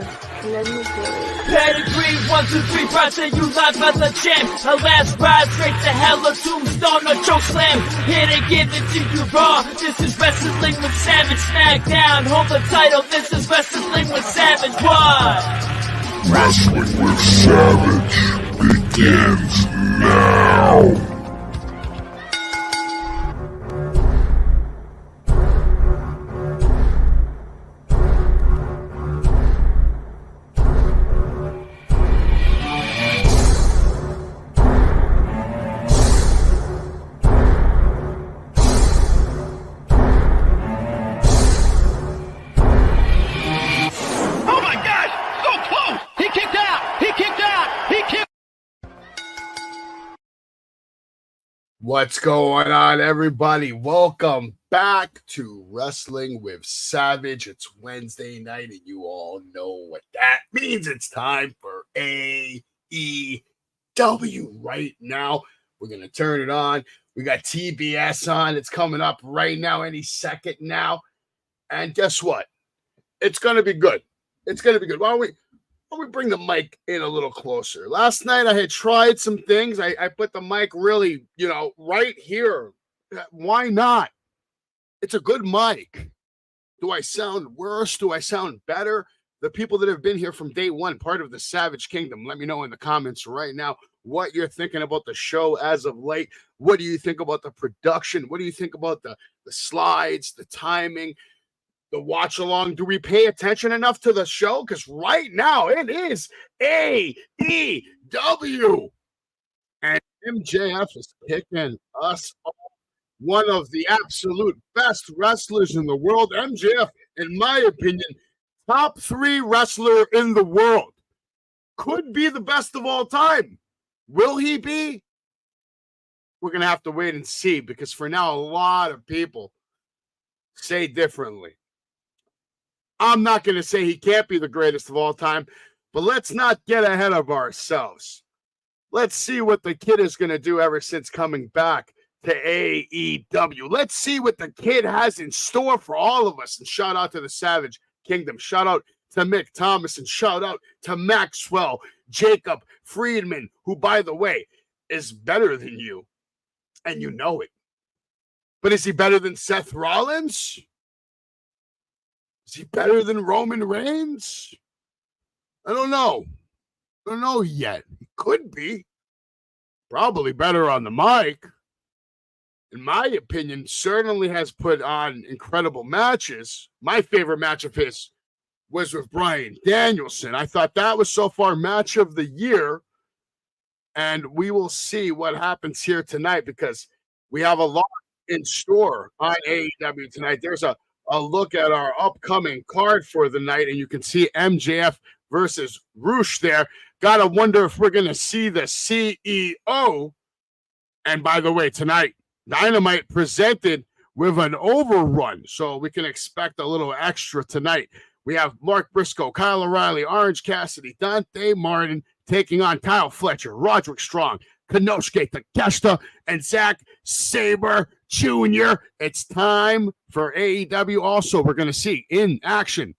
Let me do it. Pedigree, 1, 2, 3, present you live as a champ. A last ride straight to hell, a tombstone, a choke slam. Here to give it to you raw. This is Wrestling with Savage. SmackDown, hold the title. This is Wrestling with Savage. What? Wrestling with Savage begins now. What's going on, everybody? Welcome back to Wrestling with Savage. It's Wednesday night, and you all know what that means. It's time for AEW right now. We're going to turn it on. We got TBS on. It's coming up right now, any second now. And guess what? It's going to be good. It's going to be good. Why don't we bring the mic in a little closer? Last night I had tried some things. I put the mic really, right here. Why not? It's a good mic. Do I sound worse? Do I sound better? The people that have been here from day one, part of the Savage Kingdom, let me know in the comments right now what you're thinking about the show as of late. What do you think about the production? What do you think about the slides, the timing, the watch along? Do we pay attention enough to the show? Because right now it is AEW. And MJF is kicking us off. One of the absolute best wrestlers in the world. MJF, in my opinion, top 3 wrestler in the world. Could be the best of all time. Will he be? We're going to have to wait and see, because for now, a lot of people say differently. I'm not going to say he can't be the greatest of all time, but let's not get ahead of ourselves. Let's see what the kid is going to do ever since coming back to AEW. Let's see what the kid has in store for all of us. And shout out to the Savage Kingdom. Shout out to Mick Thomas, and shout out to Maxwell Jacob Friedman, who, by the way, is better than you, and you know it. But is he better than Seth Rollins? Is he better than Roman Reigns? I don't know. I don't know yet. He could be. Probably better on the mic. In my opinion, certainly has put on incredible matches. My favorite match of his was with Bryan Danielson. I thought that was so far match of the year. And we will see what happens here tonight, because we have a lot in store on AEW tonight. There's a look at our upcoming card for the night, and you can see MJF versus Roosh there. Gotta wonder if we're gonna see the CEO. And by the way, tonight, Dynamite presented with an overrun, so we can expect a little extra tonight. We have Mark Briscoe, Kyle O'Reilly, Orange Cassidy, Dante Martin taking on Kyle Fletcher, Roderick Strong, Konosuke Takeshita, and Zack Sabre Jr. It's time for AEW. Also, we're going to see in action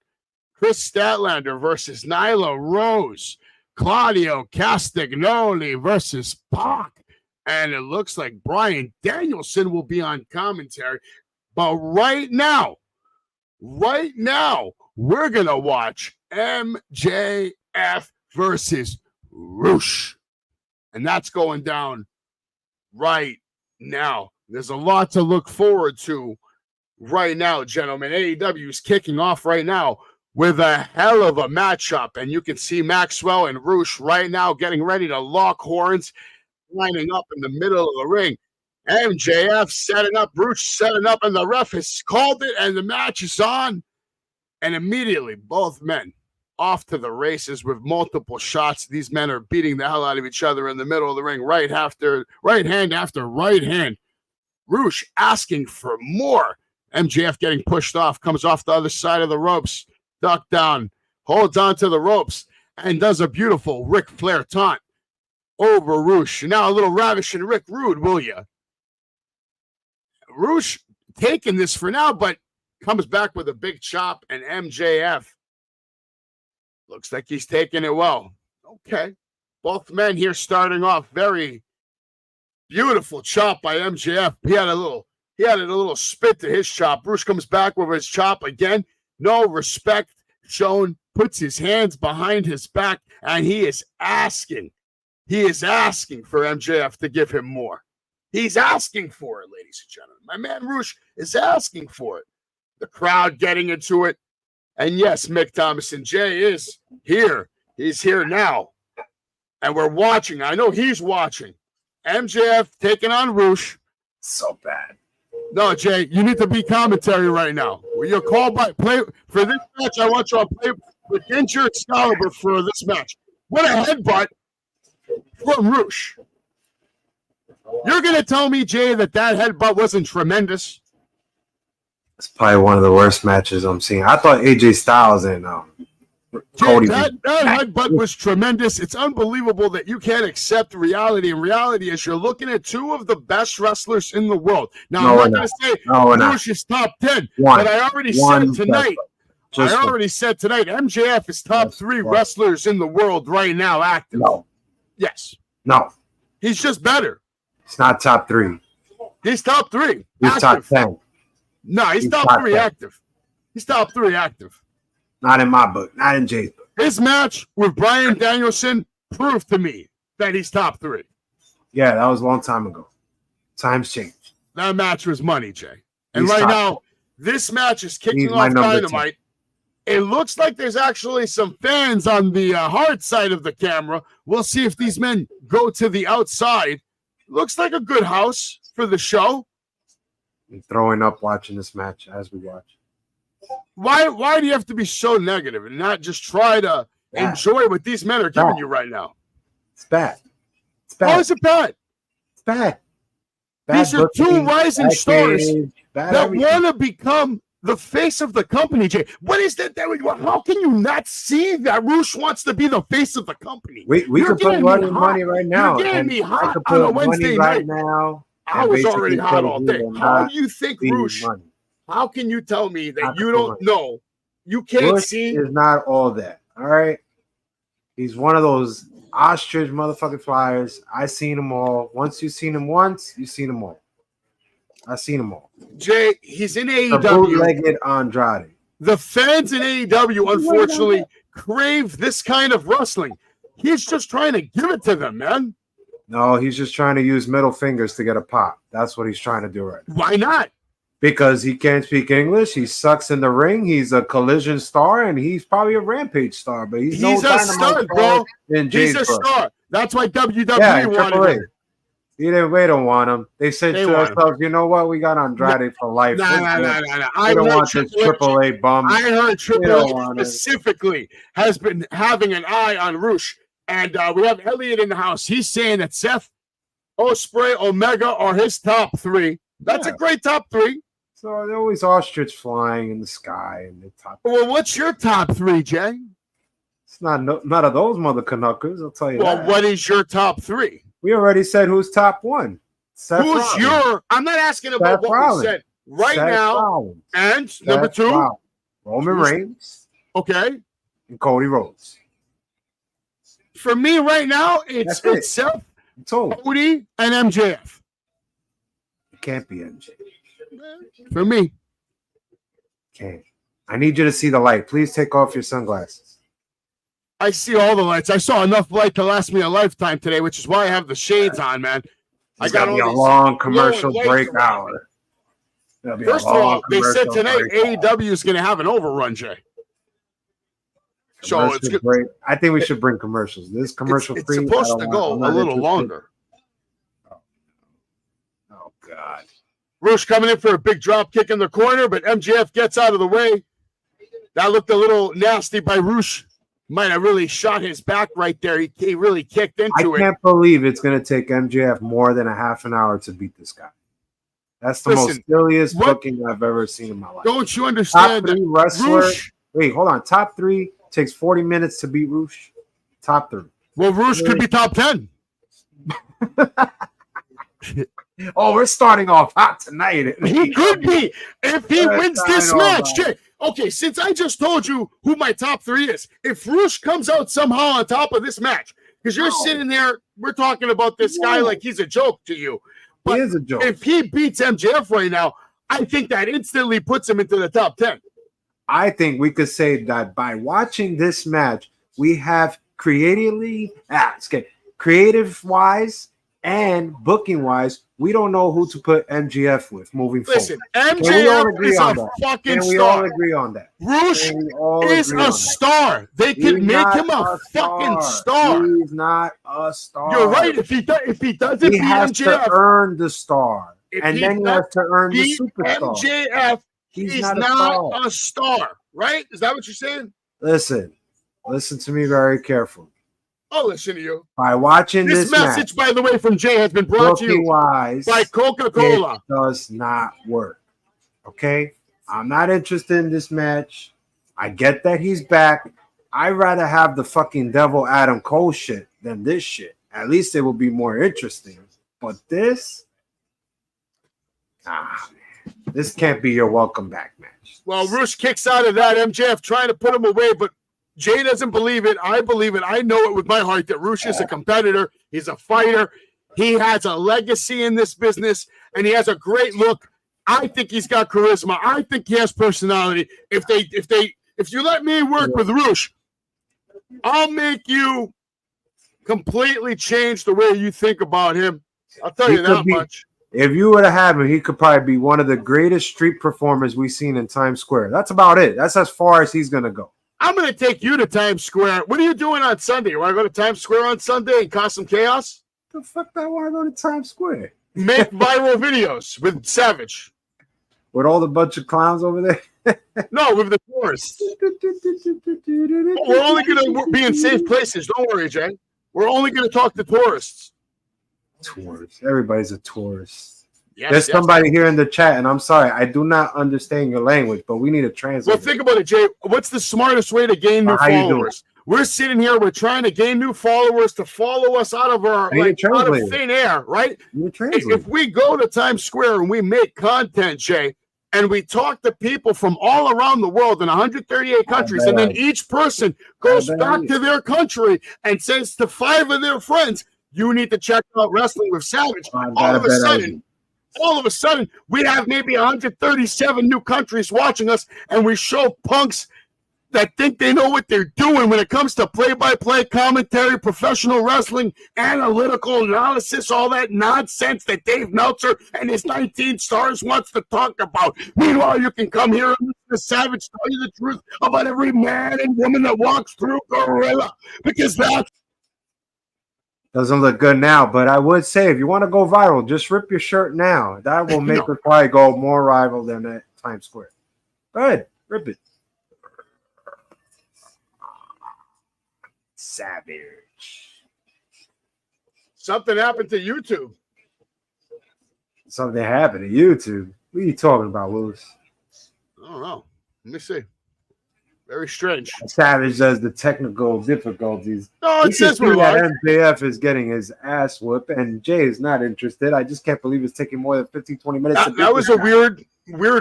Chris Statlander versus Nyla Rose, Claudio Castagnoli versus Pac, and it looks like Bryan Danielson will be on commentary. But right now, we're going to watch MJF versus Roosh. And that's going down right now. There's a lot to look forward to right now, gentlemen. AEW is kicking off right now with a hell of a matchup. And you can see Maxwell and Roosh right now getting ready to lock horns, lining up in the middle of the ring. MJF setting up, Roosh setting up, and the ref has called it, and the match is on. And immediately, both men off to the races with multiple shots. These men are beating the hell out of each other in the middle of the ring, right hand after right hand. Roosh asking for more. MJF getting pushed off, comes off the other side of the ropes, duck down, holds on to the ropes, and does a beautiful Ric Flair taunt over Roosh. Now a little ravishing Rick Rude, will you? Roosh taking this for now, but comes back with a big chop, and MJF Looks like he's taking it well. Okay. Both men here starting off very beautiful chop by MJF. He had a little spit to his chop. Bruce comes back with his chop again. No respect shown. Puts his hands behind his back, and he is asking for MJF to give him more. He's asking for it, ladies and gentlemen. My man Roosh is asking for it. The crowd getting into it. And yes, Mick Thomason, Jay is here. He's here now. And we're watching. I know he's watching. MJF taking on Roosh. So bad. No, Jay, you need to be commentary right now. You're called by play for this match. I want you to play against your Excalibur for this match. What a headbutt from Roosh. You're going to tell me, Jay, that headbutt wasn't tremendous? It's probably one of the worst matches I'm seeing. I thought AJ Styles and Cody. That headbutt was tremendous. It's unbelievable that you can't accept reality. And reality is you're looking at two of the best wrestlers in the world. Now, I'm not going to say Roosh is top 10, but I already said tonight. MJF is top 3 wrestlers in the world right now active. No. Yes. No. He's just better. It's not top 3. He's top 3. He's top 10. No, he's top 3 active. He's top 3 active. Not in my book. Not in Jay's book. His match with Bryan Danielson proved to me that he's top 3. Yeah, that was a long time ago. Times changed. That match was money, Jay. And right now, this match is kicking off Dynamite. It looks like there's actually some fans on the hard side of the camera. We'll see if these men go to the outside. Looks like a good house for the show. I'm throwing up watching this match as we watch. Why do you have to be so negative and not just try to enjoy what these men are giving you right now? It's bad. It's bad. How is it bad? It's bad. These are two rising stars that want to become the face of the company, Jay. What is that? How can you not see that Roosh wants to be the face of the company? We could put money right now. You're getting me hot on a Wednesday night. Now. I was already hot all day. How do you think Roosh? How can you tell me that you don't know? You can't see. Is not all that. All right. He's one of those ostrich motherfucking flyers. I seen them all. Once you've seen them once, you've seen them all. I seen them all. Jay, he's in AEW. The bootlegged Andrade. The fans in AEW, unfortunately, crave this kind of wrestling. He's just trying to give it to them, man. No, he's just trying to use middle fingers to get a pop. That's what he's trying to do right now. Why not? Because he can't speak English. He sucks in the ring. He's a Collision star, and he's probably a Rampage star. But he's no a star, bro. He's a star. That's why WWE wanted him. We don't want him. They said to ourselves, you know what? We got Andrade for life. No. I don't want this AAA bum. I heard Triple H specifically has been having an eye on Roosh. And we have Elliot in the house. He's saying that Seth, Ospreay, Omega are his top 3. That's a great top 3. So they're always ostrich flying in the sky and the top. Well, what's your top 3, Jay? It's not of those mother Canuckers, I'll tell you that. Well, what is your top 3? We already said who's top 1. I'm not asking about what we said right now. Rollins. And number 2? Roman Reigns. Okay. And Cody Rhodes. For me right now, it's Seth, Cody, and MJF. It can't be MJF. For me. Okay. I need you to see the light. Please take off your sunglasses. I see all the lights. I saw enough light to last me a lifetime today, which is why I have the shades on, man. I got a long commercial break hour. First of all, they said tonight AEW is going to have an overrun, Jay. So it's good. I think we should bring commercials. This commercial it's supposed to go a little longer. Oh God. Roosh coming in for a big drop kick in the corner, but MJF gets out of the way. That looked a little nasty by Roosh. Might have really shot his back right there. He really kicked into it. I can't believe it's going to take MJF more than a half an hour to beat this guy. That's the most silliest booking I've ever seen in my life. Don't you understand? Top 3 wrestler. Wait, hold on. Top 3 takes 40 minutes to beat Roosh. Top 3. Well, Roosh could be top 10. Oh, we're starting off hot tonight. He could be if he wins this match. Jay, Okay, since I just told you who my top 3 is, if Roosh comes out somehow on top of this match, because you're sitting there, we're talking about this guy like he's a joke to you. But he is a joke. If he beats MJF right now, I think that instantly puts him into the top 10. I think we could say that by watching this match, we have creative-wise and booking-wise, we don't know who to put MJF with moving Listen, forward. MJF is a fucking we star. all agree on that? Roosh is a star. They can make him a fucking star. He's not a star. You're right. If he doesn't he beat has MJF, to earn the star. And then he has to earn the superstar. MJF, he's not a star. Right? Is that what you're saying? Listen to me very carefully. I'll listen to you. By watching this message, match, by the way, from Jay has been brought to you by Coca-Cola. It does not work. Okay? I'm not interested in this match. I get that he's back. I'd rather have the fucking Devil Adam Cole shit than this shit. At least it will be more interesting. But this, this can't be your welcome back match. Well, Roosh kicks out of that. MJF trying to put him away, but Jay doesn't believe it. I believe it. I know it with my heart that Roosh is a competitor. He's a fighter. He has a legacy in this business, and he has a great look. I think he's got charisma. I think he has personality. If you let me work with Roosh, I'll make you completely change the way you think about him. I'll tell you that much. If you were to have him, he could probably be one of the greatest street performers we've seen in Times Square. That's about it. That's as far as he's going to go. I'm going to take you to Times Square. What are you doing on Sunday? You want to go to Times Square on Sunday and cause some chaos? The fuck do I want to go to Times Square? Make viral videos with Savage. With all the bunch of clowns over there? No, with the tourists. We're only going to be in safe places. Don't worry, Jay. We're only going to talk to tourists. Tourists. Everybody's a tourist. Yes, There's somebody here in the chat, and I'm sorry, I do not understand your language, but we need a translator. Well, think about it, Jay. What's the smartest way to gain new followers? We're sitting here, we're trying to gain new followers to follow us out of our out of thin air, right? If we go to Times Square and we make content, Jay, and we talk to people from all around the world in 138 countries, and then each person goes back to their country and says to 5 of their friends, you need to check out Wrestling with Savage. All of a sudden, we have maybe 137 new countries watching us, and we show punks that think they know what they're doing when it comes to play-by-play commentary, professional wrestling, analytical analysis, all that nonsense that Dave Meltzer and his 19 stars wants to talk about. Meanwhile, you can come here and listen to Savage tell you the truth about every man and woman that walks through Gorilla, because that's doesn't look good now, but I would say if you want to go viral, just rip your shirt now. That will make it probably go more rival than at Times Square. Go ahead, rip it. Savage. Something happened to YouTube. Something happened to YouTube. What are you talking about, Willis? I don't know. Let me see. Very strange. Savage does the technical difficulties. No, it says we're live. MJF is getting his ass whooped, and Jay is not interested. I just can't believe it's taking more than 15, 20 minutes. That was a weird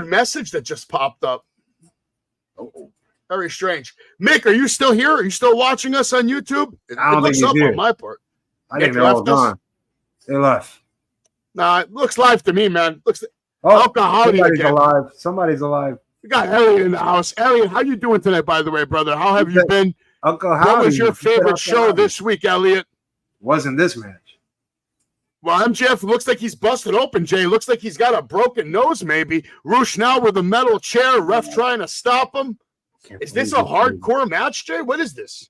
message that just popped up. Oh, very strange. Mick, are you still here? Are you still watching us on YouTube? It looks up on my part. I think they're all gone. They left. Nah, it looks live to me, man. Somebody's alive. Somebody's alive. We got Elliot in the house. Elliot, how you doing tonight, by the way, brother? How have you been? Uncle Howdy. What was your favorite show this week, Elliot? Wasn't this match. Well, MJF looks like he's busted open, Jay. Looks like he's got a broken nose, maybe. Roosh now with a metal chair. Ref trying to stop him. Is this a hardcore match, Jay? What is this?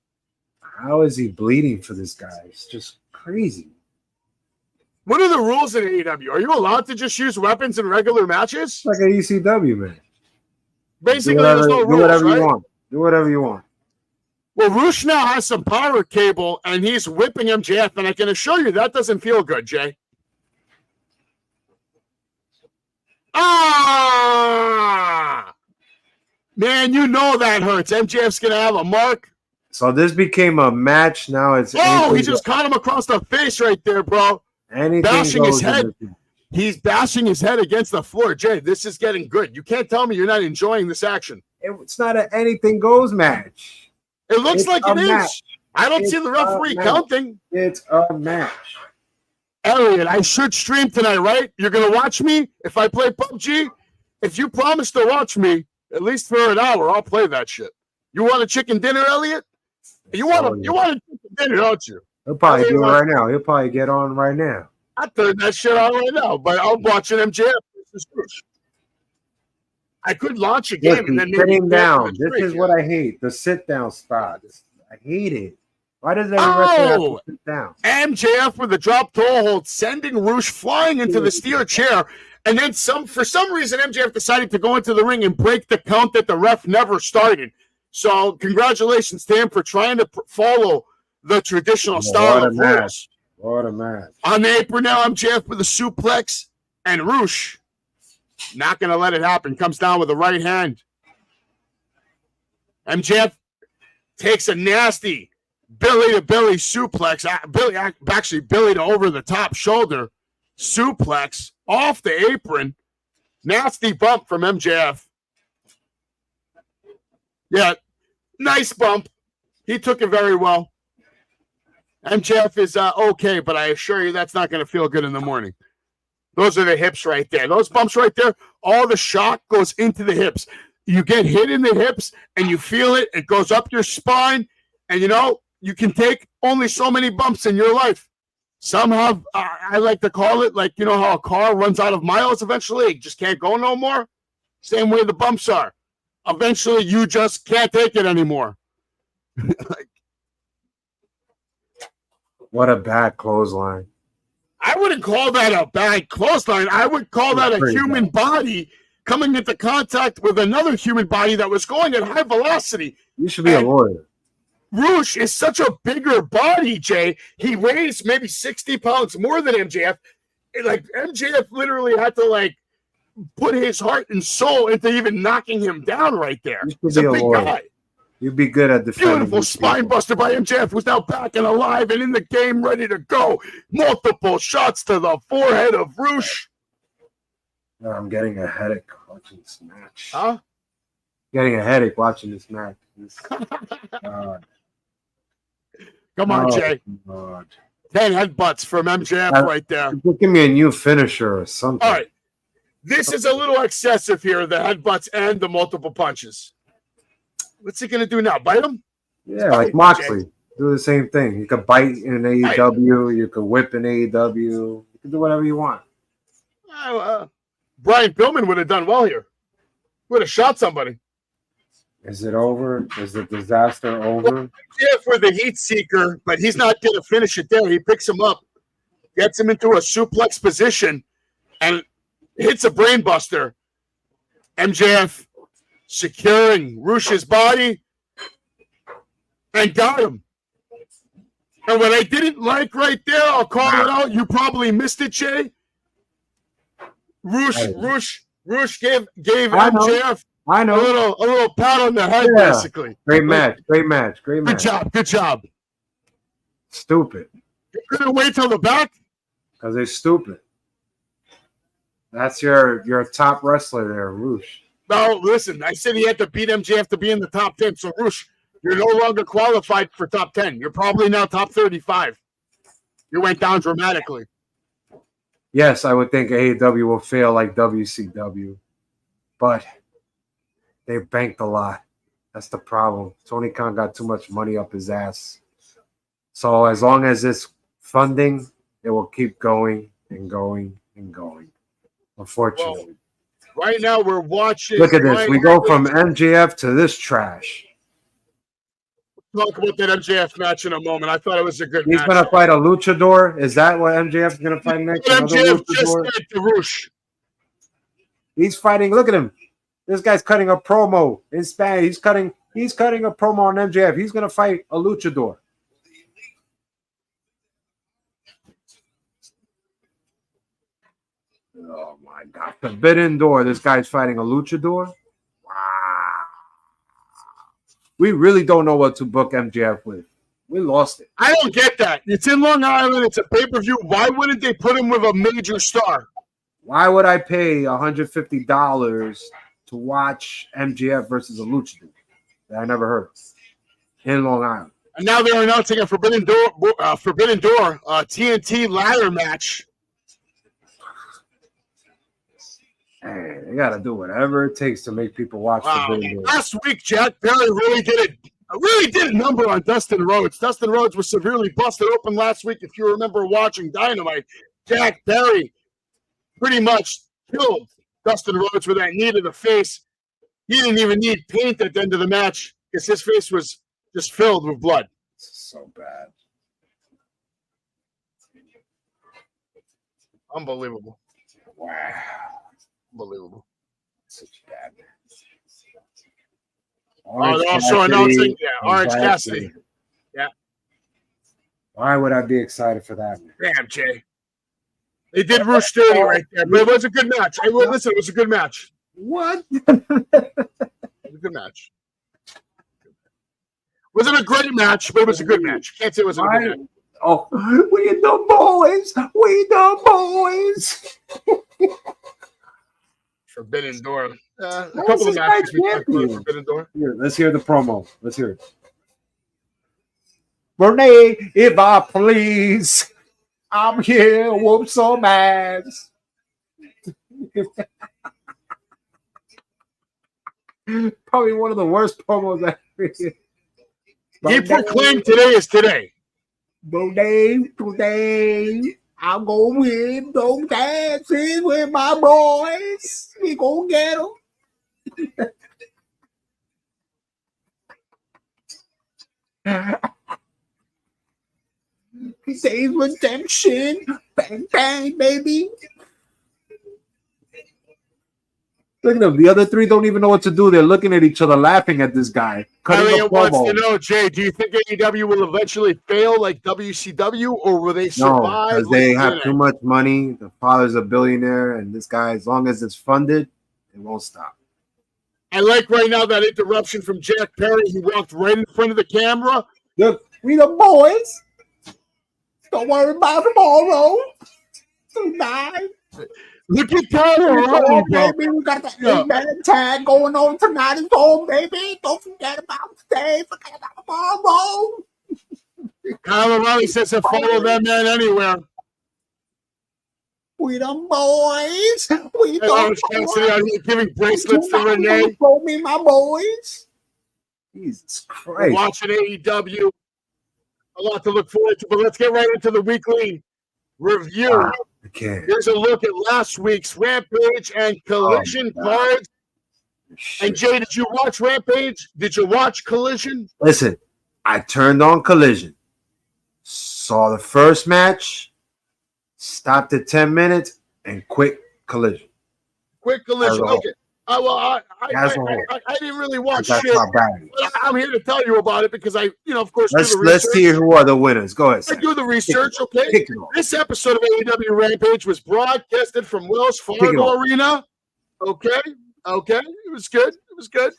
How is he bleeding for this guy? It's just crazy. What are the rules in AEW? Are you allowed to just use weapons in regular matches? It's like an ECW, man. Basically, there's no rules, do whatever right? you want. Do whatever you want. Well, Roosh now has some power cable, and he's whipping MJF, and I can assure you that doesn't feel good, Jay. Ah! Man, you know that hurts. MJF's going to have a mark. So this became a match. Now it's... Oh, he just caught him across the face right there, bro. Bashing his head. He's bashing his head against the floor. Jay, this is getting good. You can't tell me you're not enjoying this action. It's not an anything goes match. It looks It's like a it is. match. I don't It's see the referee a match. counting. It's a match. Elliot, I should stream tonight, right? You're gonna watch me if I play PUBG? If you promise to watch me, at least for an hour, I'll play that shit. You want a chicken dinner, Elliot? You want a chicken dinner, don't you? He'll probably do it right now. He'll probably get on right now. I turn that shit on right now, but I'm watching MJF versus Bruce. I could launch a game and then maybe sitting down. This is what I hate. The sit down spot. I hate it. Why does every wrestler have to sit down? MJF with a drop toe hold, sending Roosh flying into the steel chair, and then for some reason MJF decided to go into the ring and break the count that the ref never started. So congratulations to him for trying to follow the traditional style of rules. What a match. On the apron now, MJF with a suplex, and Roosh not going to let it happen. Comes down with the right hand. MJF takes a nasty belly-to-belly suplex. Billy to over the top shoulder suplex off the apron. Nasty bump from MJF. Yeah, nice bump. He took it very well. MJF is okay, but I assure you that's not going to feel good in the morning. Those are the hips right there. Those bumps right there, all the shock goes into the hips. You get hit in the hips, and you feel it. It goes up your spine, and, you can take only so many bumps in your life. Some have, I like to call it, like, how a car runs out of miles eventually. It just can't go no more. Same way the bumps are. Eventually, you just can't take it anymore. What a bad clothesline. I wouldn't call that a bad clothesline. I would call that a human body coming into contact with another human body that was going at high velocity. You should be a lawyer. Roosh is such a bigger body, Jay. He weighs maybe 60 pounds more than MJF. Like, MJF literally had to, put his heart and soul into even knocking him down right there. He's a big guy. You'd be good at defending. Beautiful spine buster by MJF, who's now back and alive and in the game, ready to go. Multiple shots to the forehead of Roosh. I'm getting a headache watching this match. Huh? Getting a headache watching this match. Come on, Jay. God. 10 headbutts from MJF right there. Just give me a new finisher or something. All right. This is a little excessive here, the headbutts and the multiple punches. What's he going to do now? Bite him? Yeah, like Moxley. Do the same thing. You could bite in AEW. You could whip in AEW. You can do whatever you want. Brian Pillman would have done well here. Would have shot somebody. Is it over? Is the disaster over? Yeah, for the heat seeker, but he's not going to finish it there. He picks him up, gets him into a suplex position, and hits a brain buster. MJF securing Roosh's body and got him. And what I didn't like right there, I'll call it out. You probably missed it, Jay. Roosh gave MJF I know. A little pat on the head, basically. Great match. Good job. Stupid. You couldn't wait till the back? Because they're stupid. That's your top wrestler there, Roosh. No, listen, I said he had to beat MJF to be in the top 10. So, Roosh, you're no longer qualified for top 10. You're probably now top 35. You went down dramatically. Yes, I would think AEW will fail like WCW. But they banked a lot. That's the problem. Tony Khan got too much money up his ass. So as long as it's funding, it will keep going and going and going. Unfortunately. Well, right now we're watching. Look at this. We go from MJF to this trash. We'll talk about that MJF match in a moment. I thought it was a good match. He's going to fight a luchador. Is that what MJF is going to fight next? MJF just said to Roosh. He's fighting. Look at him. This guy's cutting a promo in Spanish. He's cutting a promo on MJF. He's going to fight a luchador. Oh my God. Forbidden Door. This guy's fighting a luchador. Wow. We really don't know what to book MJF with. We lost it. I don't get that. It's in Long Island. It's a pay-per-view. Why wouldn't they put him with a major star? Why would I pay $150 to watch MJF versus a luchador that I never heard of in Long Island. And now they're announcing a Forbidden Door TNT ladder match. Hey, they gotta do whatever it takes to make people watch Forbidden Door. Last week, Jack Perry really did a number on Dustin Rhodes. Dustin Rhodes was severely busted open last week. If you remember watching Dynamite, Jack Perry pretty much killed Dustin Rhodes with that knee to the face. He didn't even need paint at the end of the match because his face was just filled with blood. So bad. Unbelievable. Wow. Unbelievable. Such bad. Also announcing, Orange Cassidy. Yeah. Why would I be excited for that? Damn, Jay. They did Roosh dirty right there, but it was a good match. Listen, it was a good match. What? It was a good match. Wasn't a great match, but it was a good match. Can't say it wasn't a good match. Oh, we the boys. We the boys. Forbidden Door. A couple of matches we talked about Forbidden Door. Here, let's hear the promo. Let's hear it. Renee, if I please, I'm here, whoop some ass. Probably one of the worst promos I've ever heard. He proclaimed today is today. Today, I'm going to win those dances with my boys. We going to get them. Today's redemption. Bang, bang, baby. Look at them. The other three don't even know what to do. They're looking at each other, laughing at this guy. Elliot wants to know, Jay, do you think AEW will eventually fail like WCW, or will they survive? No, because they have too much money. The father's a billionaire, and this guy, as long as it's funded, it won't stop. I like right now that interruption from Jack Perry. He walked right in front of the camera. Look, we the boys. Don't worry about tomorrow. Tonight. Look at Tyler, baby. We got the 8-man tag going on tonight. It's home, baby. Don't forget about today. Forget about tomorrow. Kyle O'Reilly says to follow that man anywhere. We the boys. We the boys. Giving bracelets to Renee. Show me my boys. Jesus Christ. We're watching AEW. A lot to look forward to, but let's get right into the weekly review. Okay. Here's a look at last week's Rampage and Collision cards. And Jay, did you watch Rampage? Did you watch Collision? Listen, I turned on Collision, saw the first match, stopped at 10 minutes, and quit Collision. Quit Collision. Okay. I didn't really watch shit. I'm here to tell you about it because of course, let's see who are the winners. Go ahead. I do the research, okay? This episode of AEW Rampage was broadcasted from Wells Fargo Arena. Okay. It was good. It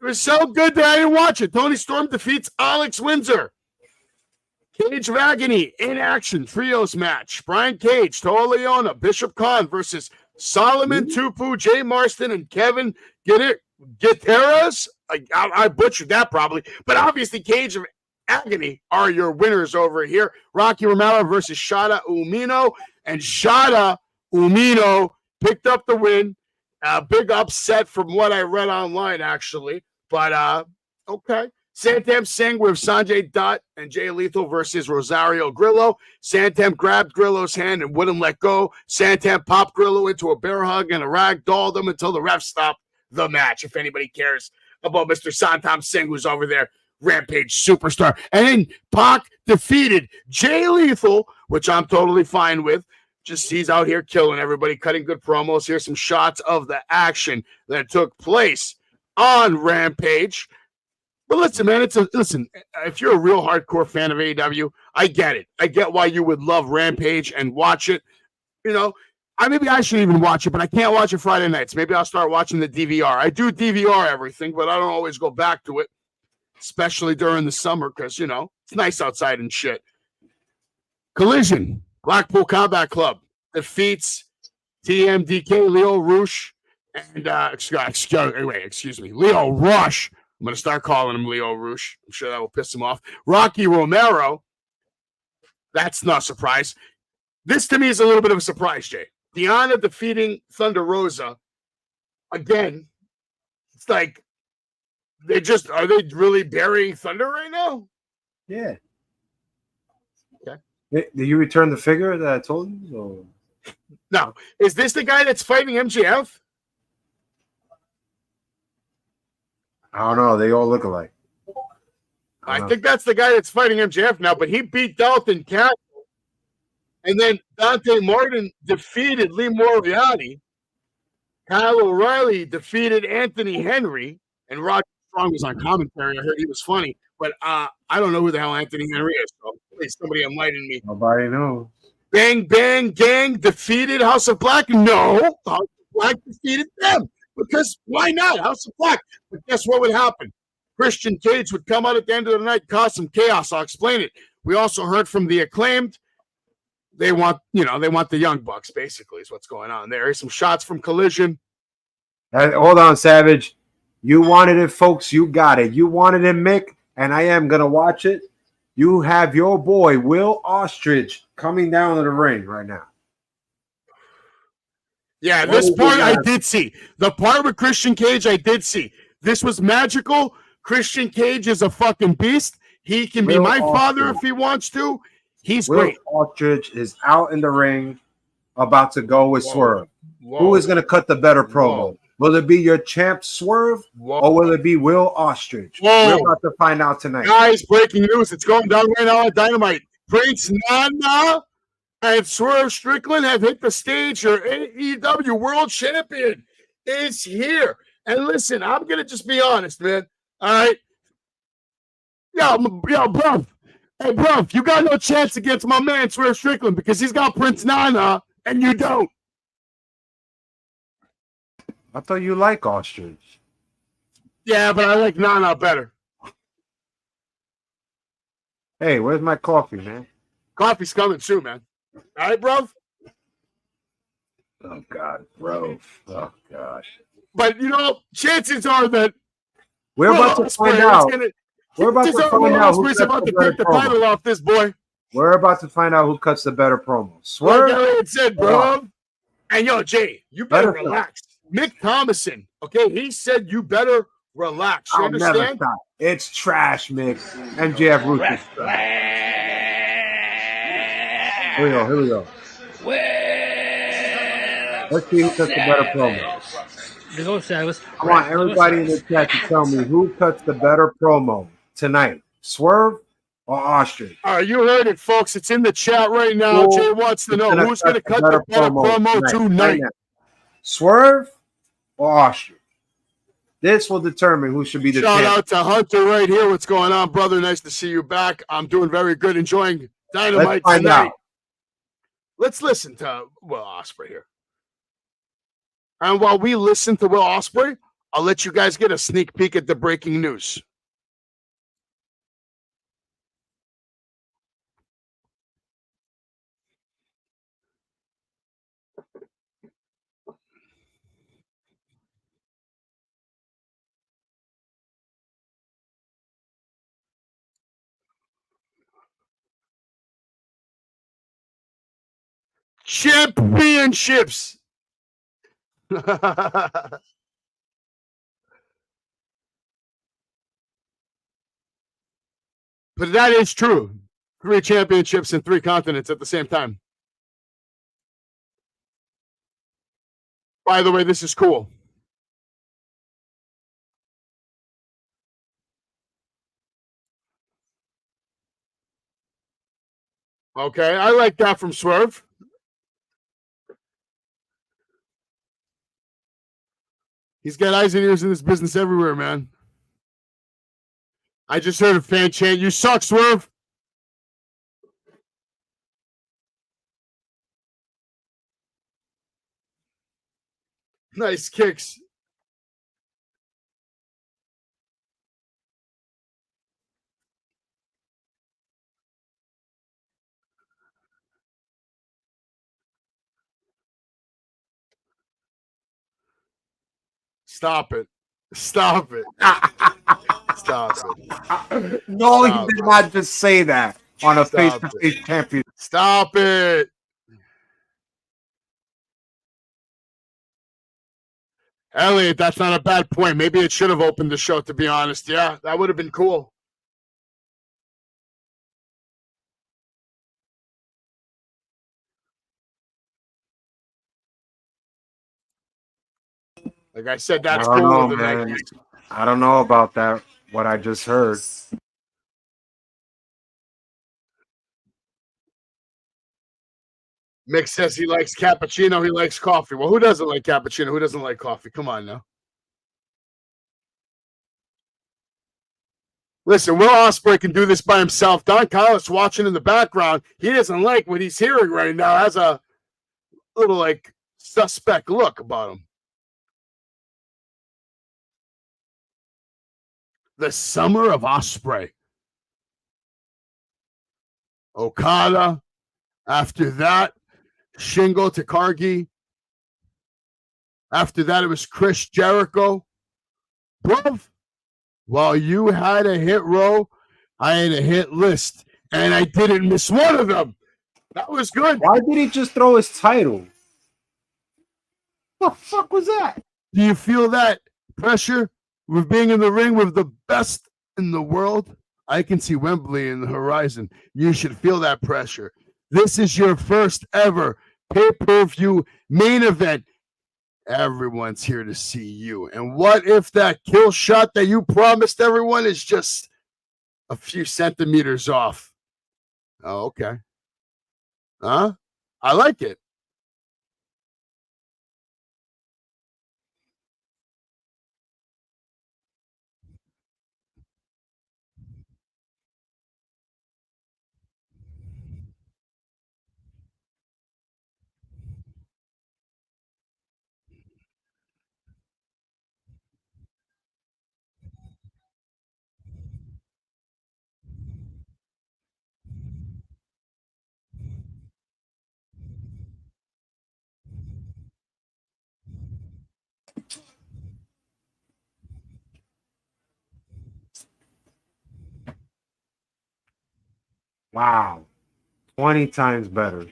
was so good that I didn't watch it. Tony Storm defeats Alex Windsor. Cage of Agony in action trios match. Brian Cage, Toa Leona, Bishop Khan versus Solomon Tupu, Jay Marston, and Kevin Gutierrez. I butchered that probably, but obviously Cage of Agony are your winners over here. Rocky Romero versus Shada Umino, and Shada Umino picked up the win. Big upset from what I read online, actually, but okay. Santam Singh with Sanjay Dutt and Jay Lethal versus Rosario Grillo. Santam grabbed Grillo's hand and wouldn't let go. Santam popped Grillo into a bear hug and a rag dolled him until the ref stopped the match, if anybody cares about Mr. Santam Singh, who's over there, Rampage superstar. And then Pac defeated Jay Lethal, which I'm totally fine with. Just he's out here killing everybody, cutting good promos. Here's some shots of the action that took place on Rampage. But listen, man, listen, if you're a real hardcore fan of AEW, I get it. I get why you would love Rampage and watch it. Maybe I shouldn't even watch it, but I can't watch it Friday nights. Maybe I'll start watching the DVR. I do DVR everything, but I don't always go back to it, especially during the summer because, it's nice outside and shit. Collision, Blackpool Combat Club defeats TMDK, Leo Rush, And excuse me, Leo Rush. I'm going to start calling him Leo Rush. I'm sure that will piss him off. Rocky Romero. That's not a surprise. This to me is a little bit of a surprise, Jay. Deanna defeating Thunder Rosa. Again, it's like are they really burying Thunder right now? Yeah. Okay. Did you return the figure that I told you? Or? No. Is this the guy that's fighting MJF? I don't know. They all look alike. I think that's the guy that's fighting MJF now, but he beat Dalton Castle. And then Dante Martin defeated Lee Moriarty. Kyle O'Reilly defeated Anthony Henry. And Roger Strong was on commentary. I heard he was funny. But I don't know who the hell Anthony Henry is. So please, somebody enlighten me. Nobody knows. Bang Bang Gang defeated House of Black? No. House of Black defeated them. Because why not? House of Black. But guess what would happen? Christian Cage would come out at the end of the night, cause some chaos. I'll explain it. We also heard from the Acclaimed. They want the Young Bucks, basically, is what's going on. There are some shots from Collision. Hold on, Savage. You wanted it, folks. You got it. You wanted it, Mick, and I am going to watch it. You have your boy, Will Ostrich, coming down to the ring right now. Yeah, this part I did see. The part with Christian Cage, I did see. This was magical. Christian Cage is a fucking beast. He can be my father if he wants to. He's great. Will Ostrich is out in the ring, about to go with Swerve. Who is going to cut the better promo? Will it be your champ Swerve, or will it be Will Ostrich? We're about to find out tonight. Guys, breaking news. It's going down right now on Dynamite. Prince Nana and Swerve Strickland have hit the stage. Your AEW World Champion is here. And listen, I'm going to just be honest, man. All right? Yo, bro. Hey, bro, you got no chance against my man, Swerve Strickland, because he's got Prince Nana, and you don't. I thought you like Ostrich. Yeah, but I like Nana better. Hey, where's my coffee, man? Coffee's coming soon, man. All right, bro? Oh, God, bro. Oh, God. But, chances are that we're about to find out. We're about to find out who's about to take the title off this boy. We're about to find out who cuts the better promo. Swerve? Like Elliot said, bro. And, Jay, you better relax. Mick Thomason, okay? He said you better relax. You understand? Never stop. It's trash, Mick. MJF Ruthless. Here we go. Let's see who cuts the better promo. I want everybody in the chat to tell me who cuts the better promo tonight, Swerve or Ostrich. All right, you heard it, folks. It's in the chat right now. Jay wants to know who's going to cut the better promo tonight. Swerve or Ostrich. This will determine who should be the champion. Shout out to Hunter right here. What's going on, brother? Nice to see you back. I'm doing very good, enjoying Dynamite tonight. Let's listen to Will Ospreay here. And while we listen to Will Ospreay, I'll let you guys get a sneak peek at the breaking news. Championships. But that is true. 3 championships in 3 continents at the same time. By the way, this is cool. Okay, I like that from Swerve. He's got eyes and ears in this business everywhere, man. I just heard a fan chant, "You suck, Swerve." Nice kicks. Stop it. Stop it. Stop it. No, Stop he did it. not just say that on a Stop face-to-face champion. Stop it. Elliot, that's not a bad point. Maybe it should have opened the show, to be honest. Yeah, that would have been cool. Like I said, that's I don't know, cooler than man. like I don't know about that. What I just heard. Mick says he likes cappuccino, he likes coffee. Well, who doesn't like cappuccino? Who doesn't like coffee? Come on now. Listen, Will Ospreay can do this by himself. Don Callis watching in the background. He doesn't like what he's hearing right now. Has a little like suspect look about him. The summer of Ospreay. Okada. After that, Shingo Takagi. After that, it was Chris Jericho. Bruv, while you had a hit row, I had a hit list, and I didn't miss one of them. That was good. Why did he just throw his title? What the fuck was that? Do you feel that pressure with being in the ring with the best in the world? I can see Wembley in the horizon. You should feel that pressure. This is your first ever pay-per-view main event. Everyone's here to see you. And what if that kill shot that you promised everyone is just a few centimeters off? Oh, okay. Huh? I like it. Wow. 20 times better.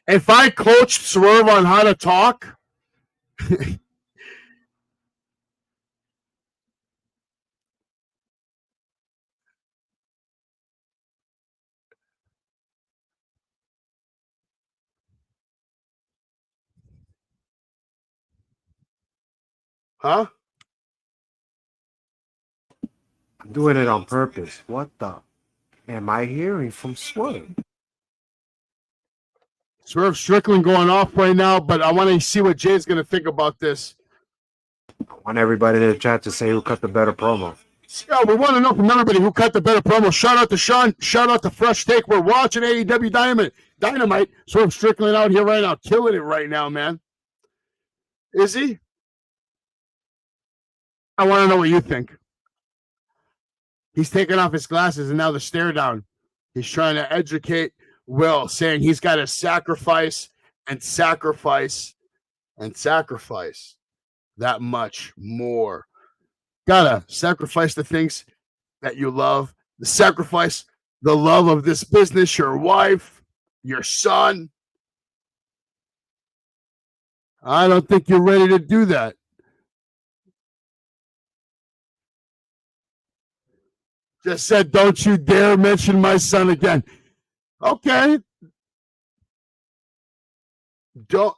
If I coached Swerve on how to talk, huh? I'm doing it on purpose. What the am I hearing from Swerve? Swerve Strickland going off right now, but I want to see what Jay's going to think about this. I want everybody in the chat to say who cut the better promo. Yeah, we want to know from everybody who cut the better promo. Shout out to Sean. Shout out to Fresh Take. We're watching AEW Dynamite. Swerve Strickland out here right now, killing it right now, man. Is he? I want to know what you think. He's taking off his glasses and now the stare down. He's trying to educate Will, saying he's got to sacrifice and sacrifice and sacrifice that much more. Gotta sacrifice the things that you love, the sacrifice, the love of this business, your wife, your son. I don't think you're ready to do that. Just said, don't you dare mention my son again. Okay. Don't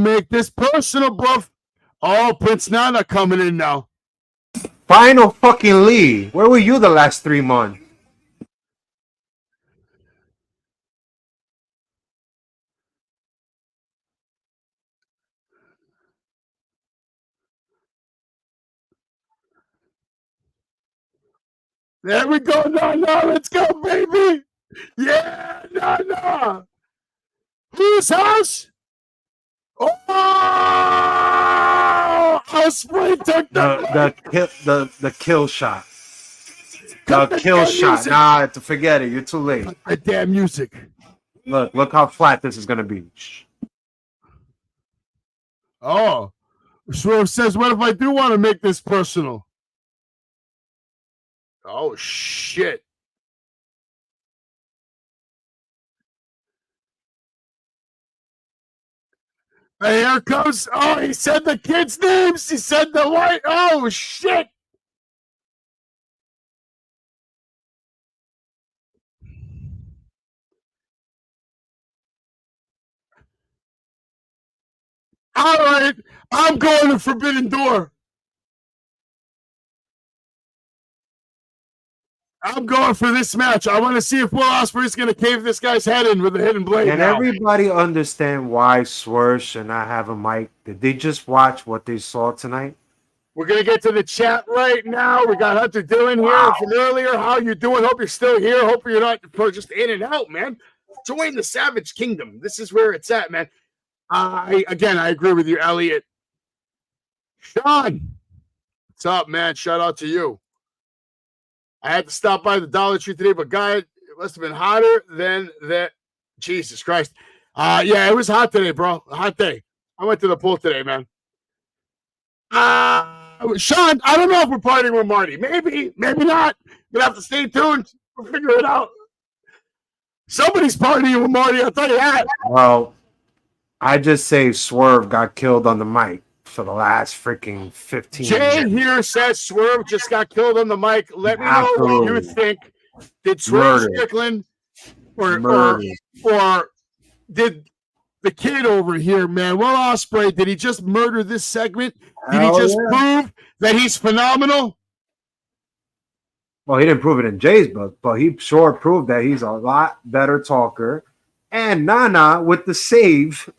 make this personal, bluff. Oh, Prince Nana coming in now. Final fucking Lee. Where were you the last 3 months? There we go. No, let's go, baby. Yeah, no. Whose house? Oh, Osprey took the kill shot. The kill shot. Music. Nah, forget it. You're too late. That damn music. Look how flat this is gonna be. Oh, Swerve says, "What if I do want to make this personal?" Oh shit. And here comes. Oh, he said the kids' names. He said the white. Oh shit. All right, I'm going to Forbidden Door. I'm going for this match. I want to see if Will Ospreay's going to cave this guy's head in with a hidden blade. Can everybody understand why Swerve should not have a mic? Did they just watch what they saw tonight? We're going to get to the chat right now. We got Hunter Dillon here from earlier. How you doing? Hope you're still here. Hope you're not just in and out, man. Join the Savage Kingdom. This is where it's at, man. I agree with you, Elliot. Sean, what's up, man? Shout out to you. I had to stop by the Dollar Tree today, but God, it must have been hotter than that. Jesus Christ. Yeah, it was hot today, bro. A hot day. I went to the pool today, man. Sean, I don't know if we're partying with Marty. Maybe not. You'll have to stay tuned. We'll figure it out. Somebody's partying with Marty, I'll tell you that. Well, I just say Swerve got killed on the mic for the last freaking 15 Jay years. here says Swerve just got killed on the mic. Let me know what you think. Did Swerve Strickland or did the kid over here, man, Will Ospreay, did he just murder this segment? Did he just prove that he's phenomenal? Well, he didn't prove it in Jay's book, but he sure proved that he's a lot better talker. And Nana with the save.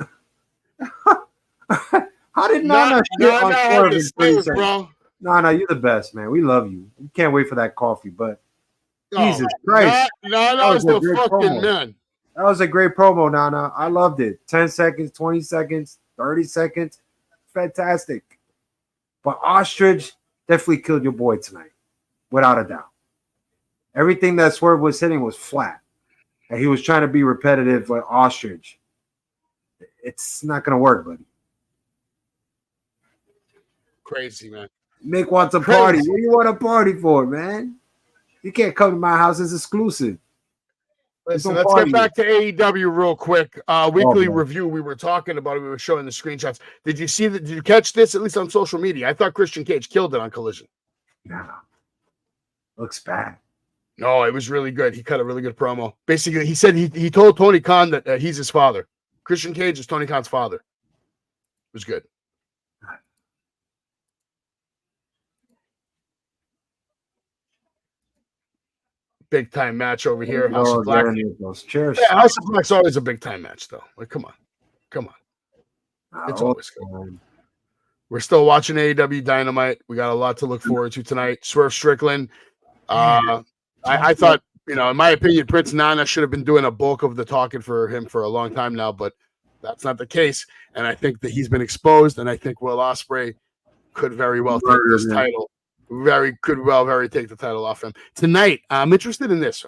How did Nana shit on Swerve in 3 seconds? Bro. Nana, you're the best, man. We love you. We can't wait for that coffee, but Jesus Christ. Nana's the fucking man. That was a great promo, Nana. I loved it. 10 seconds, 20 seconds, 30 seconds. Fantastic. But Ostrich definitely killed your boy tonight, without a doubt. Everything that Swerve was hitting was flat. And he was trying to be repetitive like Ostrich. It's not going to work, buddy. Crazy, man. Mick wants a party. What do you want a party for, man? You can't come to my house. It's exclusive. Listen, let's get back to AEW real quick. Weekly review. We were talking about it. We were showing the screenshots. Did you see that? Did you catch this? At least on social media. I thought Christian Cage killed it on Collision. No. Looks bad. No, it was really good. He cut a really good promo. Basically, he said he told Tony Khan that he's his father. Christian Cage is Tony Khan's father. It was good. Big time match over here. House of Black. Cheers. Yeah, House of Black's always a big time match, though. Like, come on. It's always good. We're still watching AEW Dynamite. We got a lot to look forward to tonight. Swerve Strickland. I thought, in my opinion, Prince Nana should have been doing a bulk of the talking for him for a long time now, but that's not the case. And I think that he's been exposed, and I think Will Ospreay could very well take this title. Could take the title off him tonight. I'm interested in this.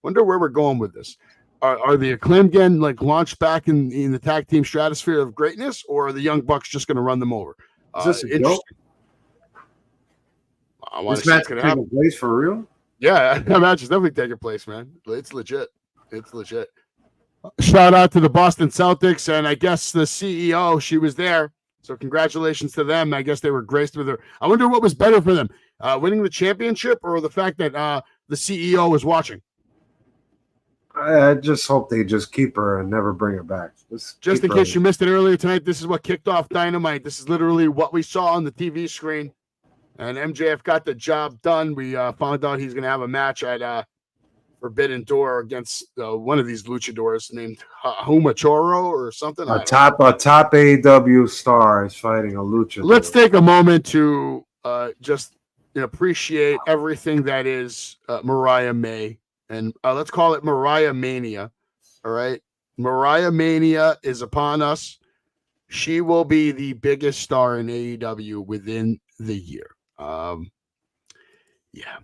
Wonder where we're going with this. Are the Acclaimed again launched back in the tag team stratosphere of greatness, or are the Young Bucks just going to run them over? Is this a joke? This match taking place for real? Yeah, that match is definitely taking place, man. It's legit. Shout out to the Boston Celtics, and I guess the CEO, she was there. So congratulations to them. I guess they were graced with her. I wonder what was better for them, winning the championship or the fact that the CEO was watching. I just hope they just keep her and never bring her back. Just in case you missed it earlier tonight, this is what kicked off Dynamite. This is literally what we saw on the TV screen. And MJF got the job done. We found out he's going to have a match at Forbidden Door against one of these luchadors named Humachoro or something. A top AEW star is fighting a luchador. Let's take a moment to just and appreciate everything that is Mariah May. And let's call it Mariah Mania. All right. Mariah Mania is upon us. She will be the biggest star in AEW within the year. Yeah.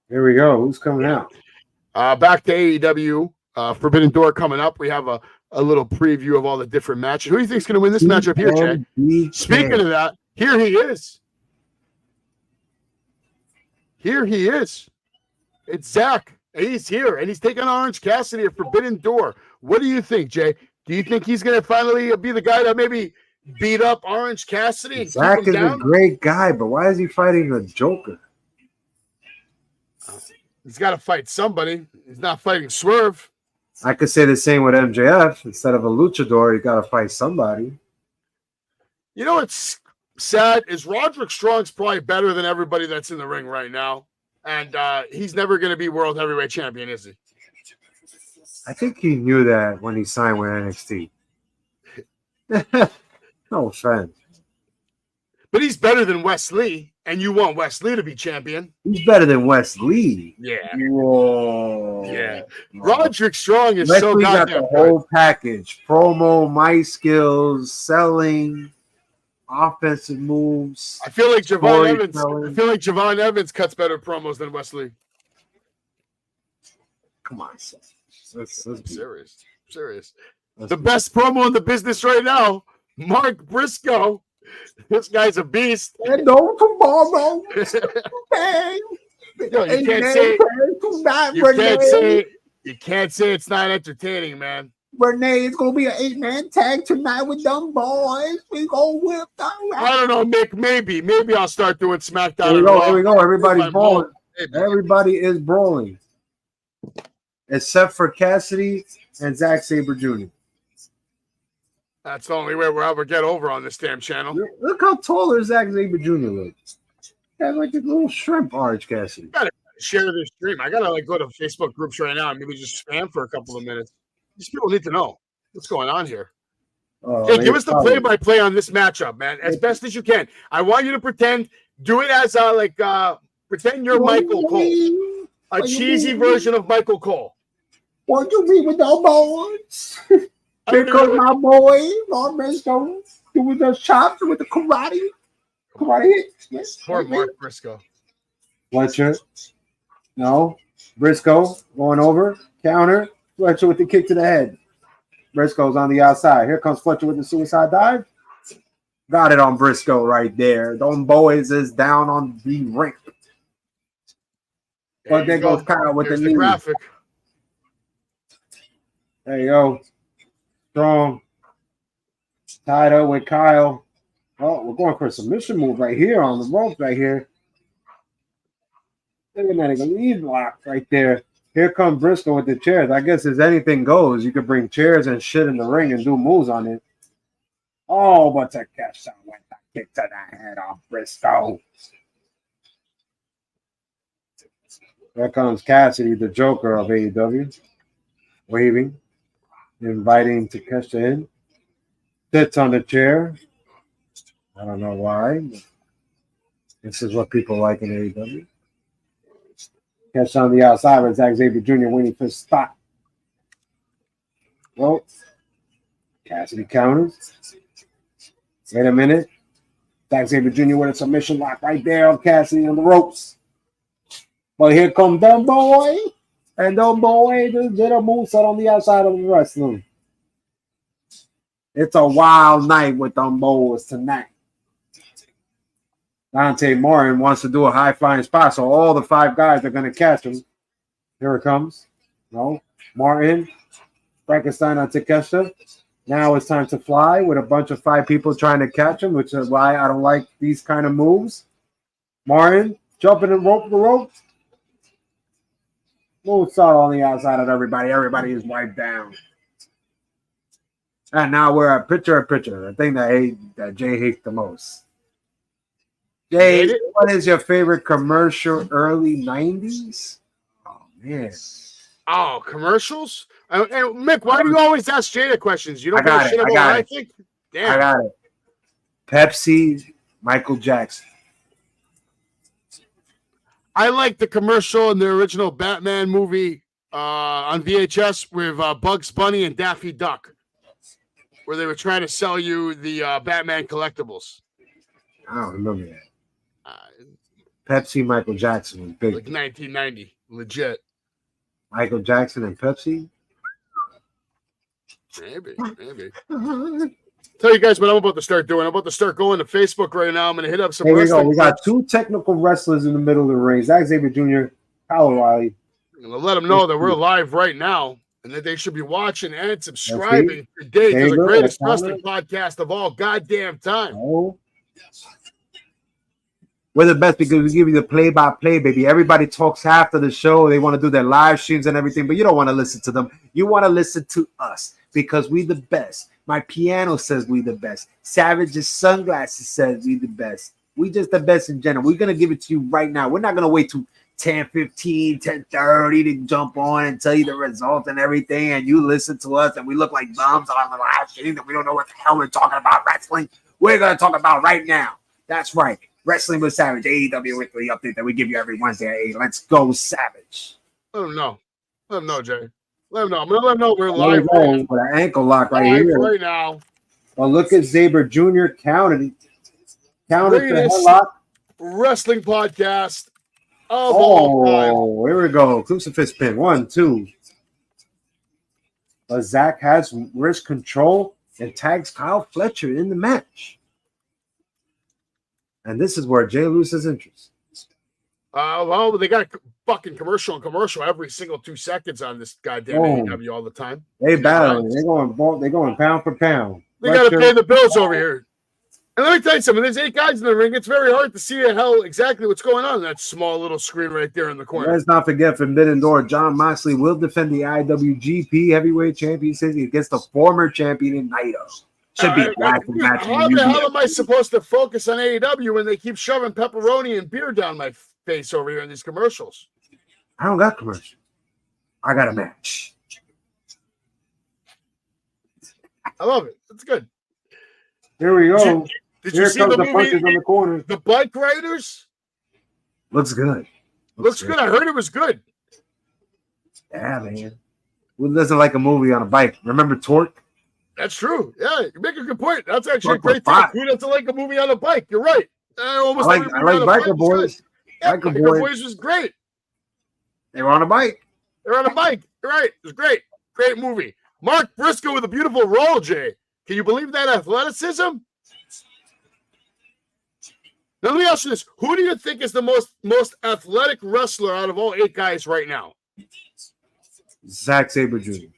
Here we go. Who's coming out? Back to AEW. Forbidden Door coming up. We have a little preview of all the different matches. Who do you think is going to win this matchup here, Jay? Speaking of that, here he is. It's Zach. He's here, and he's taking Orange Cassidy at Forbidden Door. What do you think, Jay? Do you think he's going to finally be the guy that maybe beat up Orange Cassidy? And Zach keep him is down? a great guy, but why is he fighting a Joker? He's got to fight somebody. He's not fighting Swerve. I could say the same with MJF. Instead of a luchador, you got to fight somebody. You know what's sad is Roderick Strong's probably better than everybody that's in the ring right now. And he's never going to be world heavyweight champion, is he? I think he knew that when he signed with NXT. No offense. But he's better than Wes Lee, and you want Wes Lee to be champion. He's better than Wes Lee. Yeah. Whoa. Yeah. Roderick Strong is Wes so Lee got goddamn the good. whole package. Promo, mic skills, selling, offensive moves. I feel like Javon storytelling. Evans cuts better promos than Wes Lee. Come on, son. Let's I'm be serious. let's The be- best promo in the business right now, Mark Briscoe. This guy's a beast. And no tomorrow. Yo, you can't say you can't say it's not entertaining, man. Renee, it's gonna be an 8-man tag tonight with them boys. We gonna whip them. I don't know, Mick. Maybe I'll start doing SmackDown. Here we go. Everybody's I'm brawling. Maybe. Everybody is brawling. Except for Cassidy and Zack Sabre Jr. That's the only way we'll ever get over on this damn channel. Look how taller Zack Sabre Jr. looks. He has like a little shrimp arch, Cassidy. Share this stream. I gotta go to Facebook groups right now and maybe just spam for a couple of minutes. These people need to know what's going on here. Hey, give us the play-by-play on this matchup, man, as best as you can. I want you to pretend, do it as pretend you're Michael Cole, a cheesy version of Michael Cole. What you mean with the boys? Here comes my boy, Lord Briscoe, doing the chops with the karate hits. Yes. Poor Mark Briscoe. Fletcher. No. Briscoe going over. Counter. Fletcher with the kick to the head. Briscoe's on the outside. Here comes Fletcher with the suicide dive. Got it on Briscoe right there. Them boys is down on the ramp. But there goes Kyle with There's the the knee. graphic. There you go. Strong. Tied up with Kyle. Oh, we're going for a submission move right here on the rope right here. Look at that. A knee block right there. Here comes Briscoe with the chairs. I guess as anything goes, you could bring chairs and shit in the ring and do moves on it. Oh, but to catch that with the kick to the head of Briscoe. Here comes Cassidy, the Joker of AEW. Waving. Inviting Takeshita in. Sits on the chair. I don't know why. This is what people like in AEW. Catch on the outside with Zack Sabre Jr. winning for spot. Well, Cassidy counters. Wait a minute. Zack Sabre Jr. with a submission lock right there on Cassidy on the ropes. But here comes Dumb Boy. And Dumb Boy just did a moveset on the outside of the wrestling. It's a wild night with Dumb Boys tonight. Dante Martin wants to do a high-flying spot, so all the 5 guys are going to catch him. Here it comes. No. Martin. Frankenstein on Takeshita. Now it's time to fly with a bunch of 5 people trying to catch him, which is why I don't like these kind of moves. Martin jumping the rope. Moonsault on the outside of everybody. Everybody is wiped down. And now we're at picture, the thing that Jay hates the most. Jay, what is your favorite commercial early 90s? Oh, man. Oh, commercials? And Mick, why do you always ask Jada questions? You don't give a shit about what I think? Damn. I got it. Pepsi Michael Jackson. I like the commercial in the original Batman movie on VHS with Bugs Bunny and Daffy Duck, where they were trying to sell you the Batman collectibles. I don't remember that. Pepsi, Michael Jackson was big. Like 1990, legit. Michael Jackson and Pepsi? Maybe. Tell you guys what I'm about to start doing. I'm about to start going to Facebook right now. I'm going to hit up some. Here we go. We got two technical wrestlers in the middle of the ring. Zack Sabre Jr., Kyle O'Reilly. I'm going to let them know that we're live right now and that they should be watching and subscribing today to the greatest wrestling podcast of all goddamn time. Oh. We're the best because we give you the play-by-play, baby. Everybody talks after the show. They want to do their live streams and everything, but you don't want to listen to them. You want to listen to us because we the best. My piano says we the best. Savage's sunglasses says we the best. We just the best in general. We're going to give it to you right now. We're not going to wait till 10:15, 10:30 to jump on and tell you the results and everything, and you listen to us and we look like bums on the live stream that we don't know what the hell we're talking about wrestling. We're going to talk about right now. That's right. Wrestling with Savage, AEW weekly update that we give you every Wednesday. Hey, let's go, Savage. Let them know. Let them know, Jay. Let them know. I'm going to let them know we're live with an ankle lock right here. Right now. Well, look at Sabre Jr. counted the headlock. Wrestling podcast of all time. Oh, here we go. Crucifix pin. 1, 2. But Zach has wrist control and tags Kyle Fletcher in the match. And this is where Jay loses interest. Well, they got a fucking commercial every single 2 seconds on this goddamn AEW all the time. They battling. They're going pound for pound. They got to pay the bills over here. And let me tell you something. There's 8 guys in the ring. It's very hard to see the hell exactly what's going on in that small little screen right there in the corner. Let's not forget Forbidden Door. John Moxley will defend the IWGP Heavyweight Championship against the former champion Naito. Should be a match. How the hell am I supposed to focus on AEW when they keep shoving pepperoni and beer down my face over here in these commercials? I don't got commercials. I got a match. I love it. It's good. Here we go. Did you see the movie, punches on the corner? The Bike Riders? Looks good. Looks good. I heard it was good. Yeah, man. Who doesn't like a movie on a bike? Remember Torque? That's true. Yeah, you make a good point. That's actually a great thing. Who doesn't like a movie on a bike? You're right. I like Biker Boys. Yeah, Biker Boys was great. They were on a bike. They're on a bike. You're right. It was great. Great movie. Mark Briscoe with a beautiful role, Jay. Can you believe that athleticism? Now, let me ask you this. Who do you think is the most athletic wrestler out of all 8 guys right now? Zack Sabre Jr.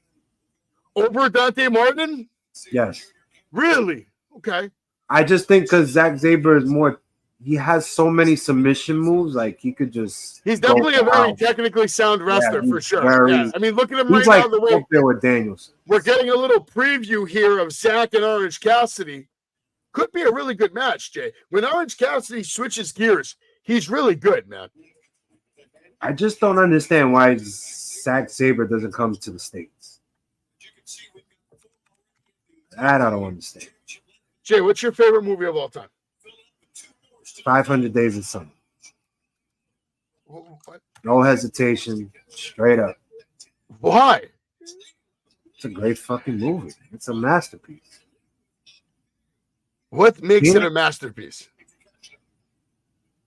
Over Dante Martin? Yes. Really? Okay. I just think because Zack Sabre is more, he has so many submission moves, like he could just. He's definitely a very technically sound wrestler for sure. Yeah. I mean, look at him right now. The way up there with Daniels. We're getting a little preview here of Zach and Orange Cassidy. Could be a really good match, Jay. When Orange Cassidy switches gears, he's really good, man. I just don't understand why Zack Sabre doesn't come to the States. That I don't understand. Jay, what's your favorite movie of all time? 500 Days of Summer. What? No hesitation. Straight up. Why? It's a great fucking movie. It's a masterpiece. What makes it a masterpiece?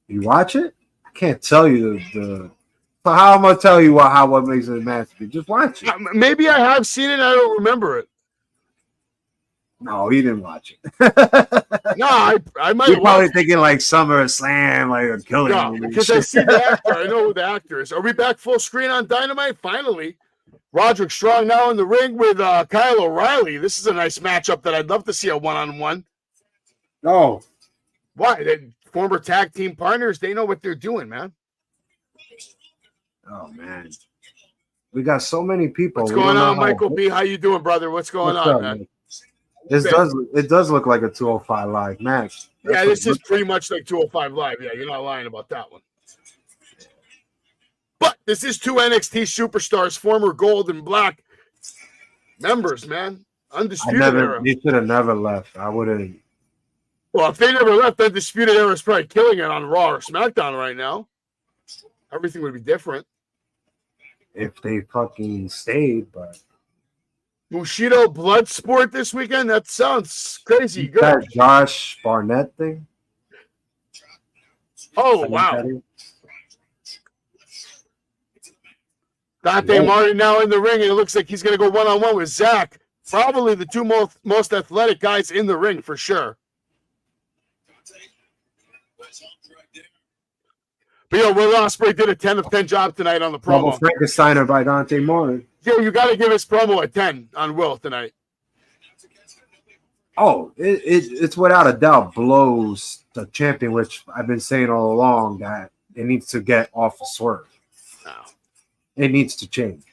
You watch it? I can't tell you the so how am I gonna tell you what makes it a masterpiece? Just watch it. Maybe I have seen it. I don't remember it. No, he didn't watch it. No, I might. You're probably thinking like Summer Slam, like a killing. No, because I see the actor. I know who the actor is. Are we back full screen on Dynamite? Finally, Roderick Strong now in the ring with Kyle O'Reilly. This is a nice matchup that I'd love to see a one-on-one. Oh, why? They former tag team partners. They know what they're doing, man. Oh man, we got so many people. What's going on, Michael B? How you doing, brother? What's going on, man? It does look like a 205 live match. Yeah, this is pretty much like 205 live. Yeah, you're not lying about that one. But this is 2 NXT superstars, former Gold and Black members, man. Undisputed era. He should have never left. I wouldn't. Well, if they never left, Undisputed Era is probably killing it on Raw or SmackDown right now. Everything would be different. If they fucking stayed, but Bushido Bloodsport this weekend? That sounds crazy good. That Josh Barnett thing? Oh, wow. Dante Martin now in the ring, and it looks like he's going to go one-on-one with Zach. Probably the two most athletic guys in the ring for sure. But yo, Will Ospreay did a 10 of 10 job tonight on the promo. Frankensteiner by Dante Martin. Yeah, you got to give his promo a 10 on Will tonight. Oh, it's without a doubt blows the champion, which I've been saying all along that it needs to get off of Swerve. No. It needs to change.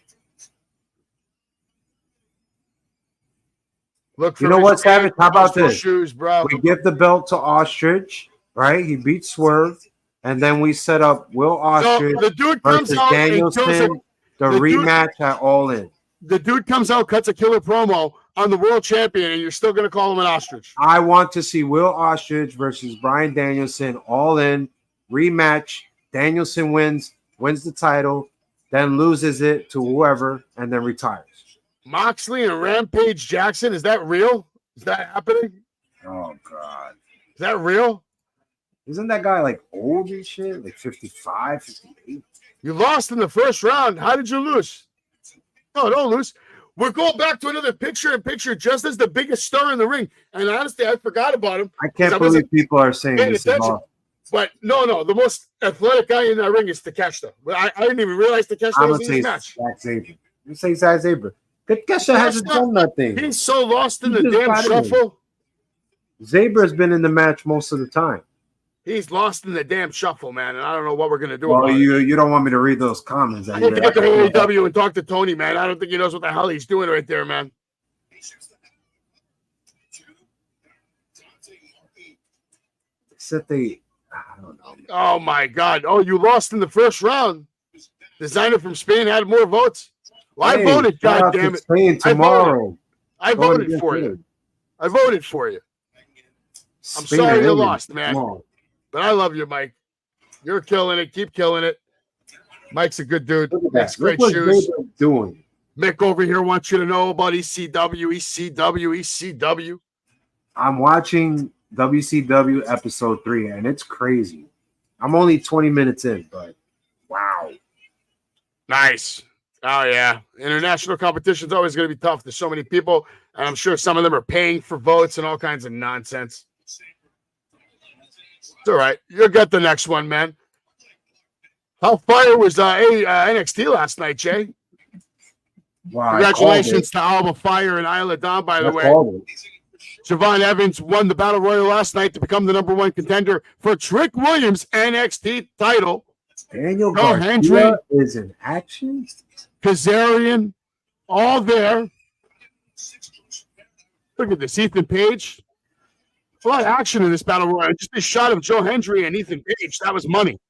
Look for you know what, Savage? How about this? Shoes, bro. We give the belt to Ostrich, right? He beats Swerve, and then we set up Will Ostrich the dude comes versus out Danielson, the rematch at All In. The dude comes out, cuts a killer promo on the world champion, and you're still going to call him an ostrich. I want to see Will Ostrich versus Bryan Danielson, All In, rematch. Danielson wins the title, then loses it to whoever, and then retires. Moxley and Rampage Jackson, is that real? Is that happening? Oh, God. Is that real? Isn't that guy like old and shit? Like 55, 58? You lost in the first round. How did you lose? No, don't lose. We're going back to another picture-in-picture just as the biggest star in the ring. And honestly, I forgot about him. I can't believe people are saying this. But no, the most athletic guy in that ring is Takeshita. I didn't even realize Takeshita was in this match. Zack Sabre. You say Zack Sabre. Takeshita hasn't done nothing. He's so lost in the damn shuffle. Zabra's been in the match most of the time. He's lost in the damn shuffle, man, and I don't know what we're gonna do. Well, you don't want me to read those comments. I need to get to AEW and talk to Tony, man. I don't think he knows what the hell he's doing right there, man. Except I don't know. Oh my God! Oh, you lost in the first round. Designer from Spain had more votes. Well, I voted. God damn it! Spain tomorrow. I voted for you. I voted for you. I'm sorry you lost, man. But I love you, Mike. You're killing it. Keep killing it. Mike's a good dude. Makes great shoes. Doing. Mick over here wants you to know about ECW. I'm watching WCW episode 3, and it's crazy. I'm only 20 minutes in, but wow. Nice. Oh, yeah. International competition is always going to be tough. There's so many people, and I'm sure some of them are paying for votes and all kinds of nonsense. It's all right. You'll get the next one, man. How fire was NXT last night, Jay? Wow, congratulations to Alba Fire and Isla Dawn, by the way. Siobhan Evans won the Battle Royal last night to become the #1 contender for Trick Williams' NXT title. Daniel Garcia is in action. Kazarian, all there. Look at this, Ethan Page. A lot of action in this Battle Royal. Just this shot of Joe Hendry and Ethan Page, that was money.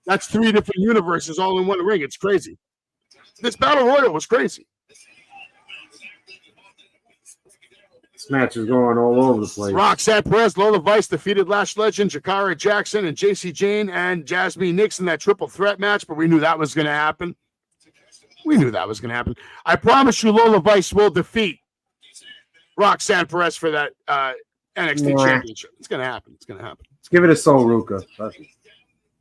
That's 3 different universes all in one ring. It's crazy. This Battle Royal was crazy. This match is going all over the place. Roxanne Perez, Lola Vice defeated Lash Legend, Jakara Jackson, and JC Jane and Jasmine Nix in that triple threat match, but we knew that was going to happen. I promise you Lola Vice will defeat Roxanne Perez for that NXT championship. It's going to happen. Let's give it a Sol Ruka.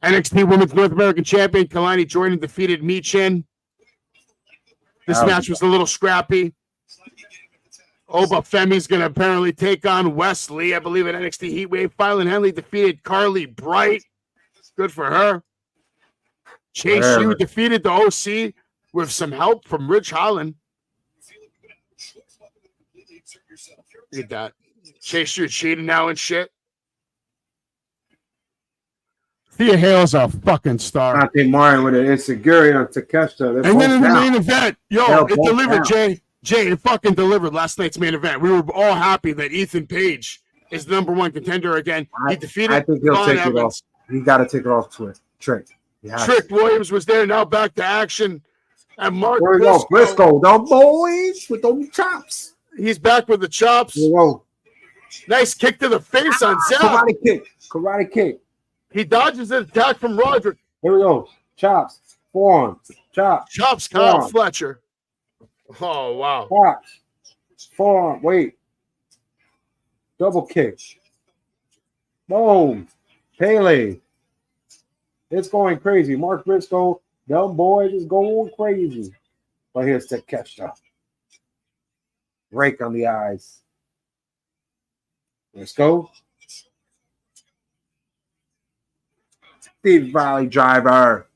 NXT Women's North American Champion Kalani Jordan defeated Michin. This match was a little scrappy. Oba Femi's going to apparently take on Wesley, I believe, at NXT Heatwave. Phylon Henley defeated Carly Bright. Good for her. Chase Yu defeated the OC with some help from Rich Holland. Look at that. Chase Yu cheating now and shit. Thea Hale's a fucking star. Dante Martin with an insecurity on Takeshita. And then in the main event, it delivered, Jay. It fucking delivered last night's main event. We were all happy that Ethan Page is the #1 contender again. He defeated I think he'll take Evans. it off. He got to take it off Trick. Trick Williams was there, now back to action. And Mark Briscoe, the boys with those chops. He's back with the chops. Whoa. Nice kick to the face on Zach. Karate kick. Karate kick. He dodges an attack from Roderick. Here we go. Chops. Forearm. Chop. Chops Kyle Forearm. Fletcher. Oh, wow. Chops. Forearm. Wait. Double kick. Boom. Pele. It's going crazy. Mark Briscoe, them boys is going crazy. But here's Takeshita. Rake on the eyes. Let's go. Steve Valley driver.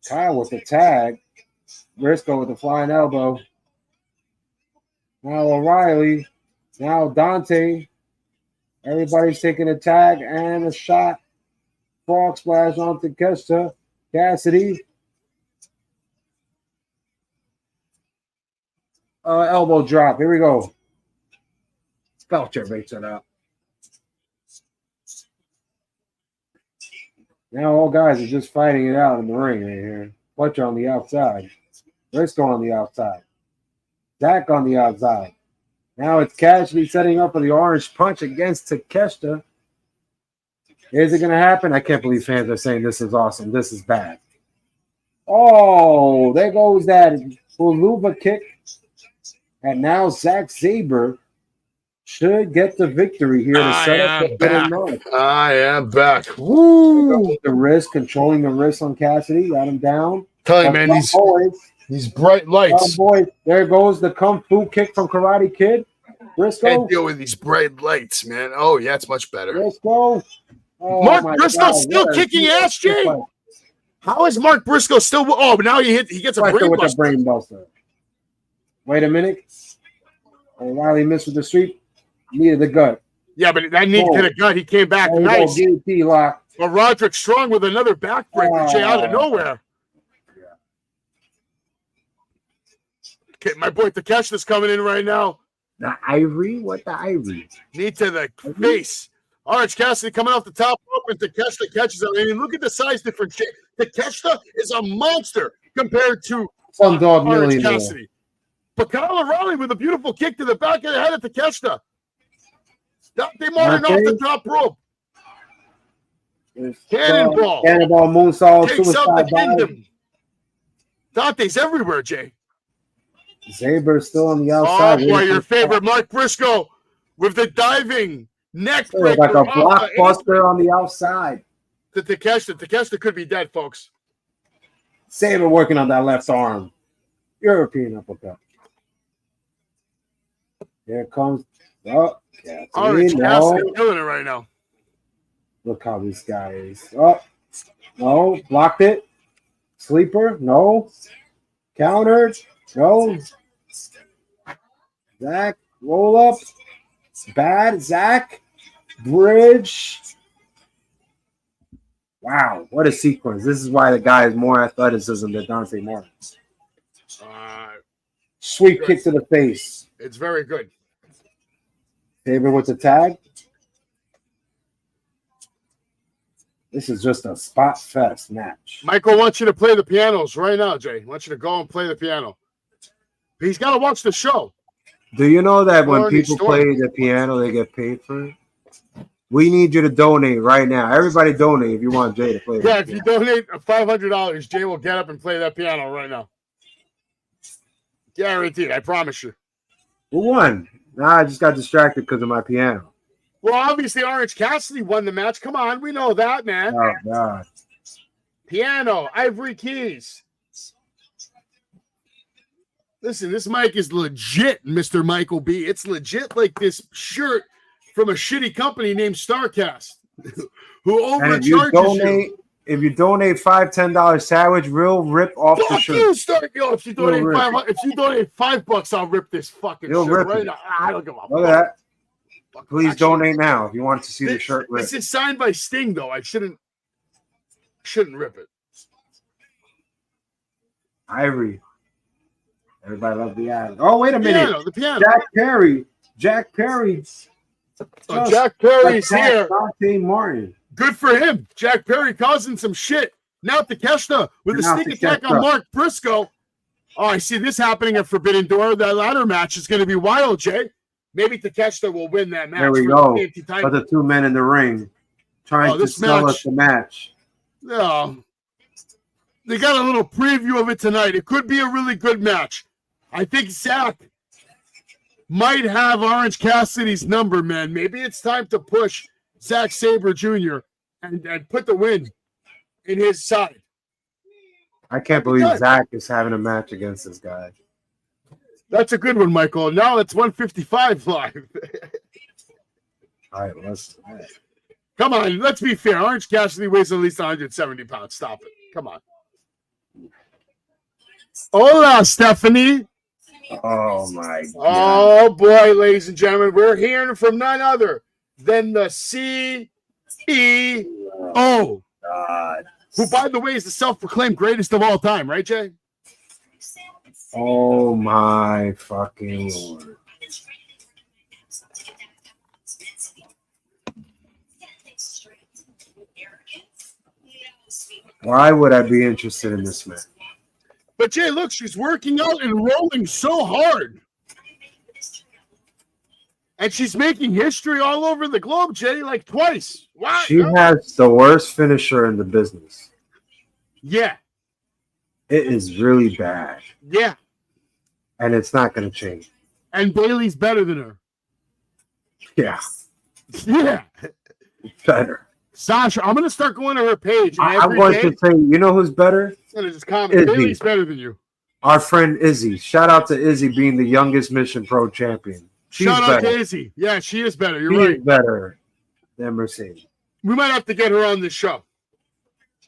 Kyle with the tag. Briscoe with the flying elbow. Now O'Reilly. Now Dante. Everybody's taking a tag and a shot. Frog splash on Takeshita. Cassidy. Elbow drop. Here we go. Belcher breaks it up. Now all guys are just fighting it out in the ring right here. Fletcher on the outside. Briscoe on the outside. Zach on the outside. Now it's Cassidy setting up for the orange punch against Takeshita. Is it going to happen? I can't believe fans are saying this is awesome. This is bad. Oh, there goes that Huluva kick. And now Zack Sabre should get the victory here to set up the better match. I am back. Woo! The wrist, controlling the wrist on Cassidy. Got him down. Tell you, man, these bright lights. Oh, boy. There goes the Kung Fu kick from Karate Kid. Briscoe. Can't deal with these bright lights, man. Oh, yeah, it's much better. Briscoe. Oh, Mark Briscoe still kicking ass, Jay. How is Mark Briscoe still? Oh, but now he gets a brain with buster. The brain buster. Wait a minute. O'Reilly missed with the sweep. Knee to the gut. Yeah, but that knee to the gut. He came back nice. DDT lock. But Roderick Strong with another backbreaker, Jay, out of nowhere. Okay, my boy Takeshita's coming in right now. The Ivory? What the Ivory? Knee to the face. Orange Cassidy coming off the top rope, and Takeshita catches him. I mean, look at the size difference. Takeshita is a monster compared to Orange Cassidy. But Kyle O'Reilly with a beautiful kick to the back of the head of Takeshita. Dante Martin off the top rope. Cannonball. Cannonball, moonsault, takes out the suicide kingdom. Dante's everywhere, Jay. Saber's still on the outside. Oh, boy, your favorite, Mark Briscoe, with the diving neck breaker. Like a blockbuster on the outside. To Takeshita. Takeshita could be dead, folks. Saber working on that left arm. European uppercut. Here comes. Oh, Orange Cassidy killing it right now. Look how this guy is. Oh, no. Blocked it. Sleeper. No. Countered. No. Zach. Roll up. Bad. Zach. Bridge. Wow. What a sequence. This is why the guy has more athleticism than Dante Martin. Sweet kick to the face. It's very good. Saber with the tag. This is just a spot fest match. Michael wants you to play the pianos right now, Jay. He wants you to go and play the piano. He's got to watch the show. Do you know that when people play the piano, they get paid for it? We need you to donate right now. Everybody donate if you want Jay to play. Yeah, if you donate $500, Jay will get up and play that piano right now. Guaranteed, I promise you. Who won? Nah, I just got distracted because of my piano. Well, obviously, Orange Cassidy won the match. Come on, we know that, man. Oh, God. Piano, ivory keys. Listen, this mic is legit, Mr. Michael B. It's legit like this shirt from a shitty company named StarCast, who overcharges you. If you donate $5, $10, Savage will rip off the shirt. If you donate $5, I'll rip this fucking shirt right now. I don't give a fuck. Look at that. Please donate now if you want to see the shirt ripped. This is signed by Sting, though. I shouldn't rip it. Ivory. Everybody loves the ivory. Oh, wait a minute. The piano. Jack Perry. Oh, Jack Perry's here. Dante Martin. Good for him. Jack Perry causing some shit. Now Takeshita with a sneak attack on Mark Briscoe. Oh, I see this happening at Forbidden Door. That ladder match is going to be wild, Jay. Maybe Takeshita will win that match. There we go. But the two men in the ring trying to sell us the match. Yeah. They got a little preview of it tonight. It could be a really good match. I think Zach might have Orange Cassidy's number, man. Maybe it's time to push Zack Sabre Jr. and put the win in his side. I can't believe Zach is having a match against this guy. That's a good one, Michael. Now it's 155 live. All right, let's. Come on, let's be fair. Orange Cassidy weighs at least 170 pounds. Stop it. Come on. Hola, Stephanie. Oh, my God. Oh, boy, ladies and gentlemen. We're hearing from none other than the CEO. God. Who, by the way, is the self-proclaimed greatest of all time, right, Jay? Oh, my fucking Lord. Why would I be interested in this match? But, Jay, look, she's working out and rolling so hard. And she's making history all over the globe, Jay, like twice. Wow. She has the worst finisher in the business. Yeah. It is really bad. Yeah. And it's not going to change. And Bailey's better than her. Yeah. Yeah. Better. Sasha, I'm going to start going to her page. I'm going to say, you know who's better? I'm going to just comment. Bailey's better than you. Our friend Izzy. Shout out to Izzy being the youngest Mission Pro champion. Shout out to Izzy. Yeah, she is better. You're right. She's better than Mercedes. We might have to get her on this show.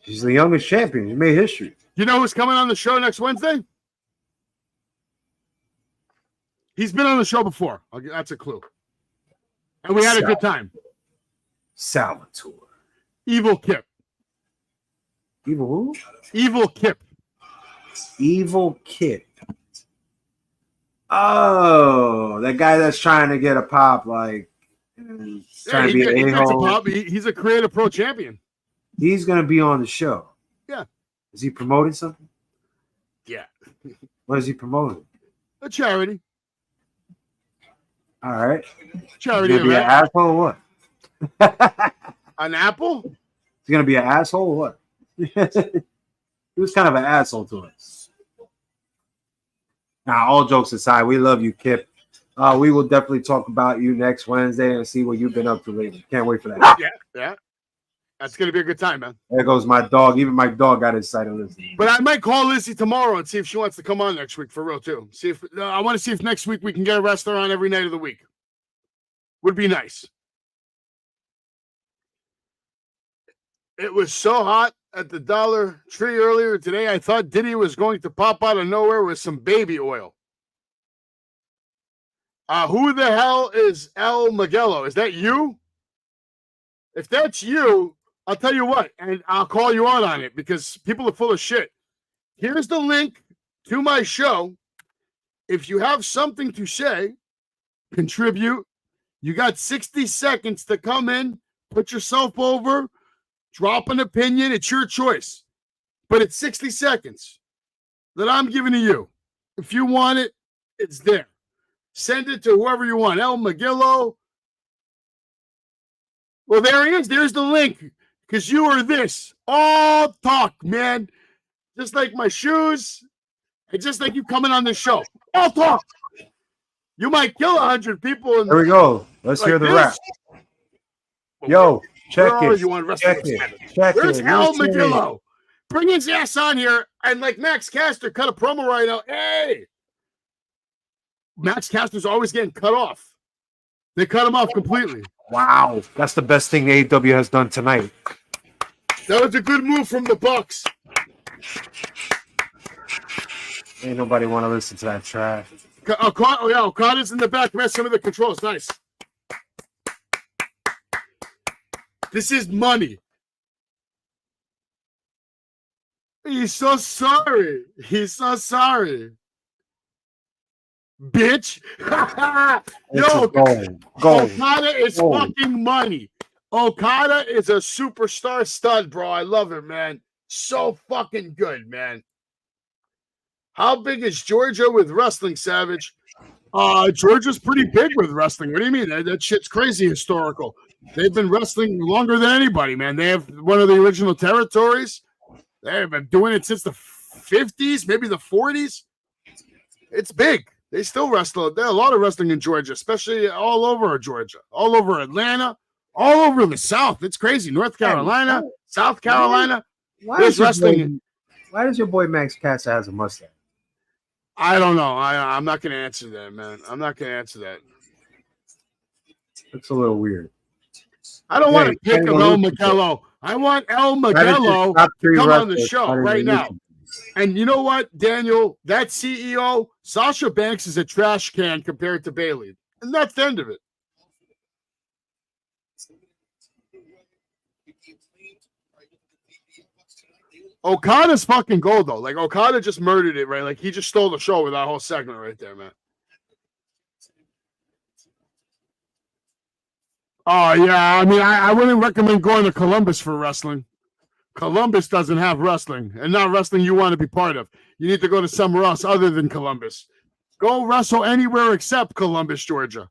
She's the youngest champion. She made history. You know who's coming on the show next Wednesday? He's been on the show before. That's a clue. And we had a good time. Salvatore. Evil Kip. Evil who? Evil Kip. Evil Kip. Oh, that guy that's trying to get a pop, like trying to be an a-hole. He's a Creative Pro champion. He's going to be on the show. Yeah. Is he promoting something? Yeah. What is he promoting? A charity. All right. Charity. Is he going to be an asshole or what? An apple? He's going to be an asshole or what? He was kind of an asshole to us. Now, all jokes aside, we love you, Kip. We will definitely talk about you next Wednesday and see what you've been up to lately. Can't wait for that. Yeah. That's going to be a good time, man. There goes my dog. Even my dog got excited listening. But I might call Lizzie tomorrow and see if she wants to come on next week for real, too. I want to see if next week we can get a wrestler on every night of the week. Would be nice. It was so hot at the Dollar Tree earlier today, I thought Diddy was going to pop out of nowhere with some baby oil. Who the hell is El Magello? Is that you? If that's you, I'll tell you what, and I'll call you out on it because people are full of shit. Here's the link to my show. If you have something to say, contribute. You got 60 seconds to come in, put yourself over, drop an opinion. It's your choice. But it's 60 seconds that I'm giving to you. If you want it, it's there. Send it to whoever you want. El Magillo. Well, there he is. There's the link. Because you are this. All talk, man. Just like my shoes. And just like you coming on the show. All talk. You might kill 100 people. There we go. Let's hear the rap. Yo. Check it. You want Check it. Where's El Magillo? Bring his ass on here. And like Max Caster cut a promo right now. Hey. Max Caster's always getting cut off. They cut him off completely. Wow. That's the best thing AEW has done tonight. That was a good move from the Bucks. Ain't nobody want to listen to that trash. Okada's in the back. Man, some of the controls. Nice. This is money. He's so sorry. He's so sorry. Bitch. Yo, Okada is fucking money. Okada is a superstar stud, bro. I love him, man. So fucking good, man. How big is Georgia with wrestling, Savage? Georgia's pretty big with wrestling. What do you mean? That shit's crazy historical. They've been wrestling longer than anybody, man. They have one of the original territories. They've been doing it since the 50s, maybe the 40s. It's big. They still wrestle. There's a lot of wrestling in Georgia, especially all over Georgia, all over Atlanta, all over the South. It's crazy. North Carolina, South Carolina. Why There's wrestling. Why does your boy Max Casa has a mustache? I don't know. I'm not going to answer that, man. I'm not going to answer that. It's a little weird. I don't want to pick him El Magello. I want El Magello to come on the show right now. And you know what, Daniel? That CEO, Sasha Banks, is a trash can compared to Bailey. And that's the end of it. Okada's fucking gold, though. Like, Okada just murdered it, right? Like, he just stole the show with that whole segment right there, man. Oh, yeah. I mean, I wouldn't recommend going to Columbus for wrestling. Columbus doesn't have wrestling, and not wrestling you want to be part of. You need to go to somewhere else other than Columbus. Go wrestle anywhere except Columbus, Georgia.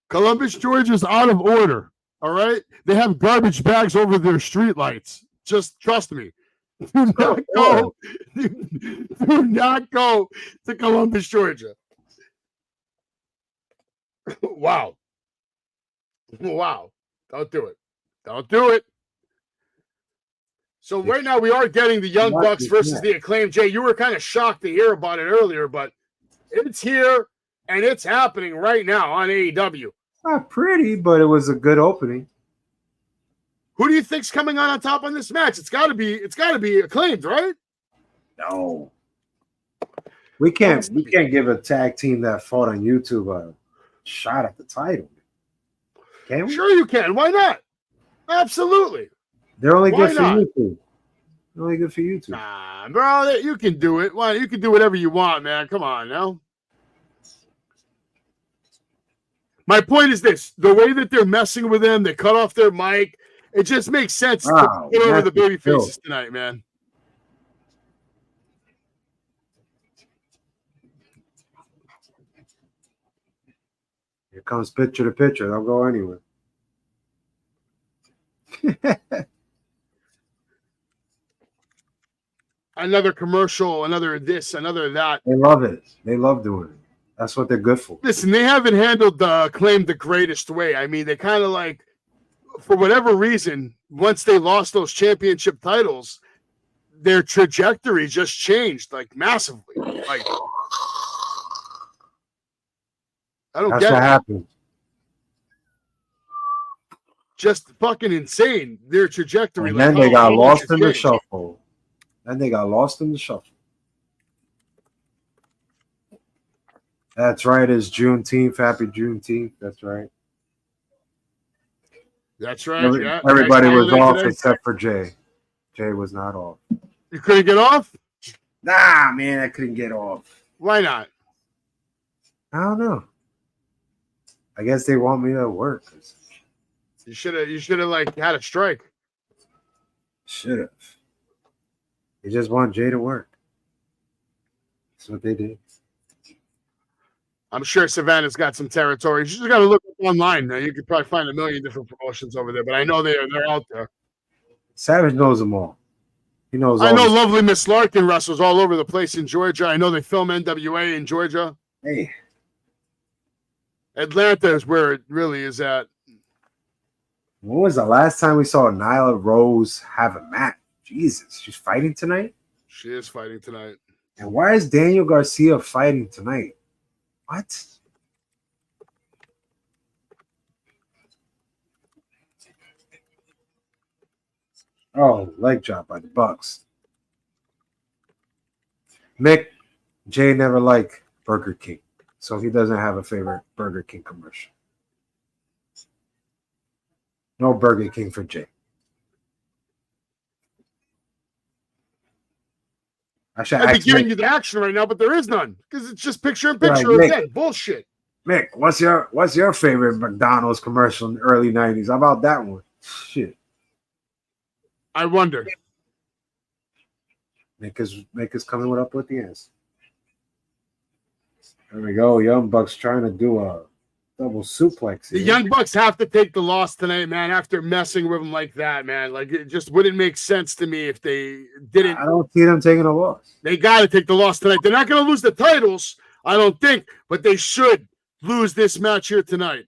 Columbus, Georgia is out of order, all right? They have garbage bags over their streetlights. Just trust me. Do not go to Columbus, Georgia. Wow. Wow. Don't do it. Don't do it. So right now we are getting the Young Bucks versus the Acclaimed. Jay, you were kind of shocked to hear about it earlier, but it's here and it's happening right now on AEW. Not pretty, but it was a good opening. Who do you think's coming on top on this match? It's got to be Acclaimed, right? No. We can't give a tag team that fought on YouTube a shot at the title. Can we? Sure you can. Why not? Absolutely. They're only good for YouTube. They're only good for YouTube. Nah, bro, you can do it. Why? You can do whatever you want, man. Come on now. My point is this: the way that they're messing with them, they cut off their mic. It just makes sense to get over the baby faces tonight, man. Here comes picture to picture. They'll go anywhere. Another commercial, another this, another that. They love it. They love doing it. That's what they're good for. Listen, they haven't handled the Acclaimed the greatest way. I mean, they kind of like, for whatever reason, once they lost those championship titles, their trajectory just changed like massively. Like, I don't That's get what it. happened. Just fucking insane. Their trajectory. And like, then they got lost in the changed. shuffle. Then they got lost in the shuffle. That's right. It's Juneteenth. Happy Juneteenth. That's right. That's right. Everybody Nice was off today. except for Jay. Jay was not off. You couldn't get off? Nah, man, I couldn't get off. Why not? I don't know. I guess they want me to work. You should have like had a strike. Should have. They just want Jay to work. That's what they did. I'm sure Savannah's got some territory. You just got to look up online. Now you could probably find a million different promotions over there, but I know they're out there. Savage knows them all. He knows. I know lovely Miss Larkin wrestles all over the place in Georgia. I know they film NWA in Georgia. Hey, Atlanta is where it really is at. when was the last time we saw Nyla Rose have a match? Jesus, she's fighting tonight? She is fighting tonight. And why is Daniel Garcia fighting tonight? What? Oh, leg drop by the Bucks. Mick, Jay never liked Burger King, so he doesn't have a favorite Burger King commercial. No Burger King for Jay. I'd be giving you the action right now, but there is none because it's just picture in picture Right, again. Bullshit. Mick, what's your favorite McDonald's commercial in the early 90s? How about that one? Shit. I wonder. Make us coming up with the ends. There we go. Young Bucks trying to do a double suplex. The Young Bucks have to take the loss tonight, man, after messing with them like that, man. Like, it just wouldn't make sense to me if they didn't. I don't see them taking a loss. They got to take the loss tonight. They're not going to lose the titles, I don't think, but they should lose this match here tonight.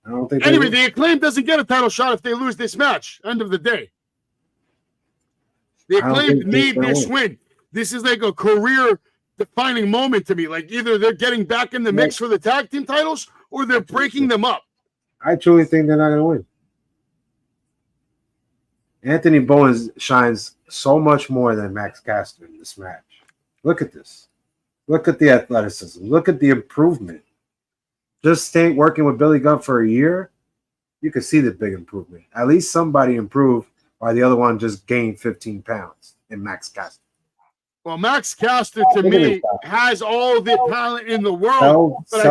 I don't think. Anyway, the Acclaim doesn't get a title shot if they lose this match. End of the day. The Acclaim need this win. This is like a career-defining moment to me. Like, either they're getting back in the mix for the tag team titles or they're breaking them up. I truly think they're not going to win. Anthony Bowens shines so much more than Max Caster in this match. Look at this. Look at the athleticism. Look at the improvement. Just staying working with Billy Gunn for a year, you can see the big improvement. At least somebody improved while the other one just gained 15 pounds in Max Caster. Well, Max Caster, to me, has all the talent in the world. But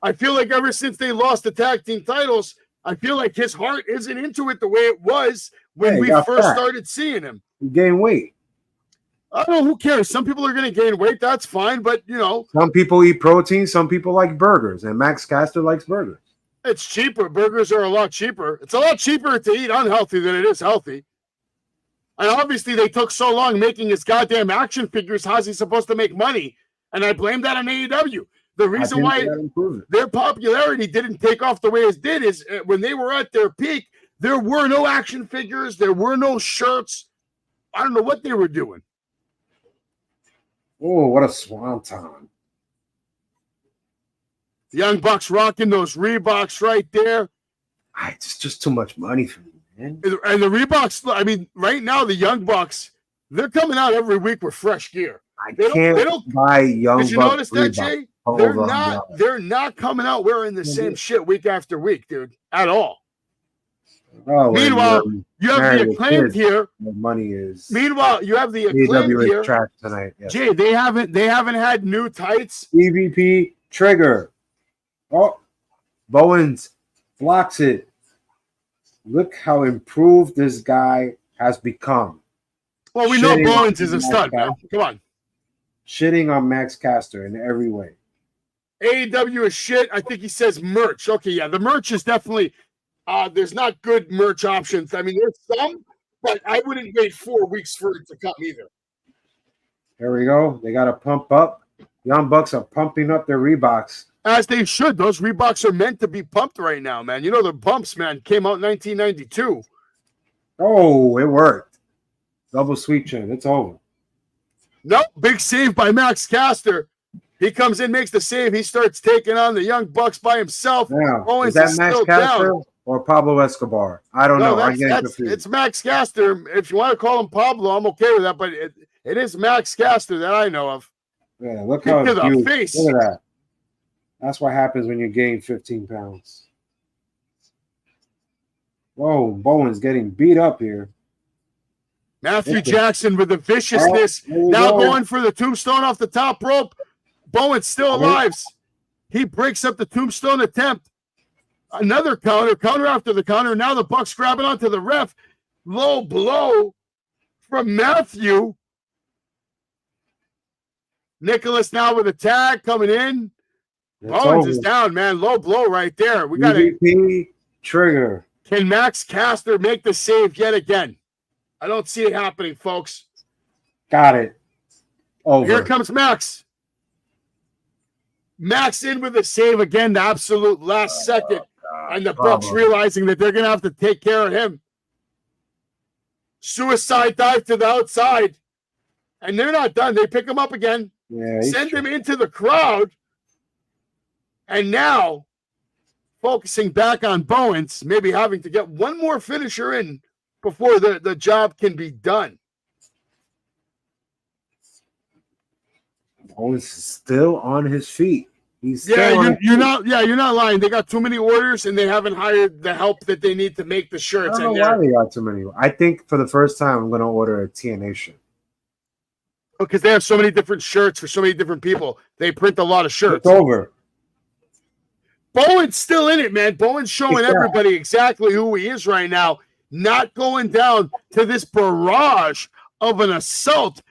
I feel like ever since they lost the tag team titles, I feel like his heart isn't into it the way it was when we first started seeing him. He gained weight. I don't know. Who cares? Some people are going to gain weight. That's fine. But, you know. Some people eat protein. Some people like burgers. And Max Caster likes burgers. It's cheaper. Burgers are a lot cheaper. It's a lot cheaper to eat unhealthy than it is healthy. And obviously, they took so long making his goddamn action figures. How's he supposed to make money? And I blame that on AEW. The reason why their popularity didn't take off the way it did is when they were at their peak, there were no action figures. There were no shirts. I don't know what they were doing. Oh, what a swanton. The Young Bucks rocking those Reeboks right there. It's just too much money for me, man. And the Reeboks, I mean, right now, the Young Bucks, they're coming out every week with fresh gear. They don't buy Young Bucks. Did you notice that, Jay? They're not coming out wearing the same shit week after week, dude, at all. Oh, meanwhile, you have the Acclaimed here. The money is. Meanwhile, you have the Acclaimed here. Trash tonight. Yes. Jay, they haven't had new tights. EVP trigger. Oh, Bowens blocks it. Look how improved this guy has become. Well, we know Bowens is a stud, man. Come on. Shitting on Max Caster in every way. AEW is shit. I think he says merch. Okay, yeah, the merch is definitely. There's not good merch options. I mean, there's some, but I wouldn't wait 4 weeks for it to come either. There we go. They got to pump up. Young Bucks are pumping up their Reeboks. As they should. Those Reeboks are meant to be pumped right now, man. You know, the bumps, man, came out in 1992. Oh, it worked. Double sweet chin. It's over. Nope. Big save by Max Caster. He comes in, makes the save. He starts taking on the Young Bucks by himself. Now, is that Max Caster or Pablo Escobar? I don't know. It's Max Caster. If you want to call him Pablo, I'm okay with that. But it is Max Caster that I know of. Yeah, look how it's huge. Look at that. That's what happens when you gain 15 pounds. Whoa, Bowen's getting beat up here. Matthew Jackson with the viciousness. Now going for the tombstone off the top rope. Bowen's still alive. He breaks up the tombstone attempt. Another counter after the counter. Now the Bucks grabbing onto the ref. Low blow from Matthew. Nicholas now with a tag coming in. Bowens is down, man. Low blow right there. We got a trigger. Can Max Caster make the save yet again? I don't see it happening, folks. Got it. Over. Here comes Max. Max in with a save again, the absolute last second. And the Bucks realizing that they're going to have to take care of him. Suicide dive to the outside. And they're not done. They pick him up again. Yeah, send him into the crowd. And now, focusing back on Bowens, maybe having to get one more finisher in before the job can be done. Bowens is still on his feet. You're not lying. They got too many orders and they haven't hired the help that they need to make the shirts. I don't know why they got too many. I think for the first time I'm going to order a TNA shirt. Because they have so many different shirts for so many different people. They print a lot of shirts. It's over. Bowen's still in it, man. Bowen's showing everybody exactly who he is right now. Not going down to this barrage of an assault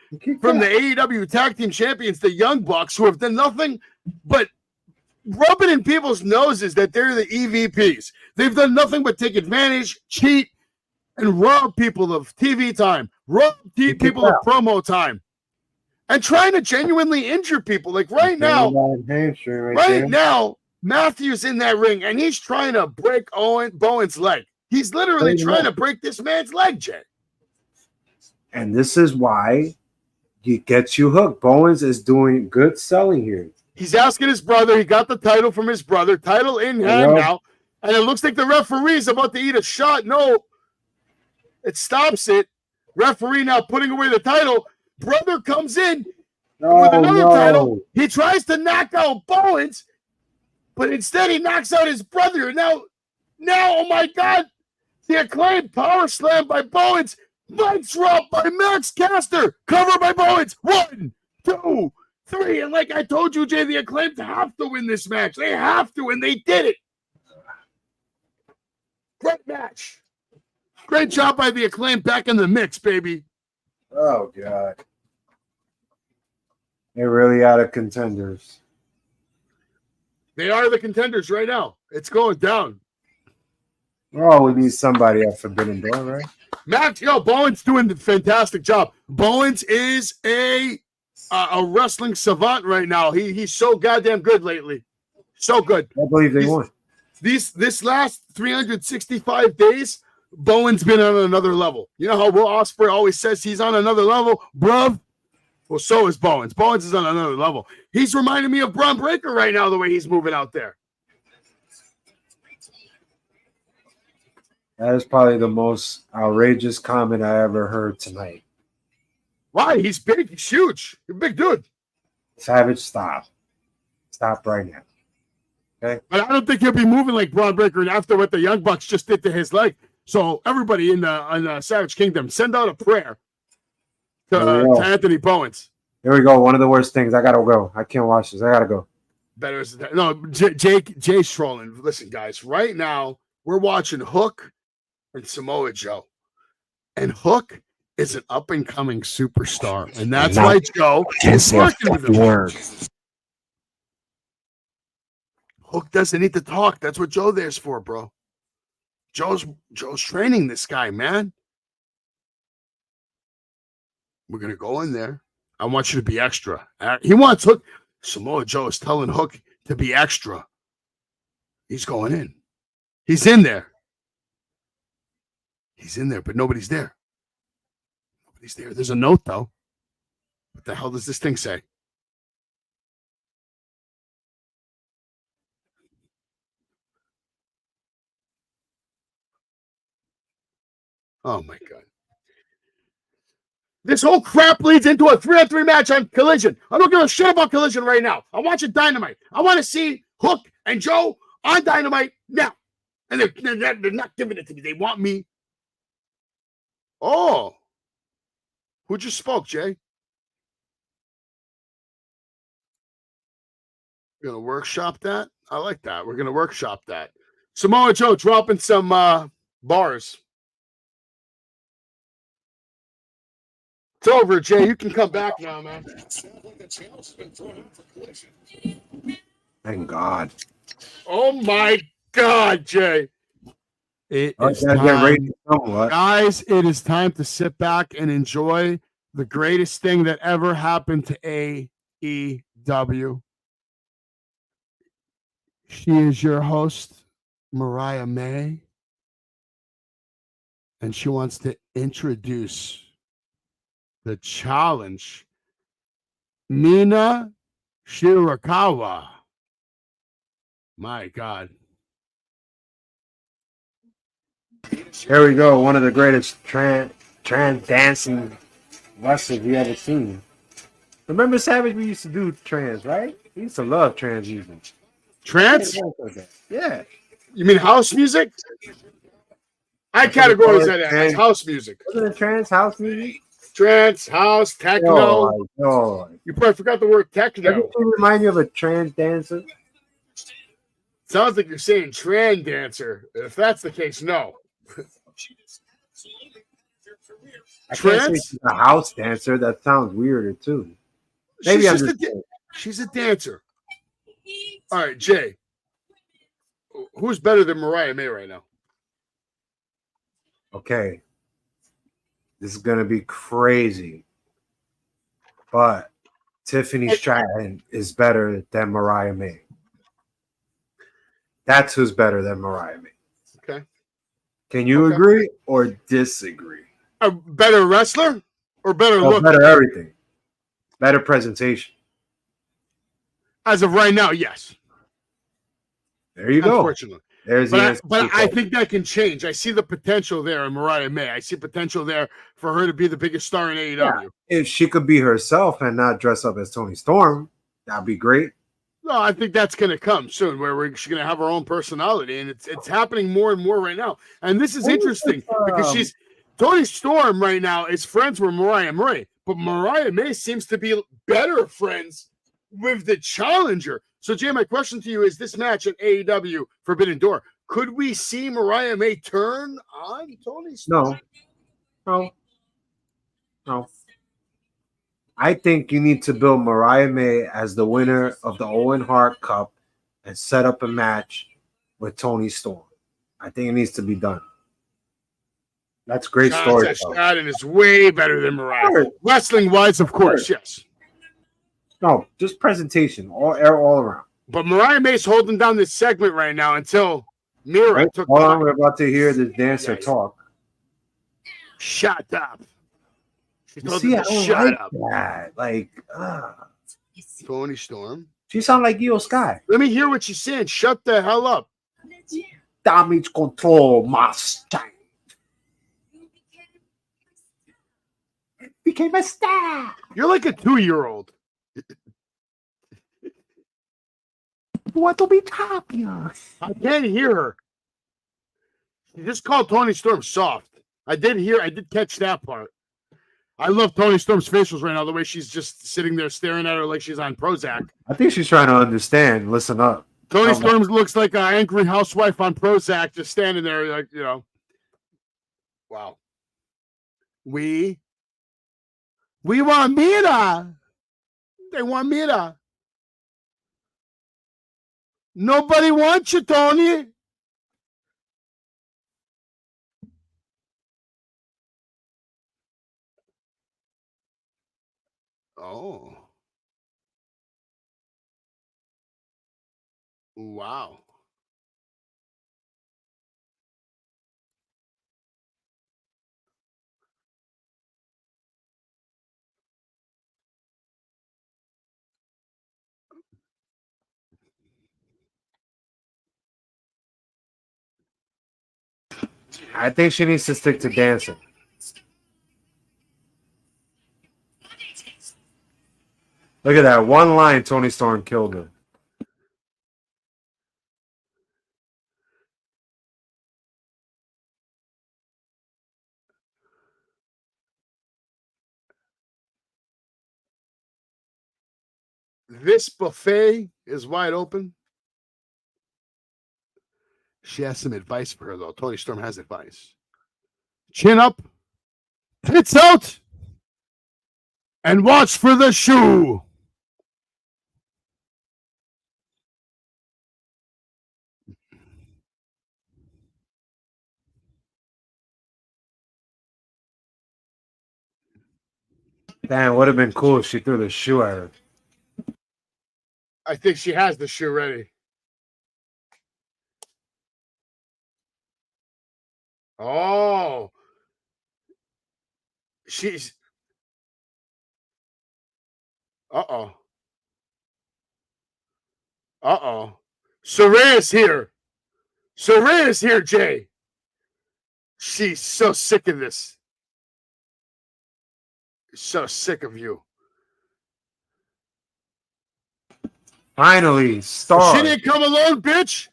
from the AEW Tag Team Champions, the Young Bucks, who have done nothing but rubbing in people's noses that they're the EVPs. They've done nothing but take advantage, cheat, and rob people of TV time, rob people of promo time, and trying to genuinely injure people. Like right now, Matthew's in that ring, and he's trying to break Bowen's leg. He's literally trying to break this man's leg, Jay. And this is why it gets you hooked. Bowens is doing good selling here. He's asking his brother. He got the title from his brother. Title in hand now. And it looks like the referee's about to eat a shot. No, it stops it. Referee now putting away the title. Brother comes in with another title. He tries to knock out Bowens, but instead he knocks out his brother. Now, oh my God, the Acclaimed power slam by Bowens. Mic drop by Max Caster. Cover by Bowens. 1, 2, 3. And like I told you, Jay, the Acclaimed have to win this match. They have to, and they did it. Great match. Great job by the Acclaimed back in the mix, baby. Oh, God. They're really out of contenders. They are the contenders right now. It's going down. Oh, we need somebody at Forbidden Door, right? Bowens doing a fantastic job. Bowens is a wrestling savant right now. He's so goddamn good lately. So good. I believe they won. This last 365 days, Bowens been on another level. You know how Will Ospreay always says he's on another level, bruv? Well, so is Bowens. Bowens is on another level. He's reminding me of Braun Breaker right now, the way he's moving out there. That is probably the most outrageous comment I ever heard tonight. Why? He's big. He's huge. He's a big dude. Savage, stop. Stop right now. Okay? But I don't think he'll be moving like Braun Breaker after what the Young Bucks just did to his leg. So everybody in the Savage Kingdom, send out a prayer to Anthony Bowens. Here we go. One of the worst things. I got to go. I can't watch this. I got to go. Jay's trolling. Listen, guys, right now we're watching Hook and Samoa Joe. And Hook is an up-and-coming superstar. And that's why Joe is working with him. Hook doesn't need to talk. That's what Joe there's for, bro. Joe's training this guy, man. We're going to go in there. I want you to be extra. He wants Hook. Samoa Joe is telling Hook to be extra. He's going in. He's in there. He's in there, but nobody's there. Nobody's there. There's a note, though. What the hell does this thing say? Oh, my God. This whole crap leads into a 3-on-3 match on Collision. I don't give a shit about Collision right now. I'm watching Dynamite. I want to see Hook and Joe on Dynamite now. And they're not giving it to me. They want me. Oh. Who just spoke, Jay? We're going to workshop that? I like that. We're going to workshop that. Samoa Joe dropping some bars. It's over, Jay. You can come back now, man. Thank God. Oh, my God, Jay. It is time. Guys, it is time to sit back and enjoy the greatest thing that ever happened to AEW. She is your host, Mariah May, and she wants to introduce the challenge, Mina Shirakawa. My God. Here we go. One of the greatest trans dancing wrestlers we ever seen. Remember Savage? We used to do trans, right? We used to love trans music. Trance? Yeah. You mean house music? I categorize that as house music. Wasn't it trance house music? Trance, house, techno. Oh, you probably forgot the word techno. Doesn't it remind you of a trans dancer? Sounds like you're saying trans dancer. If that's the case, no. I can't say Trance? she's a house dancer. That sounds weirder too. Maybe She's a dancer. All right, Jay. Who's better than Mariah May right now? Okay. This is gonna be crazy. But Tiffany Stratton is better than Mariah May. That's who's better than Mariah May. Okay. Can you agree or disagree? A better wrestler or better look? Better everything. Better presentation. As of right now, yes. There you go. Unfortunately. There's the answer. But I think that can change. I see the potential there in Mariah May. I see potential there for her to be the biggest star in AEW. Yeah. If she could be herself and not dress up as Toni Storm, that'd be great. No, I think that's going to come soon, where she's going to have her own personality, and it's happening more and more right now. And this is interesting because Toni Storm right now is friends with Mariah May, but Mariah May seems to be better friends with the challenger. So, Jay, my question to you is: this match at AEW Forbidden Door, could we see Mariah May turn on Toni Storm? No. I think you need to build Mariah May as the winner of the Owen Hart Cup and set up a match with Toni Storm. I think it needs to be done. That's great story. Stratton is way better than Mariah. Sure. Wrestling-wise, of course, yes. No, just presentation, all around. But Mariah May's holding down this segment right now until Mira took. Hold on, we're about to hear this dancer talk. Shut up. You see, I don't like that. Like, Toni Storm. She sound like Io Sky. Let me hear what she's saying. Shut the hell up. Damage control master. Became a star. You're like a 2-year-old. Want to be champion. I can't hear her. She just called Toni Storm soft. I did catch that part. I love Toni Storm's facials right now, the way she's just sitting there staring at her like she's on Prozac. I think she's trying to understand. Listen up. Toni Storm looks like an angry housewife on Prozac, just standing there like, wow. We want Mira. They want Mira. Nobody wants you, Toni. Oh. Wow. I think she needs to stick to dancing. Look at that. One line, Toni Storm killed her. This buffet is wide open. She has some advice for her, though. Toni Storm has advice. Chin up, tits out, and watch for the shoe. Damn, would have been cool if she threw the shoe at her. I think she has the shoe ready. Oh. She's. Uh-oh. Soraya's here. Soraya's here, Jay. She's so sick of this. So sick of you. Finally, star. She didn't come alone, bitch.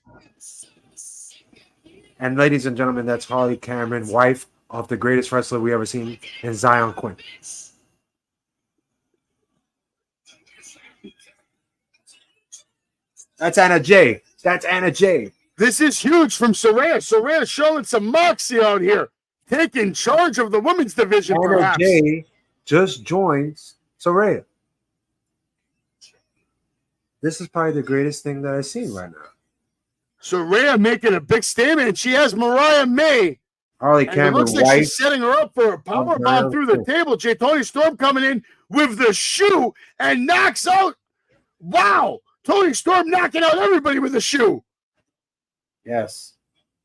And ladies and gentlemen, that's Harley Cameron, wife of the greatest wrestler we ever seen in Zion Quinn. That's Anna Jay. That's Anna Jay. This is huge from Soraya. Soraya's showing some moxie out here. taking charge of the women's division, Anna perhaps. Jay just joins Soraya. This is probably the greatest thing that I've seen right now. Soraya making a big statement. She has Mariah May. Harley And it Cameron, looks like wife. she's setting her up for a power bomb through the table. Jay, Tony Storm coming in with the shoe and knocks out. Wow. Tony Storm knocking out everybody with the shoe. Yes.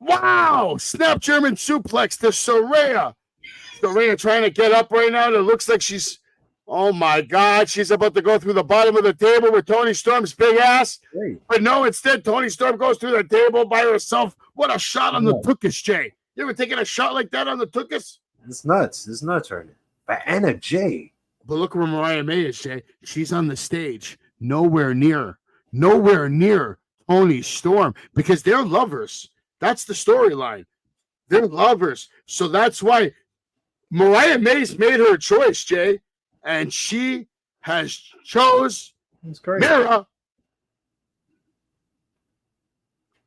Wow. Snap German suplex to Soraya. Soraya trying to get up right now. And it looks like she's, oh my God, she's about to go through the bottom of the table with Tony Storm's big ass. Great. But no, instead, Tony Storm goes through the table by herself. What a shot on the tuchus, Jay. You ever taken a shot like that on the tuchus? It's nuts. It's nuts right now. But Anna Jay. But look where Mariah May is, Jay. She's on the stage. Nowhere near Tony Storm because they're lovers. That's the storyline. They're lovers. So that's why Mariah May's made her choice, Jay. And she has chose Mira.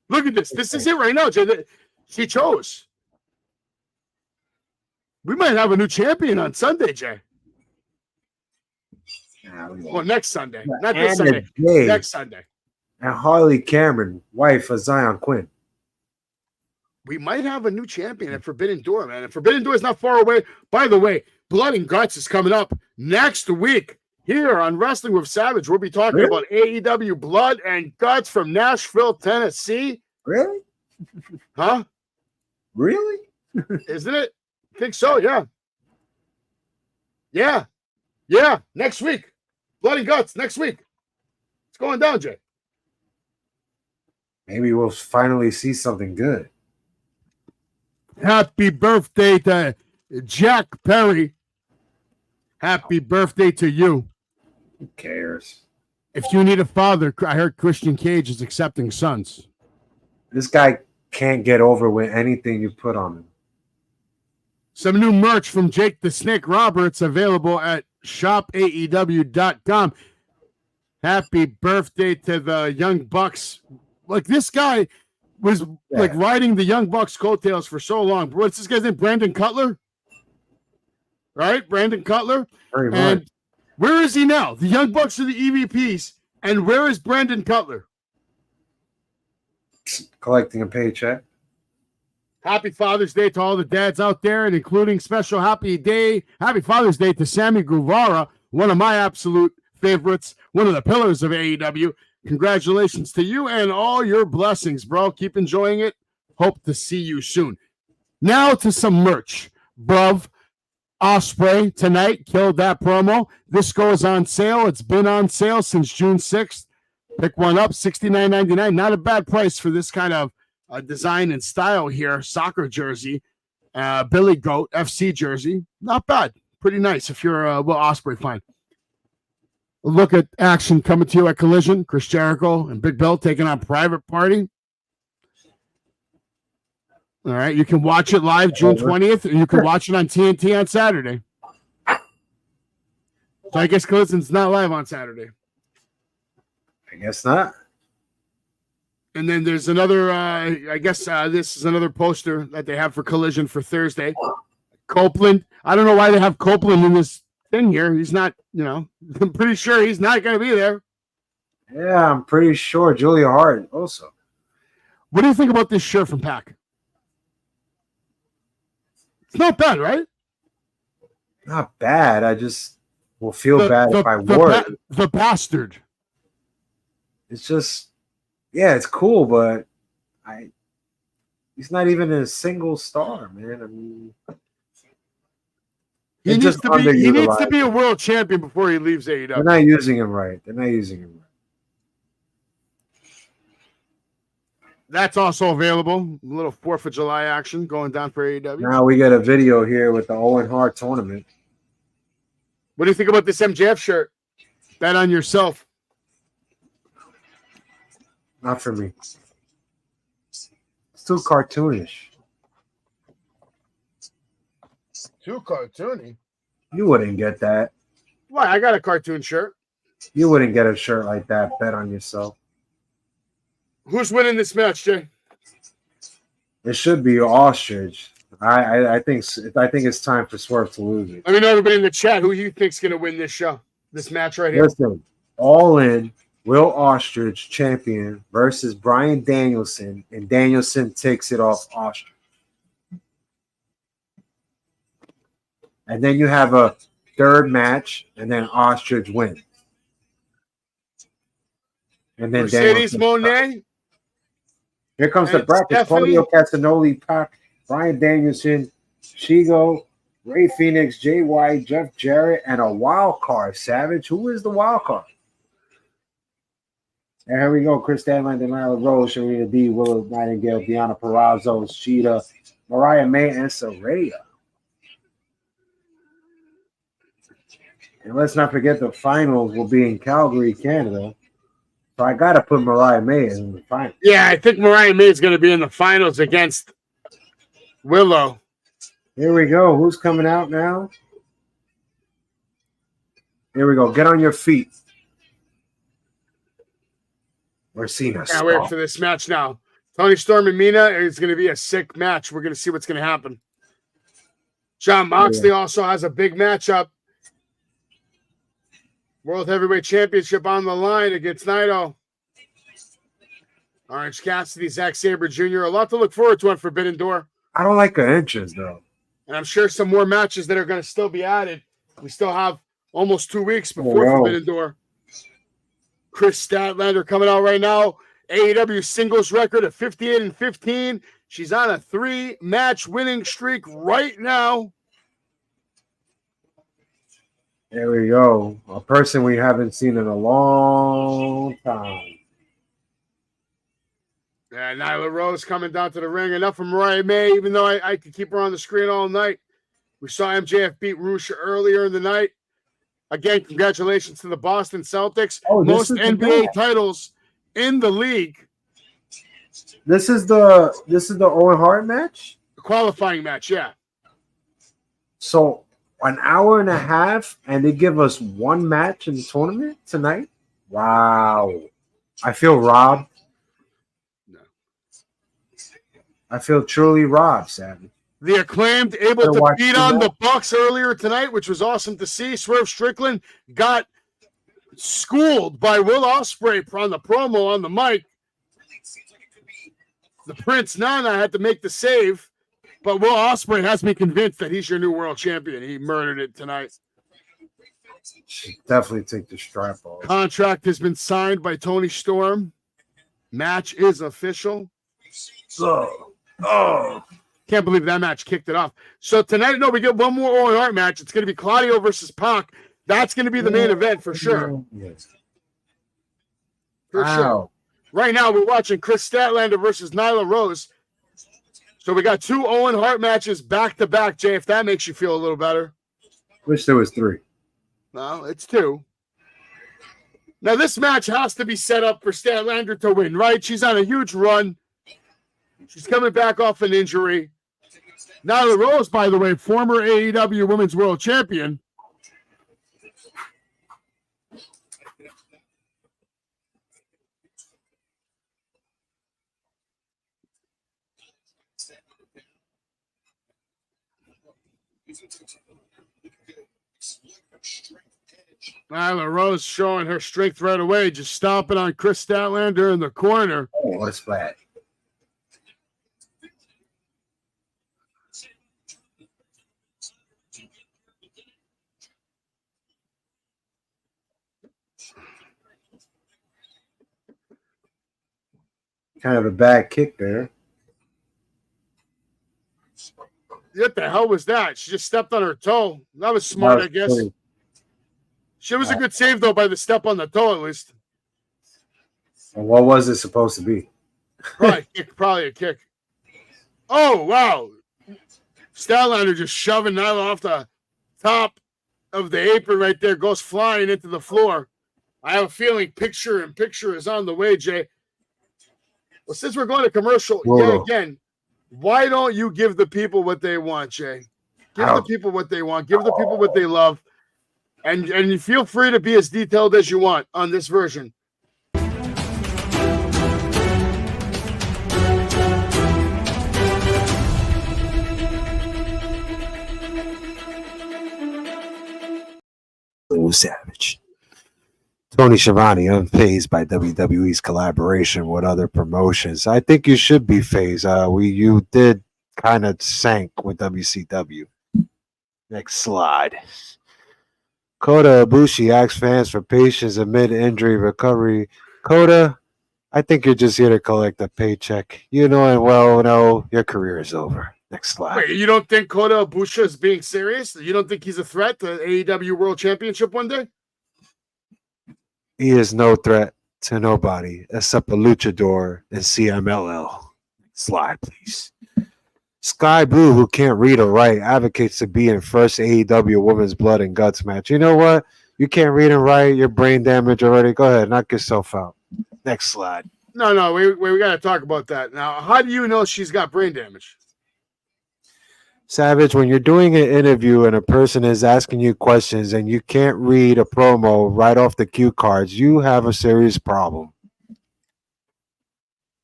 Look at this. This is it right now, Jay. She chose. We might have a new champion on Sunday, Jay. Well, next Sunday. Not this Sunday. Next Sunday. And Harley Cameron, wife of Zion Quinn. We might have a new champion at Forbidden Door, man. And Forbidden Door is not far away. By the way, Blood and Guts is coming up next week here on Wrestling with Savage. We'll be talking about AEW Blood and Guts from Nashville, Tennessee. Really? Huh? Really? Isn't it? I think so, yeah. Yeah, next week. Blood and Guts, next week. It's going down, Jay. Maybe we'll finally see something good. Happy birthday to Jack Perry. Happy birthday to you. Who cares? If you need a father, I heard Christian Cage is accepting sons. This guy can't get over with anything you put on him. Some new merch from Jake the Snake Roberts available at shopaew.com. Happy birthday to the Young Bucks. Like, this guy was like riding the Young Bucks coattails for so long. What's this guy's name? Brandon Cutler? Right? Brandon Cutler. Very and much. Where is he now? The Young Bucks are the EVPs. And where is Brandon Cutler? Collecting a paycheck. Happy Father's Day to all the dads out there, and including special happy Father's Day to Sammy Guevara, one of my absolute favorites, one of the pillars of AEW. Congratulations to you and all your blessings, bro. Keep enjoying it. Hope to see you soon. Now to some merch. Bruv, Osprey tonight killed that promo. This goes on sale. It's been on sale since June 6th. Pick one up, $69.99. Not a bad price for this kind of design and style here. Soccer jersey, Billy Goat FC jersey. Not bad. Pretty nice if you're a Osprey fan. Look at action coming to you at Collision. Chris Jericho and Big Bill taking on Private Party. All right, you can watch it live June 20th, and you can watch it on TNT on Saturday. So I guess Collision's not live on Saturday. I guess not. And then there's another, this is another poster that they have for Collision for Thursday. Copeland. I don't know why they have Copeland in this thing here. He's not, I'm pretty sure he's not going to be there. Yeah, I'm pretty sure Julia Hart also. What do you think about this shirt from Pac? It's not bad, right? Not bad. I just will feel bad if I wore it. The bastard. It's just, yeah, it's cool, but he's not even a single star, man. I mean, he needs to be a world champion before he leaves AEW. They're not using him right. That's also available. A little 4th of July action going down for AEW. Now we got a video here with the Owen Hart tournament. What do you think about this MJF shirt? Bet on yourself. Not for me. It's too cartoonish. Too cartoony? You wouldn't get that. Why? I got a cartoon shirt. You wouldn't get a shirt like that. Bet on yourself. Who's winning this match, Jay? It should be Ostrich. I think it's time for Swerve to lose it. Let me know, everybody in the chat, who you think's going to win this match right here. Listen, All In, Will Ostrich champion versus Bryan Danielson, and Danielson takes it off Ostrich. And then you have a third match, and then Ostrich wins. And then Mercedes Moné. Here comes the bracket. Claudio Castagnoli, Pac, Bryan Danielson, Shigo, Ray Phoenix, Jay White, Jeff Jarrett, and a wild card. Savage. Who is the wild card? And here we go. Chris Stanley, Nyla Rose, Sharita D, Willow Nightingale, Deonna Purrazzo, Sheeta, Mariah May, and Saraya. And let's not forget the finals will be in Calgary, Canada. So I got to put Mariah May in the finals. Yeah, I think Mariah May is going to be in the finals against Willow. Here we go. Who's coming out now? Here we go. Get on your feet. We're seeing us. Can't wait for this match now. Tony Storm and Mina is going to be a sick match. We're going to see what's going to happen. John Moxley also has a big matchup. World Heavyweight Championship on the line against Naito. Orange Cassidy, Zack Sabre Jr. A lot to look forward to on Forbidden Door. I don't like the entrance, though. And I'm sure some more matches that are going to still be added. We still have almost 2 weeks before Forbidden Door. Chris Statlander coming out right now. AEW singles record of 58-15. She's on a 3-match winning streak right now. There we go. A person we haven't seen in a long time. Yeah, Nyla Rose coming down to the ring. Enough from Mariah May, even though I could keep her on the screen all night. We saw MJF beat Rusha earlier in the night. Again, congratulations to the Boston Celtics. Most NBA titles in the league. This is the Owen Hart match? The qualifying match, yeah. So an hour and a half, and they give us one match in the tournament tonight? Wow. I feel robbed. No. I feel truly robbed, Savage. The Acclaimed able to beat on the Bucks earlier tonight, which was awesome to see. Swerve Strickland got schooled by Will Ospreay on the promo on the mic. The Prince Nana had to make the save. But Will Ospreay has me convinced that he's your new world champion. He murdered it tonight. Should definitely take the strap off. Contract has been signed by Tony Storm. Match is official. Can't believe that match kicked it off. So tonight, we get one more Owen Hart match. It's going to be Claudio versus Pac. That's going to be the main event for sure. Yes. For sure. Right now, we're watching Chris Statlander versus Nyla Rose. So we got 2 Owen Hart matches back-to-back, Jay, if that makes you feel a little better. Wish there was 3. No, it's 2. Now, this match has to be set up for Statlander to win, right? She's on a huge run. She's coming back off an injury. Nyla Rose, by the way, former AEW Women's World Champion. Nyla Rose showing her strength right away, just stomping on Chris Statlander in the corner. Oh, what a splat. Kind of a bad kick there. What the hell was that? She just stepped on her toe. That was smart, I guess. Funny. She was a good save, though, by the step on the toe, at least. And what was it supposed to be? Probably a kick. Oh, wow. Statlander just shoving Nyla off the top of the apron right there, goes flying into the floor. I have a feeling picture in picture is on the way, Jay. Well, since we're going to commercial yet again, why don't you give the people what they want, Jay? Give the people what they want. Give the people what they love. And you feel free to be as detailed as you want on this version. with Savage. Tony Schiavone unfazed by WWE's collaboration with other promotions. I think you should be phased. You did kind of sank with WCW. Next slide. Kota Ibushi asks fans for patience amid injury recovery. Kota, I think you're just here to collect a paycheck. You know and well know your career is over. Next slide. Wait, you don't think Kota Ibushi is being serious? You don't think he's a threat to AEW World Championship one day? He is no threat to nobody except a luchador and CMLL. Slide, please. Sky Blue, who can't read or write, advocates to be in first AEW Women's Blood and Guts match. You know what? You can't read and write. You're brain damaged already. Go ahead, knock yourself out. Next slide. No, we got to talk about that. Now, how do you know she's got brain damage? Savage, when you're doing an interview and a person is asking you questions and you can't read a promo right off the cue cards, you have a serious problem.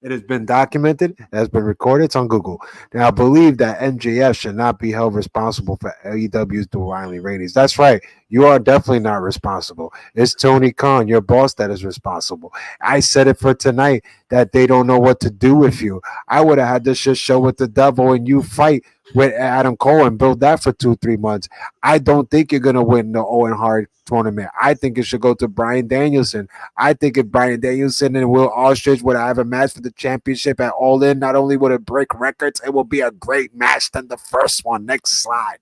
It has been documented, it has been recorded, it's on Google. Now, I believe that MJF should not be held responsible for AEW's divinely ratings. That's right. You are definitely not responsible. It's Tony Khan, your boss, that is responsible. I said it for tonight that they don't know what to do with you. I would have had this shit show with the devil and you fight with Adam Cole and build that for 2-3 months. I don't think you're going to win the Owen Hart tournament. I think it should go to Bryan Danielson. I think if Bryan Danielson and Will Ostrich would have a match for the championship at All In, not only would it break records, it will be a great match than the first one. Next slide.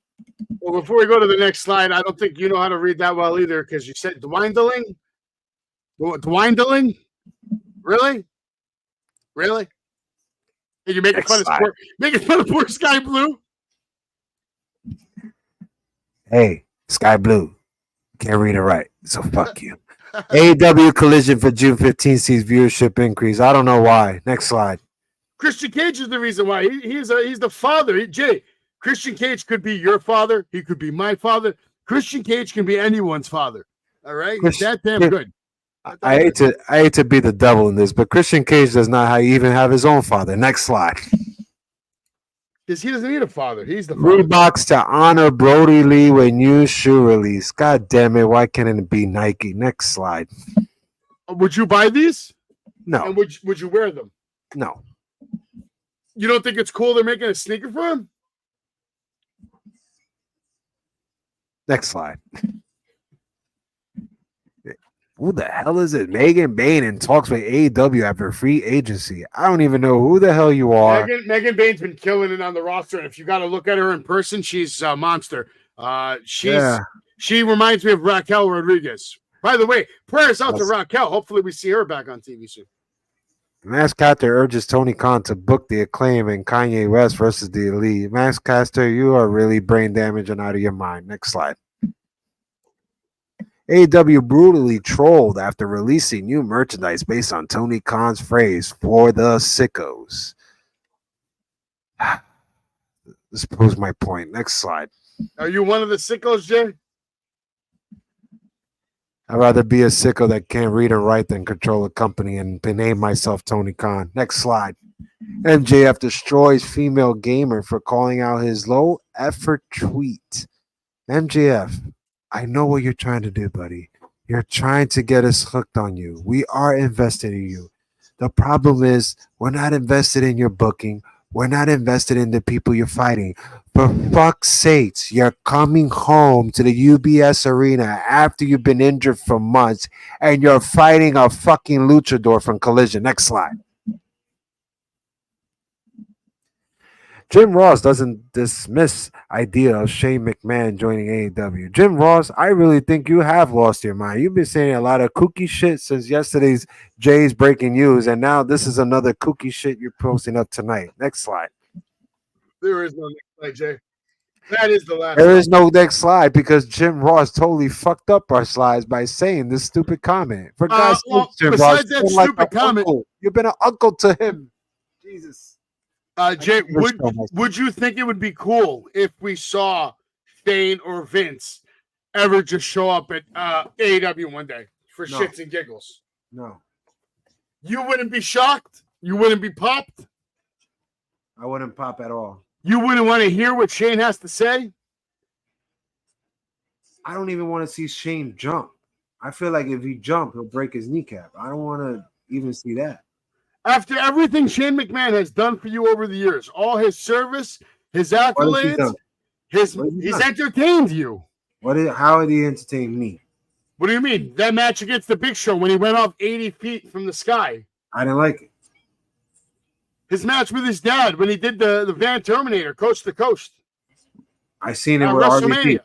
Well, before we go to the next slide, I don't think you know how to read that well either because you said dwindling? Dwindling? Really? Really? And you're making fun of poor Sky Blue? Hey, Sky Blue. Can't read it right, so fuck you. AEW Collision for June 15th sees viewership increase. I don't know why. Next slide. Christian Cage is the reason why. He's the father. Jay, Christian Cage could be your father. He could be my father. Christian Cage can be anyone's father. All right? He's that damn good. I hate to be the devil in this, but Christian Cage does not even have his own father. Next slide. Because he doesn't need a father. He's the father. Reeboks to honor Brody Lee with new shoe release. God damn it. Why can't it be Nike? Next slide. Would you buy these? No. And would you wear them? No. You don't think it's cool they're making a sneaker for him? Next slide. Who the hell is it? Megan Bain in talks with AEW after free agency. I don't even know who the hell you are. Megan Bain's been killing it on the roster, and if you got to look at her in person, she's a monster. She reminds me of Raquel Rodriguez. By the way, prayers out to Raquel. Hopefully, we see her back on TV soon. Maskcaster urges Tony Khan to book the Acclaim and Kanye West versus the Elite. Maskcaster, you are really brain damaged and out of your mind. Next slide. AEW brutally trolled after releasing new merchandise based on Tony Khan's phrase, "for the sickos." This proves my point. Next slide. Are you one of the sickos, Jay? I'd rather be a sicko that can't read or write than control a company and name myself Tony Khan. Next slide. MJF destroys female gamer for calling out his low effort tweet. MJF, I know what you're trying to do, buddy. You're trying to get us hooked on you. We are invested in you. The problem is we're not invested in your booking. We're not invested in the people you're fighting. For fuck's sakes, you're coming home to the UBS arena after you've been injured for months and you're fighting a fucking luchador from Collision. Next slide. Jim Ross doesn't dismiss idea of Shane McMahon joining AEW. Jim Ross, I really think you have lost your mind. You've been saying a lot of kooky shit since yesterday's Jay's breaking news, and now this is another kooky shit you're posting up tonight. Next slide. There is no next slide, Jay. That is the last. There is no next slide because Jim Ross totally fucked up our slides by saying this stupid comment. For God's sake, Jim Ross, that stupid comment, you've been an uncle to him. Jesus. Jay, would you think it would be cool if we saw Shane or Vince ever just show up at AEW one day for shits and giggles? No. You wouldn't be shocked? You wouldn't be popped? I wouldn't pop at all. You wouldn't want to hear what Shane has to say? I don't even want to see Shane jump. I feel like if he jump, he'll break his kneecap. I don't want to even see that. After everything Shane McMahon has done for you over the years, all his service, his accolades, he's entertained you. How did he entertain me? What do you mean? That match against the Big Show when he went off 80 feet from the sky. I didn't like it. His match with his dad when he did the Van Terminator, coast to coast. I seen it with RVD.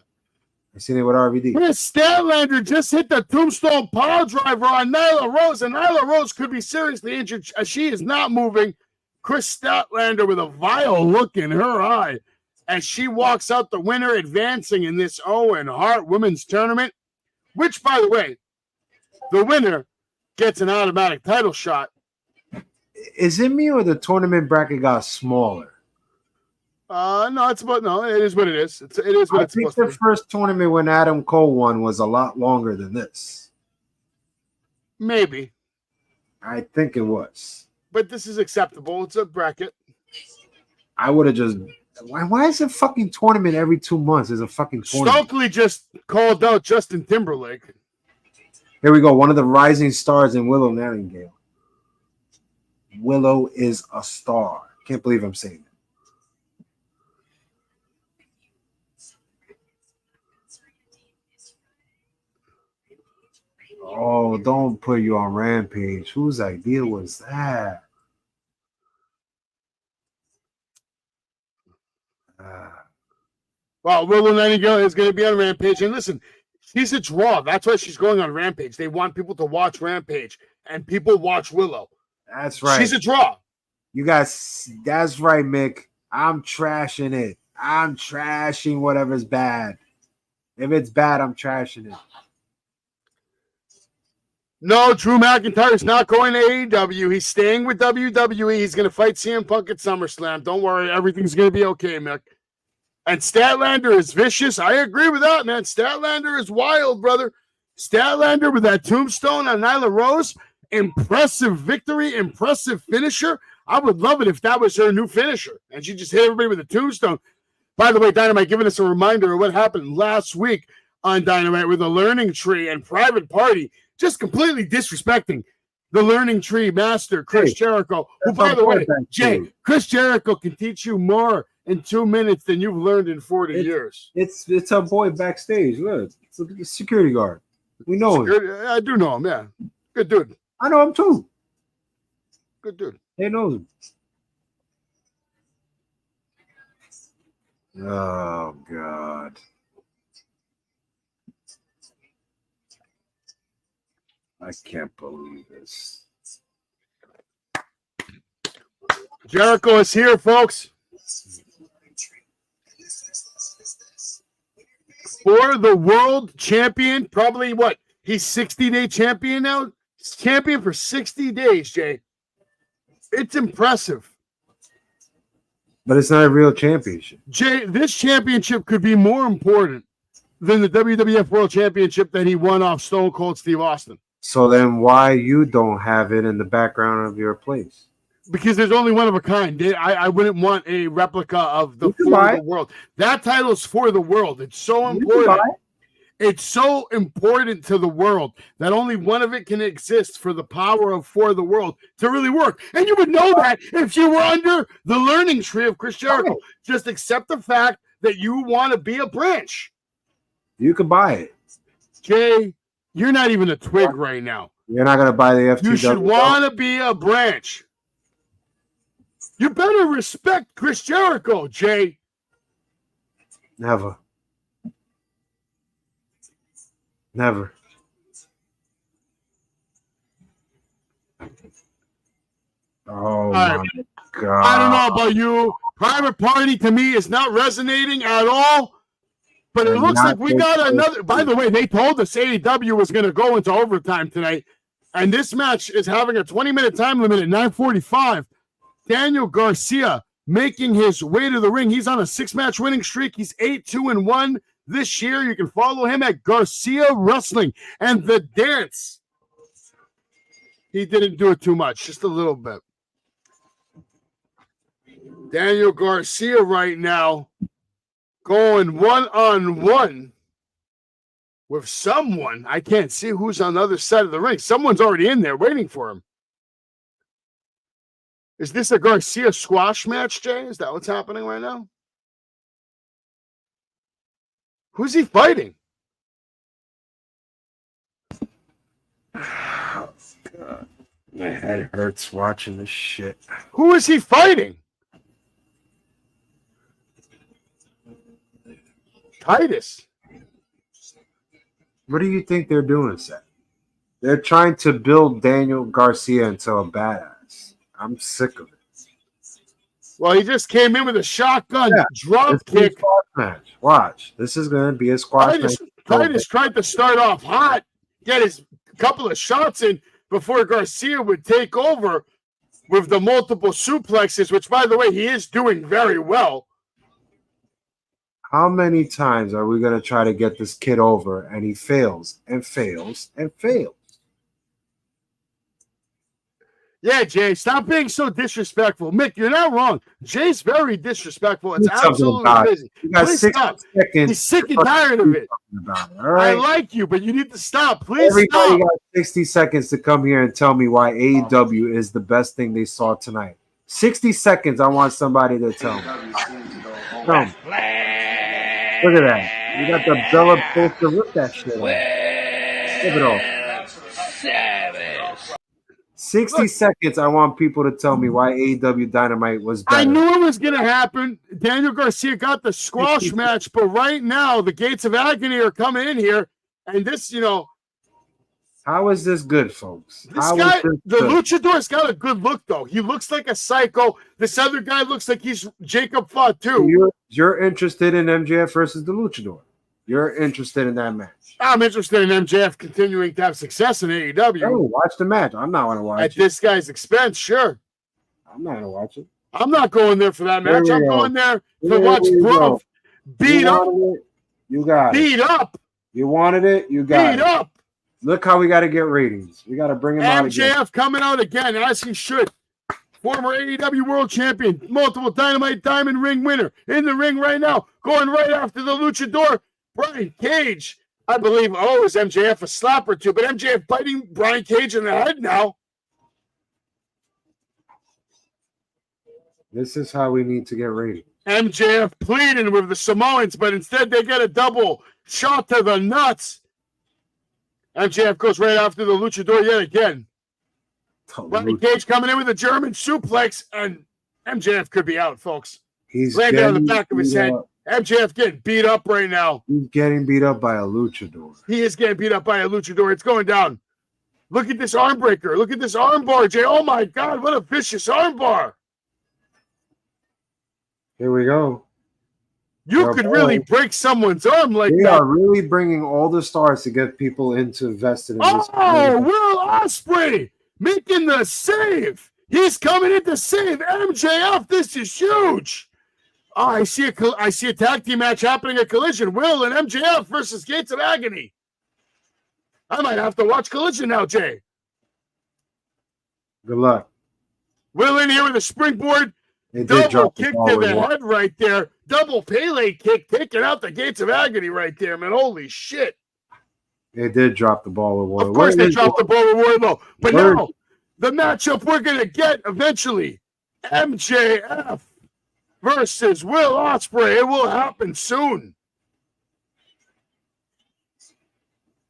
I seen it with RVD. Chris Statlander just hit the tombstone power driver on Nyla Rose, and Nyla Rose could be seriously injured. She is not moving. Chris Statlander with a vile look in her eye as she walks out the winner, advancing in this Owen Hart Women's Tournament, which, by the way, the winner gets an automatic title shot. Is it me or the tournament bracket got smaller? No, it is what it is. It is what it's supposed to be. I think the first tournament when Adam Cole won was a lot longer than this. Maybe. I think it was. But this is acceptable. It's a bracket. I would have just... Why is a fucking tournament every 2 months? Is a fucking tournament. Stokely just called out Justin Timberlake. Here we go. One of the rising stars in Willow Nightingale. Willow is a star. Can't believe I'm saying that. Oh, don't put you on Rampage. Whose idea was that? Well, Willow Nightingale is going to be on Rampage. And listen, she's a draw. That's why she's going on Rampage. They want people to watch Rampage, and people watch Willow. That's right. She's a draw. You guys, that's right, Mick. I'm trashing it. I'm trashing whatever's bad. If it's bad, I'm trashing it. No, Drew McIntyre is not going to AEW. He's staying with WWE. He's going to fight CM Punk at SummerSlam. Don't worry. Everything's going to be okay, Mick. And Statlander is vicious. I agree with that, man. Statlander is wild, brother. Statlander with that tombstone on Nyla Rose. Impressive victory. Impressive finisher. I would love it if that was her new finisher. And she just hit everybody with a tombstone. By the way, Dynamite giving us a reminder of what happened last week on Dynamite with the Learning Tree and Private Party. Just completely disrespecting the Learning Tree master, Chris Jericho, who, by the way, Jay, Chris Jericho can teach you more in 2 minutes than you've learned in 40 years. It's a boy backstage. Look, it's a security guard. We know him. I do know him, yeah. Good dude. I know him too. Good dude. They know him. Oh, God. I can't believe this. Jericho is here, folks. For the world champion, probably what? He's 60-day champion now? He's champion for 60 days, Jay. It's impressive. But it's not a real championship. Jay, this championship could be more important than the WWF World Championship that he won off Stone Cold Steve Austin. So then why you don't have it in the background of your place? Because there's only one of a kind. I wouldn't want a replica of the for the world. That title is for the world. It's so important. It's so important to the world that only one of it can exist for the power of for the world to really work. And you would know that if you were under the Learning Tree of Chris Jericho. Okay. Just accept the fact that you want to be a branch. You could buy it. Jay, you're not even a twig right now. You're not going to buy the FTW. You should want to be a branch. You better respect Chris Jericho, Jay. Never. Never. Oh, my God. I don't know about you. Private Party to me is not resonating at all. But it looks like we got another. By the way, they told us AEW was going to go into overtime tonight. And this match is having a 20-minute time limit at 9:45. Daniel Garcia making his way to the ring. He's on a 6-match winning streak. He's 8-2-1 this year. You can follow him at Garcia Wrestling. And the dance, he didn't do it too much, just a little bit. Daniel Garcia right now going one-on-one with someone. I can't see who's on the other side of the ring. Someone's already in there waiting for him. Is this a Garcia squash match, Jay? Is that what's happening right now? Who's he fighting? Oh, God. My head hurts watching this shit. Who is he fighting? Titus. What do you think they're doing, Seth? They're trying to build Daniel Garcia into a badass. I'm sick of it. Well, he just came in with a shotgun drop kick. Match. Watch. This is going to be a squash match. Titus tried to start off hot, get his couple of shots in before Garcia would take over with the multiple suplexes, which, by the way, he is doing very well. How many times are we going to try to get this kid over and he fails and fails and fails? Yeah, Jay, stop being so disrespectful. Mick, you're not wrong. Jay's very disrespectful. It's absolutely crazy. Please stop. He's sick and tired of it. All right? I like you, but you need to stop. Please Everybody stop. got 60 seconds to come here and tell me why AEW is the best thing they saw tonight. 60 seconds, I want somebody to tell me. Come. Look at that. You got the Bella poster with that shit on. Give it off. 60 seconds, I want people to tell me why AEW Dynamite was better. I knew it was going to happen. Daniel Garcia got the squash match, but right now the Gates of Agony are coming in here, and this, how is this good, folks? The Luchador's got a good look, though. He looks like a psycho. This other guy looks like he's Jacob Fatu. You're interested in MJF versus the Luchador. You're interested in that match. I'm interested in MJF continuing to have success in AEW. Oh, watch the match. I'm not going to watch it. At this guy's expense, sure. I'm not going to watch it. I'm not going there for that match. I'm going there to watch Bro beat up. You got it. Beat up. You wanted it. You got it. Beat up. Look how we got to get ratings. We got to bring him out again. MJF coming out again, as he should. Former AEW World Champion, multiple Dynamite Diamond Ring winner. In the ring right now, going right after the Luchador. Brian Cage, I believe, is MJF a slap or two, but MJF biting Brian Cage in the head now. This is how we need to get ratings. MJF pleading with the Samoans, but instead they get a double shot to the nuts. MJF goes right after the Luchador yet again. Brian Cage coming in with a German suplex, and MJF could be out, folks. He's landing on the back of his head. MJF getting beat up right now. He's getting beat up by a luchador. He is getting beat up by a luchador. It's going down. Look at this arm breaker. Look at this arm bar, Jay. Oh, my God. What a vicious arm bar. Here we go. You could really break someone's arm like that. They are really bringing all the stars to get people invested in this. Oh, Will Ospreay making the save. He's coming in to save MJF. This is huge. Oh, I see a tag team match happening at Collision. Will and MJF versus Gates of Agony. I might have to watch Collision now, Jay. Good luck. Will in here with a springboard. Double kick to the head right there. Double Pele kick, taking out the Gates of Agony right there, man. Holy shit. They did drop the ball with Wardlow. Of course they dropped the ball with Wardlow. But now, the matchup we're going to get eventually, MJF versus Will Ospreay. It will happen soon.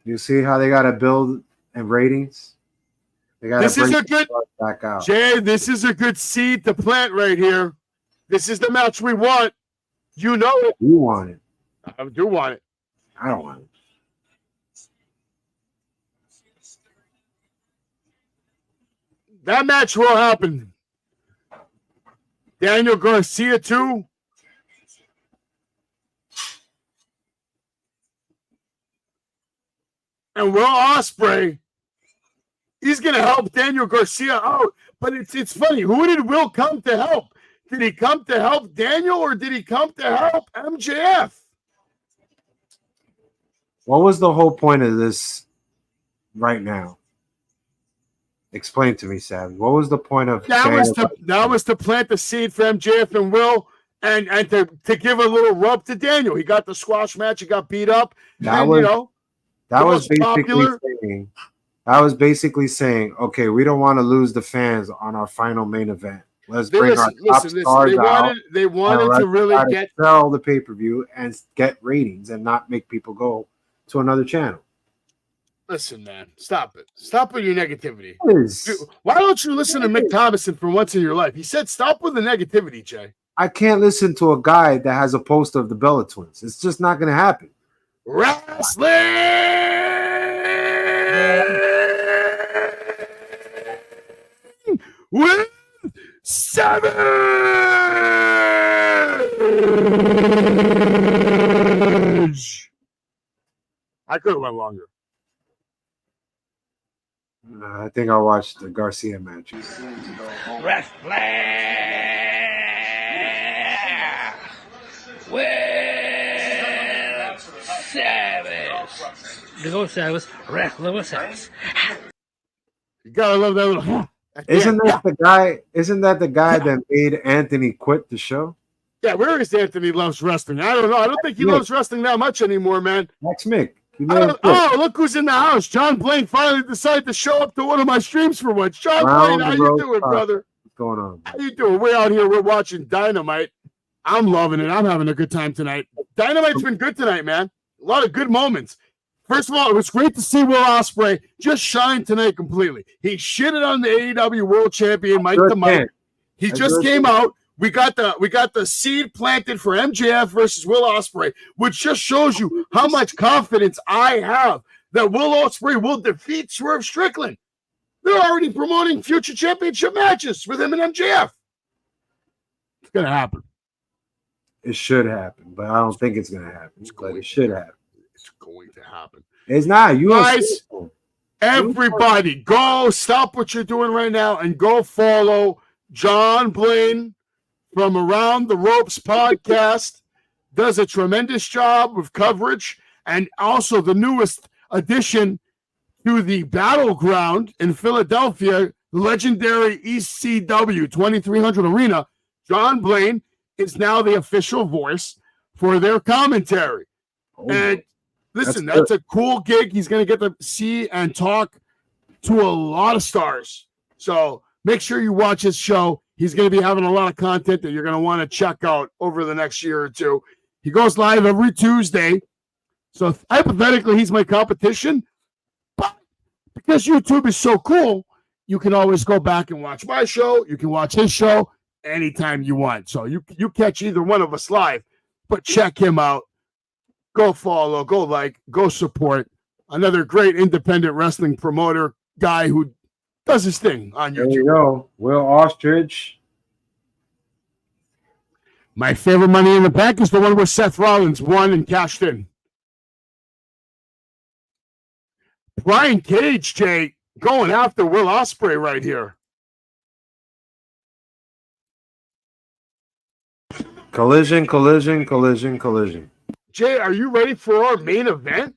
You see how they got to build and ratings? They got to bring the back out. Jay, this is a good seed to plant right here. This is the match we want. You know it. You want it. I do want it. I don't want it. That match will happen. Daniel Garcia, too. And Will Ospreay, he's going to help Daniel Garcia out. But it's funny. Who did Will come to help? Did he come to help Daniel or did he come to help MJF? What was the whole point of this right now? Explain to me, Sam. What was the point of that was to plant the seed for MJF and Will and to give a little rub to Daniel. He got the squash match. He got beat up. That The was most popular. basically saying, okay, we don't want to lose the fans on our final main event. Let's They bring our top listen. stars They out. wanted to really Try to get. sell the pay-per-view and get ratings and not make people go to another channel. Listen, man, stop it. Stop with your negativity. Is Why don't you listen to Mick Thomason for once in your life? He said, "Stop with the negativity, Jay." I can't listen to a guy that has a poster of the Bella Twins. It's just not going to happen. Wrestling with Savage. I could have went longer. I think I watched the Garcia match. Wrestling with Savage. Go Savage. Wrestling with Savage. You gotta love that little. Isn't that the guy that made Anthony quit the show? Yeah, where is Anthony loves wrestling? I don't know. I don't think he loves wrestling that much anymore, man. Max Mick. He made him quit. Oh, look who's in the house. John Blaine finally decided to show up to one of my streams for once. John Round Blaine, how the you road doing, talk. brother? What's going on? How you doing? We're out here. We're watching Dynamite. I'm loving it. I'm having a good time tonight. Dynamite's been good tonight, man. A lot of good moments. First of all, it was great to see Will Ospreay just shine tonight completely. He shitted on the AEW World Champion Mike the Mike. He just came out. We got the seed planted for MJF versus Will Ospreay, which just shows you how much confidence I have that Will Ospreay will defeat Swerve Strickland. They're already promoting future championship matches with him and MJF. It's gonna happen. It should happen, but I don't think it's gonna happen. But it should happen. It's going to happen. It's not. You guys. Everybody, go stop what you're doing right now and go follow John Blaine from Around the Ropes podcast. Does a tremendous job with coverage, and also the newest addition to the Battleground in Philadelphia, legendary ECW 2300 Arena. John Blaine is now the official voice for their commentary. And listen, that's a cool gig. He's going to get to see and talk to a lot of stars. So make sure you watch his show. He's going to be having a lot of content that you're going to want to check out over the next year or two. He goes live every Tuesday. So hypothetically, he's my competition. But because YouTube is so cool, you can always go back and watch my show. You can watch his show anytime you want. So you catch either one of us live, but check him out. Go follow, go like, go support. Another great independent wrestling promoter guy who does his thing on YouTube. There you go. Will Ostrich. My favorite Money in the Bank is the one where Seth Rollins won and cashed in. Brian Cage, Jay, going after Will Ospreay right here. Collision, collision, collision, collision. Jay, are you ready for our main event?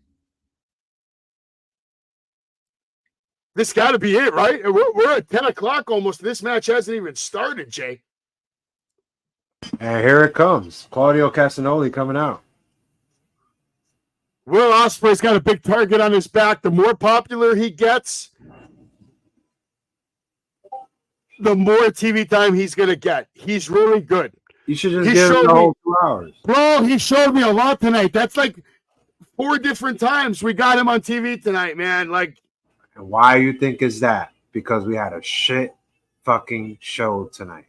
This got to be it, right? We're at 10 o'clock almost. This match hasn't even started, Jay. And here it comes. Claudio Castagnoli coming out. Will Ospreay's got a big target on his back. The more popular he gets, the more TV time he's going to get. He's really good. You should just give him the whole 2 hours. Bro, he showed me a lot tonight. That's like 4 different times we got him on TV tonight, man. Like, and why you think is that? Because we had a shit fucking show tonight.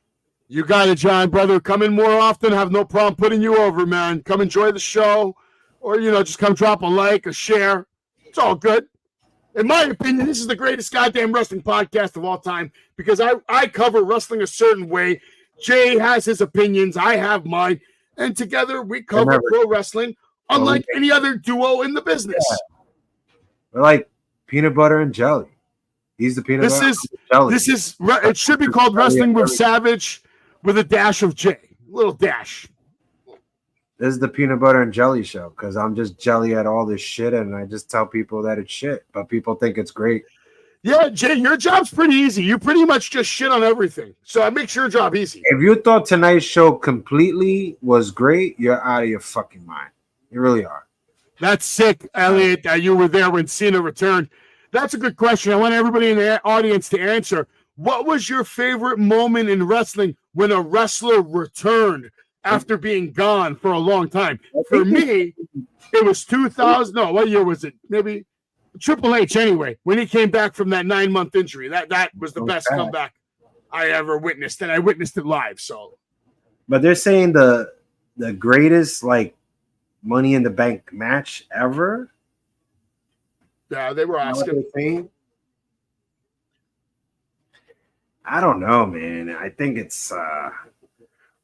You got it, John, brother. Come in more often. Have no problem putting you over, man. Come enjoy the show. Or, just come drop a like, a share. It's all good. In my opinion, this is the greatest goddamn wrestling podcast of all time because I cover wrestling a certain way. Jay has his opinions. I have mine. And together we cover pro wrestling unlike any other duo in the business. Yeah. We're like peanut butter and jelly. He's the peanut butter and jelly. It should be called Wrestling with Savage with a dash of J. A little dash. This is the peanut butter and jelly show because I'm just jelly at all this shit and I just tell people that it's shit, but people think it's great. Yeah, Jay, your job's pretty easy. You pretty much just shit on everything. So it makes your job easy. If you thought tonight's show completely was great, you're out of your fucking mind. You really are. That's sick, Elliot, that you were there when Cena returned. That's a good question. I want everybody in the audience to answer. What was your favorite moment in wrestling when a wrestler returned after being gone for a long time? For me, it was 2000. No, what year was it? Maybe Triple H anyway, when he came back from that 9-month injury. That was the best comeback I ever witnessed, and I witnessed it live. So, but they're saying the greatest like Money in the Bank match ever. Yeah, they were asking. I don't know, man. I think it's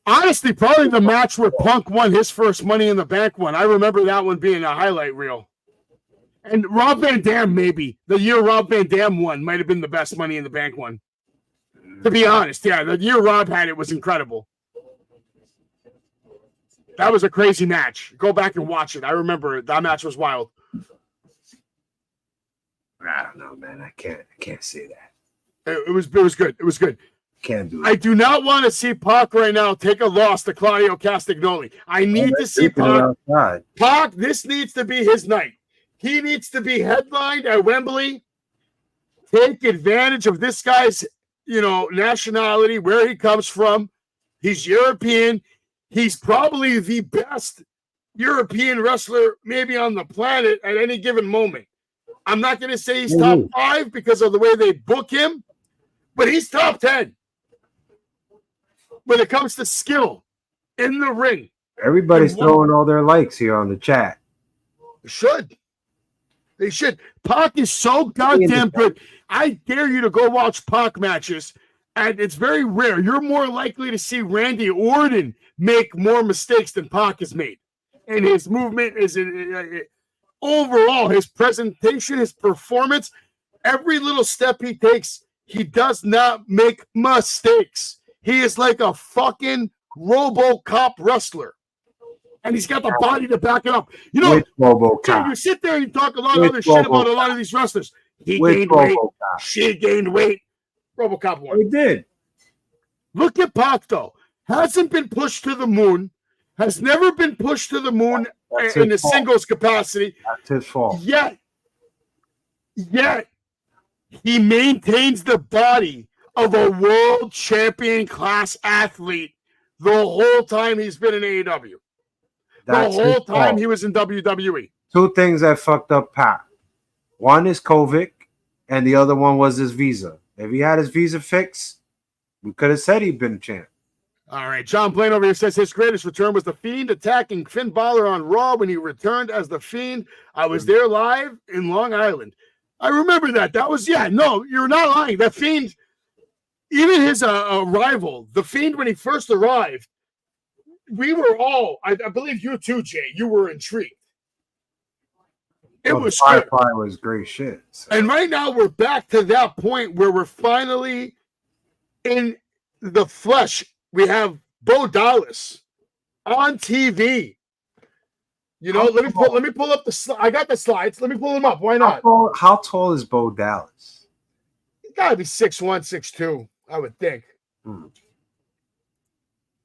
honestly probably the match where Punk won his first Money in the Bank one. I remember that one being a highlight reel. And Rob Van Dam, maybe the year Rob Van Dam won might have been the best Money in the Bank one. To be honest, yeah, the year Rob had it was incredible. That was a crazy match. Go back and watch it. I remember it. That match was wild. I don't know, man. I can't say that. It was good. It was good. Can't do it. I do not want to see Pac right now take a loss to Claudio Castagnoli. I need to see Pac. Pac, this needs to be his night. He needs to be headlined at Wembley. Take advantage of this guy's, nationality, where he comes from. He's European. He's probably the best European wrestler maybe on the planet at any given moment. I'm not going to say he's top 5 because of the way they book him, but he's top 10 when it comes to skill in the ring. Everybody's throwing all their likes here on the chat. They should. Pac is so goddamn good. I dare you to go watch Pac matches, and it's very rare. You're more likely to see Randy Orton make more mistakes than Pac has made. And his movement is overall, his presentation, his performance, every little step he takes, he does not make mistakes. He is like a fucking RoboCop wrestler. And he's got the body to back it up. Dude, you sit there and you talk a lot of other shit about a lot of these wrestlers. He gained weight. She gained weight. RoboCop won. He did. Look at Pac, though. Hasn't been pushed to the moon. Has never been pushed to the moon in a singles capacity. That's his fault. Yet, he maintains the body of a world champion class athlete the whole time he's been in AEW. The whole time he was in WWE. 2 things that fucked up Pac. One is COVID, and the other one was his visa. If he had his visa fixed, we could have said he'd been a champ. All right, John Blaine over here says his greatest return was The Fiend attacking Finn Balor on Raw when he returned as The Fiend. I was there live in Long Island. I remember that. That was, no, you're not lying. The Fiend, even his rival, The Fiend, when he first arrived, we were all, I believe you too, Jay, you were intrigued. It was good. Firefly was great shit. So. And right now we're back to that point where we're finally in the flesh. We have Bo Dallas on TV. Let me pull up the I got the slides. Let me pull them up. Why not? How tall is Bo Dallas? He's got to be 6'1", 6'2", I would think.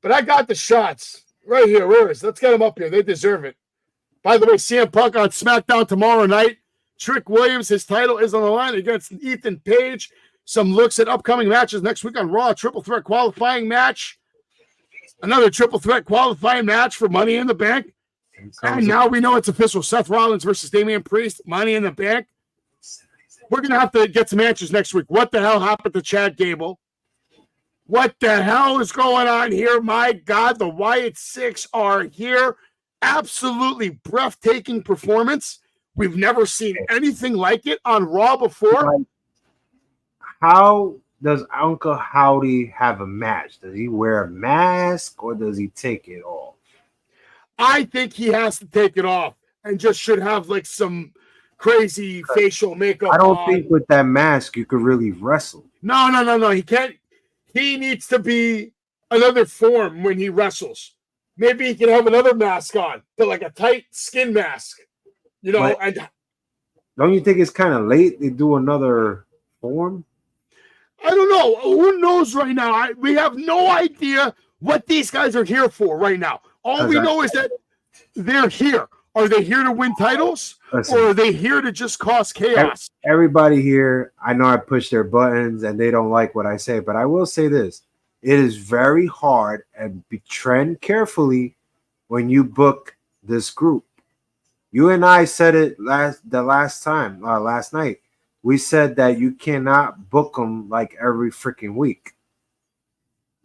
But I got the shots right here. Where is it? Let's get them up here. They deserve it. By the way, CM Punk on SmackDown tomorrow night. Trick Williams, his title is on the line against Ethan Page. Some looks at upcoming matches next week on Raw. Triple threat qualifying match. Another triple threat qualifying match for Money in the Bank. And now we know it's official. Seth Rollins versus Damian Priest. Money in the Bank. We're going to have to get some answers next week. What the hell happened to Chad Gable? What the hell is going on here? My God, the Wyatt Six are here. Absolutely breathtaking performance. We've never seen anything like it on Raw before. How does Uncle Howdy have a match? Does he wear a mask or does he take it off? I think he has to take it off and just should have like some crazy facial makeup. I don't think with that mask you could really wrestle. No. He can't. He needs to be another form when he wrestles. Maybe he can have another mask on, like a tight skin mask. And don't you think it's kind of late to do another form? I don't know. Who knows right now? We have no idea what these guys are here for right now. All we know is that they're here. Are they here to win titles? Listen, or are they here to just cause chaos? Everybody here, I know I push their buttons and they don't like what I say, but I will say this. It is very hard and tread carefully when you book this group. You and I said it last night. We said that you cannot book them like every freaking week.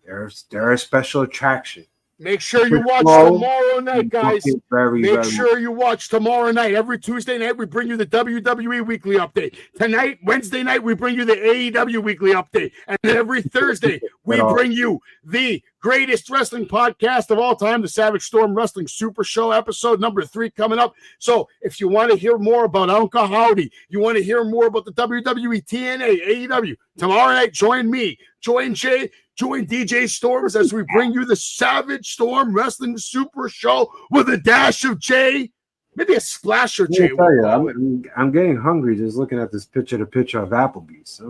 They're a special attraction. Make sure you watch tomorrow night, guys. Make sure you watch tomorrow night. Every Tuesday night, we bring you the WWE Weekly Update. Tonight, Wednesday night, we bring you the AEW Weekly Update. And every Thursday, we bring you the greatest wrestling podcast of all time, the Savage Storm Wrestling Super Show, episode number 3 coming up. So if you want to hear more about Uncle Howdy, you want to hear more about the WWE, TNA, AEW, tomorrow night, join me, join Jay, join DJ Storms as we bring you the Savage Storm Wrestling Super Show with a dash of J, maybe a splash of J. I'm getting hungry just looking at this picture of Applebee's.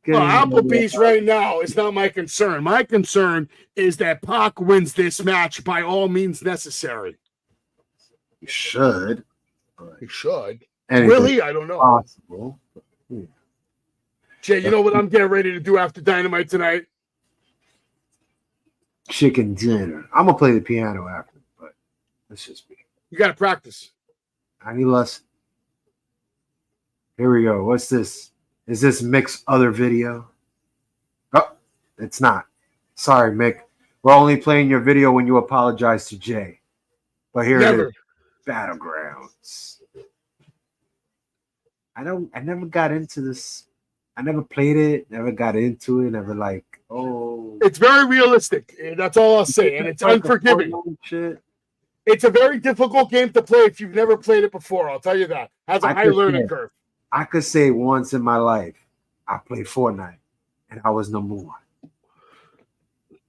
Applebee's right now is not my concern. My concern is that Pac wins this match by all means necessary. He should. He should. Will he? I don't know. Possible. Jay, you know what I'm getting ready to do after Dynamite tonight? Chicken dinner. I'm gonna play the piano after, but that's just me. You gotta practice. I need less. Here we go. What's this? Is this Mick's other video? Oh, it's not. Sorry, Mick. We're only playing your video when you apologize to Jay. But here it is. Battlegrounds. I never got into this. I never played it, never got into it, never like, oh. It's very realistic. That's all I'll say. And it's unforgiving. It's a very difficult game to play if you've never played it before. I'll tell you that. Has a high learning curve. I could say once in my life, I played Fortnite and I was number 1.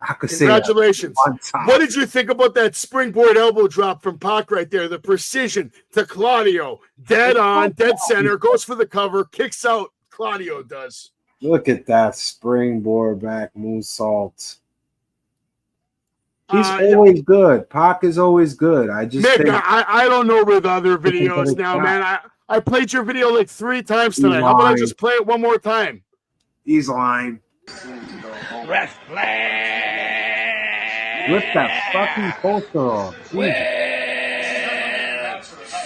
I could say congratulations. What did you think about that springboard elbow drop from Pac right there? The precision to Claudio. Dead on, dead center, goes for the cover, kicks out. Claudio does. Look at that springboard back moonsault. He's always good. Pac is always good. I just Mick, I don't know with other videos now, man. I played your video like 3 times tonight. How about I just play it one more time? He's lying. Wrestling with that fucking poster off.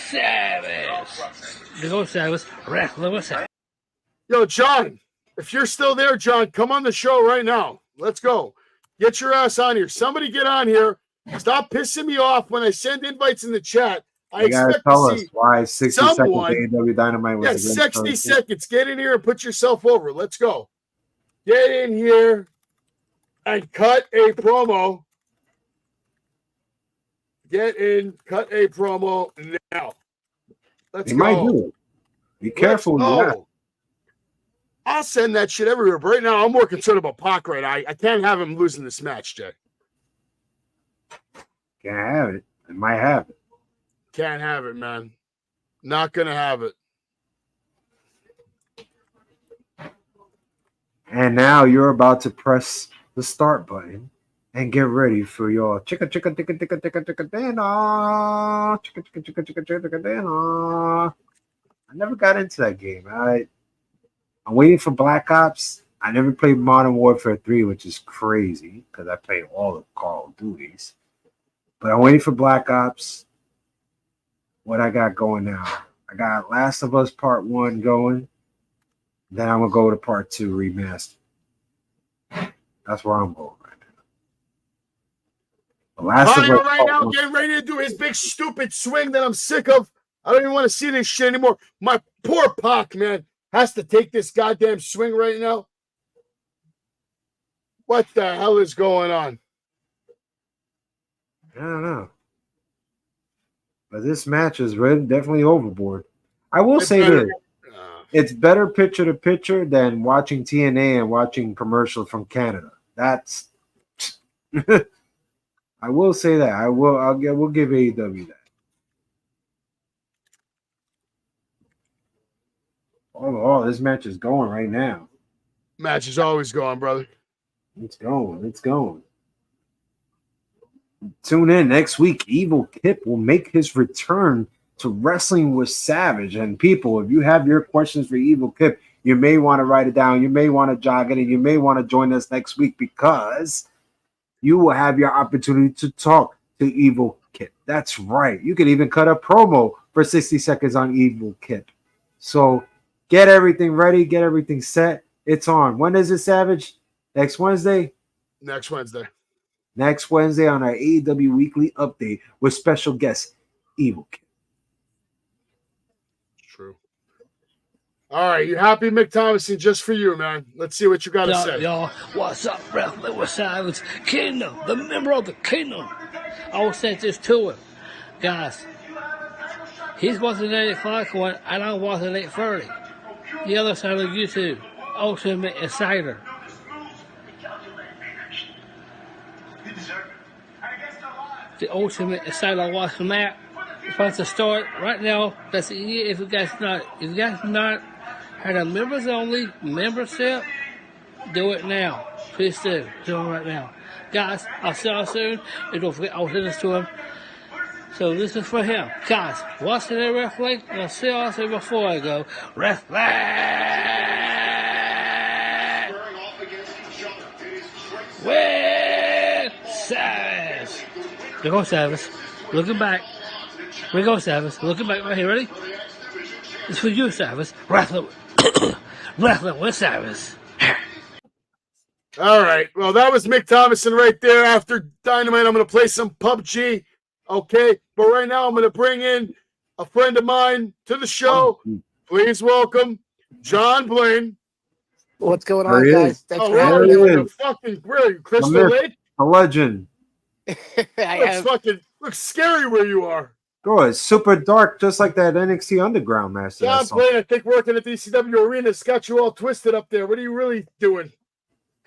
Savage. Yo, John, if you're still there, John, come on the show right now. Let's go. Get your ass on here. Somebody get on here. Stop pissing me off when I send invites in the chat. I expect to see why 60 someone. Seconds AEW Dynamite was 60 seconds. Get in here and put yourself over. Let's go. Get in here and cut a promo. Get in, cut a promo now. Let's go. Might do it. Be careful with that. I'll send that shit everywhere. But right now, I'm more concerned about Pac right now. I can't have him losing this match, Jay. Can't have it. I might have it. Can't have it, man. Not going to have it. And now you're about to press the start button and get ready for your chicka dana. Chicka dana. I never got into that game. I'm waiting for Black Ops. I never played Modern Warfare 3, which is crazy because I played all the Call of Duties. But I'm waiting for Black Ops. What I got going now? I got Last of Us Part 1 going. Then I'm going to go to Part 2 remastered. That's where I'm going right now. The Last of Us right now, getting ready to do his big stupid swing that I'm sick of. I don't even want to see this shit anymore. My poor Pac, man, has to take this goddamn swing right now. What the hell is going on? I don't know. But this match is definitely overboard. I will say this. It's better picture to picture than watching TNA and watching commercials from Canada. That's I will say that. We'll give AEW that. Oh, this match is going right now. Match is always going, brother. It's going. Tune in next week. Evil Kip will make his return to Wrestling with Savage. And people, if you have your questions for Evil Kip, you may want to write it down. You may want to jog it, and you may want to join us next week because you will have your opportunity to talk to Evil Kip. That's right. You can even cut a promo for 60 seconds on Evil Kip. So get everything ready. Get everything set. It's on. When is it, Savage? Next Wednesday? Next Wednesday. Next Wednesday on our AEW Weekly Update with special guest, Evil Kip. True. All right, you happy, Mick Thomason? Just for you, man. Let's see what you got to say. Y'all, what's up, Wrestling with Savage Kingdom, the member of the Kingdom. I will say this to him, guys. He's watching 8 o'clock one, and I'm watching 8:30. The other side of YouTube, Ultimate Insider. The Ultimate Insider watch the map. Supposed to start right now. That's if you guys not had a members only membership, do it now. Please do. Do it right now. Guys, I'll see y'all soon. And don't forget, I'll send this to him. So this is for him. Guys, watch the wrestling. And I'll see y'all soon before I go. Wrestling! With Savage! There goes Savage. Looking back. Here goes Savage. Looking back right here. Ready? It's for you, Savage. Wrestling with Savage. All right. Well, that was Mick Thomason right there. After Dynamite, I'm going to play some PUBG. Okay. But right now, I'm going to bring in a friend of mine to the show. Please welcome John Blaine. What's going on, guys? Thanks for having having me. Fucking great. Crystal Lake? A legend. Looks scary where you are. Go, it's super dark, just like that NXT Underground match. John Blaine, I think working at the ECW Arena's got you all twisted up there. What are you really doing?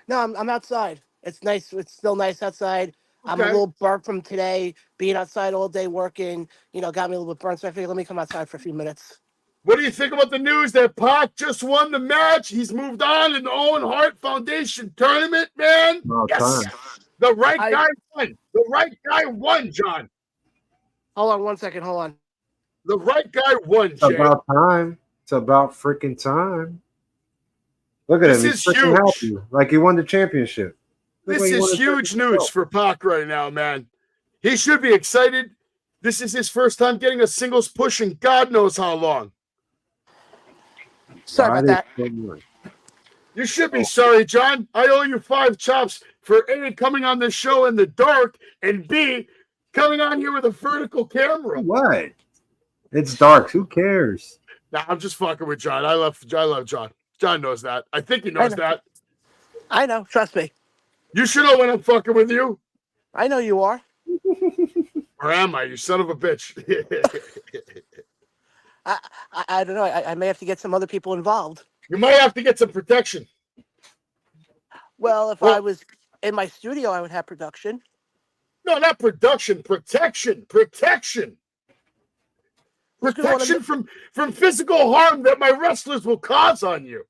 No, I'm outside. It's nice. It's still nice outside. Okay. I'm a little burnt from today, being outside all day working. You know, got me a little bit burnt. So I figured, let me come outside for a few minutes. What do you think about the news that Pac just won the match? He's moved on in the Owen Hart Foundation tournament, man. Yes. The right guy won. The right guy won, John. Hold on 1 second. Hold on. The right guy won, Jay. It's about time. It's about freaking time. Look at him. He's freaking happy. Like he won the championship. This is huge news for Pac right now, man. He should be excited. This is his first time getting a singles push in God knows how long. Sorry about that. You should be sorry, John. I owe you 5 chops for A, coming on this show in the dark, and B, coming on here with a vertical camera. What? It's dark. Who cares? Nah, I'm just fucking with John. I love John. John knows that. I think he knows that. I know. Trust me. You should know when I'm fucking with you. I know you are. Or am I, you son of a bitch? I don't know. I may have to get some other people involved. You might have to get some protection. Well, if I was in my studio, I would have production. No, not production. Protection. Protection from physical harm that my wrestlers will cause on you.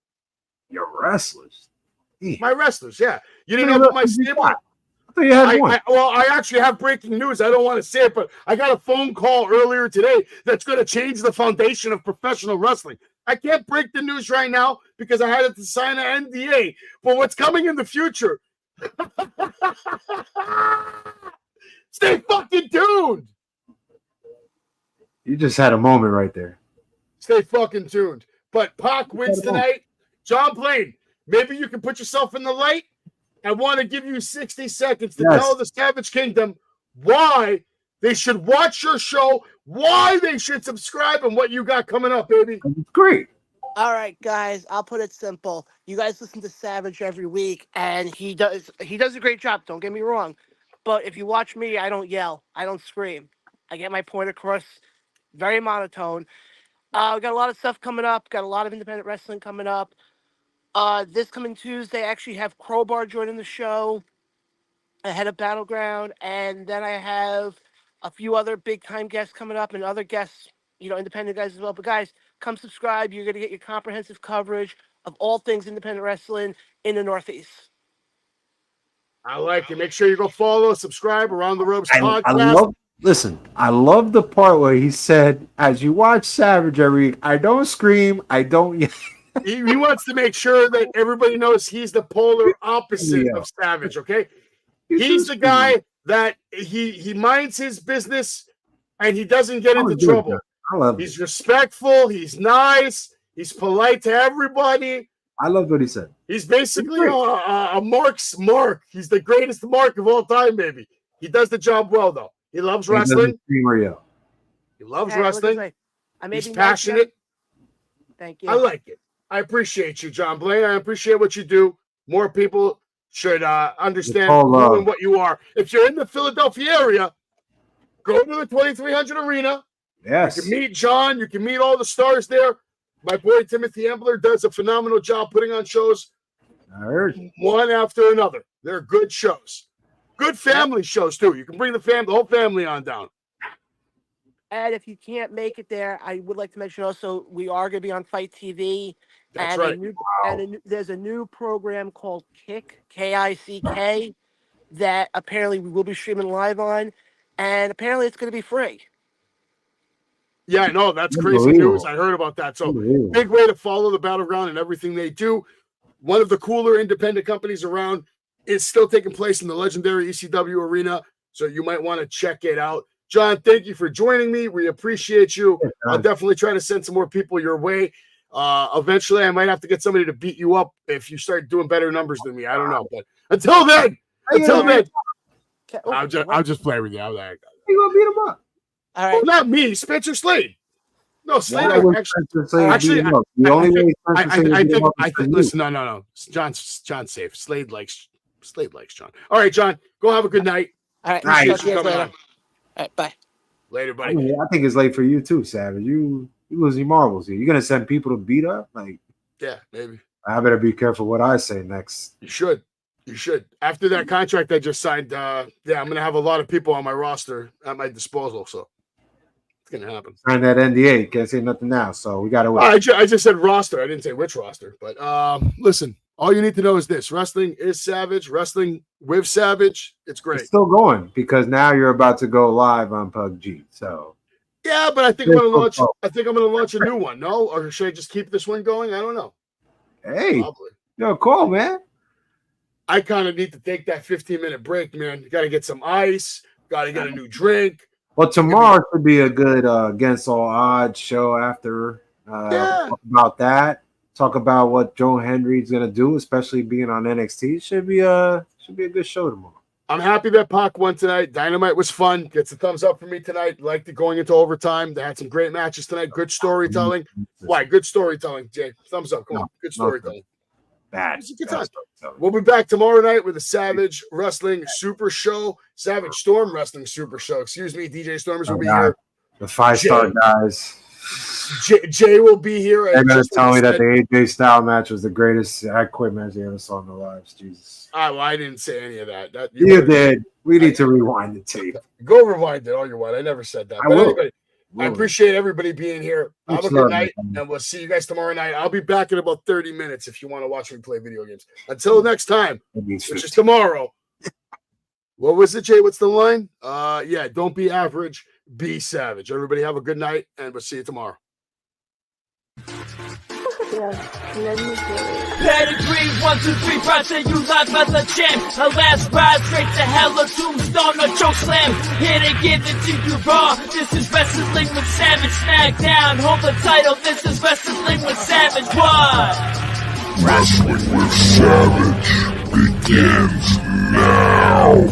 Your wrestlers? My wrestlers, yeah. You didn't know about my stable? I thought you had one. I actually have breaking news. I don't want to say it, but I got a phone call earlier today that's going to change the foundation of professional wrestling. I can't break the news right now because I had to sign an NDA. But what's coming in the future? Stay fucking tuned. You just had a moment right there. Stay fucking tuned. But Pac wins tonight. John Blaine, maybe you can put yourself in the light. I want to give you 60 seconds to tell the Savage Kingdom why they should watch your show, why they should subscribe, and what you got coming up, baby. Great. All right, guys, I'll put it simple. You guys listen to Savage every week, and he does a great job, don't get me wrong. But if you watch me, I don't yell. I don't scream. I get my point across very monotone. We got a lot of stuff coming up. Got a lot of independent wrestling coming up. This coming Tuesday, I actually have Crowbar joining the show ahead of Battleground. And then I have a few other big-time guests coming up and other guests, independent guys as well. But, guys, come subscribe. You're going to get your comprehensive coverage of all things independent wrestling in the Northeast. I like it. Make sure you go follow, subscribe, Around the Ropes podcast. Listen, I love the part where he said, as you watch Savage every week, I don't scream, I don't yell. He wants to make sure that everybody knows he's the polar opposite of Savage, okay? He's the guy that he minds his business and he doesn't get into trouble. I love He's respectful, he's nice, he's polite to everybody. I love what he said. He's basically a Mark's Mark. He's the greatest Mark of all time, baby. He does the job well, though. He loves wrestling. He loves wrestling. He's passionate. Thank you. I like it. I appreciate you, John Blaine. I appreciate what you do. More people should understand who and what you are. If you're in the Philadelphia area, go to the 2300 Arena. Yes. You can meet John. You can meet all the stars there. My boy Timothy Embler does a phenomenal job putting on shows. I heard. One after another. They're good shows. Good family shows, too. You can bring the whole family on down. And if you can't make it there, I would like to mention also we are going to be on Fight TV. That's and right. There's a new program called Kick, K-I-C-K, that apparently we will be streaming live on. And apparently it's going to be free. Yeah, I know. That's crazy news. I heard about that. So big way to follow the Battleground and everything they do. One of the cooler independent companies around is still taking place in the legendary ECW arena. So you might want to check it out. John, thank you for joining me. We appreciate you. I'll definitely try to send some more people your way. Eventually, I might have to get somebody to beat you up if you start doing better numbers than me. I don't know. But until then, I'll just play with you. You gonna beat him up? All right. Well, not me, Spencer Slade. No, Slade. Actually, I think. Listen, no. John's safe. Slade likes John. All right, John. Go have a good night. All right. Appreciate you coming on. All right. Bye. Later, buddy. I think it's late for you too, Savage. You losing marbles here. You're gonna send people to beat up? Like, yeah, maybe. I better be careful what I say next. You should. After that contract I just signed, I'm gonna have a lot of people on my roster at my disposal. So it's gonna happen. Sign that NDA. Can't say nothing now. So we gotta wait. I just said roster. I didn't say which roster. But listen, all you need to know is this: wrestling is Savage. Wrestling with Savage. It's great. It's still going because now you're about to go live on PUBG. So yeah, but I think I'm gonna launch. I think I'm gonna launch a new one. No, or should I just keep this one going? I don't know. Hey, yo, cool, man. I kind of need to take that 15-minute break, man. You got to get some ice. Got to get a new drink. Well, tomorrow should be a good Against All Odds show after. Talk about that. Talk about what Joe Hendry's gonna do, especially being on NXT. Should be a good show tomorrow. I'm happy that Pac won tonight. Dynamite was fun. Gets a thumbs up for me tonight. Liked it going into overtime. They had some great matches tonight. Good storytelling. Why? Good storytelling, Jay. Thumbs up. Come on. Good storytelling. Bad. It's a good time. We'll be back tomorrow night with the Savage Wrestling Super Show. Savage Storm Wrestling Super Show. Excuse me. DJ Stormers will be here. The 5-star guys. Jay will be here. They're going to tell me that the AJ Styles match was the greatest I quit match they ever saw in their lives. Jesus. Well, I didn't say any of that. You did. We need to rewind the tape. Go rewind it all you want. I never said that. But anyway, I appreciate everybody being here. Have a good night, and we'll see you guys tomorrow night. I'll be back in about 30 minutes if you want to watch me play video games. Until next time, which is tomorrow. What was it, Jay? What's the line? Don't be average, be savage. Everybody have a good night, and we'll see you tomorrow. Let me do it. Pedigree, 1, 2, 3, proud say you live as a champ. A last ride straight to hell, a tombstone, a choke slam. Here to give it to you raw. This is Wrestling with Savage. Smackdown, hold the title. This is Wrestling with Savage. What? Wrestling with Savage begins now.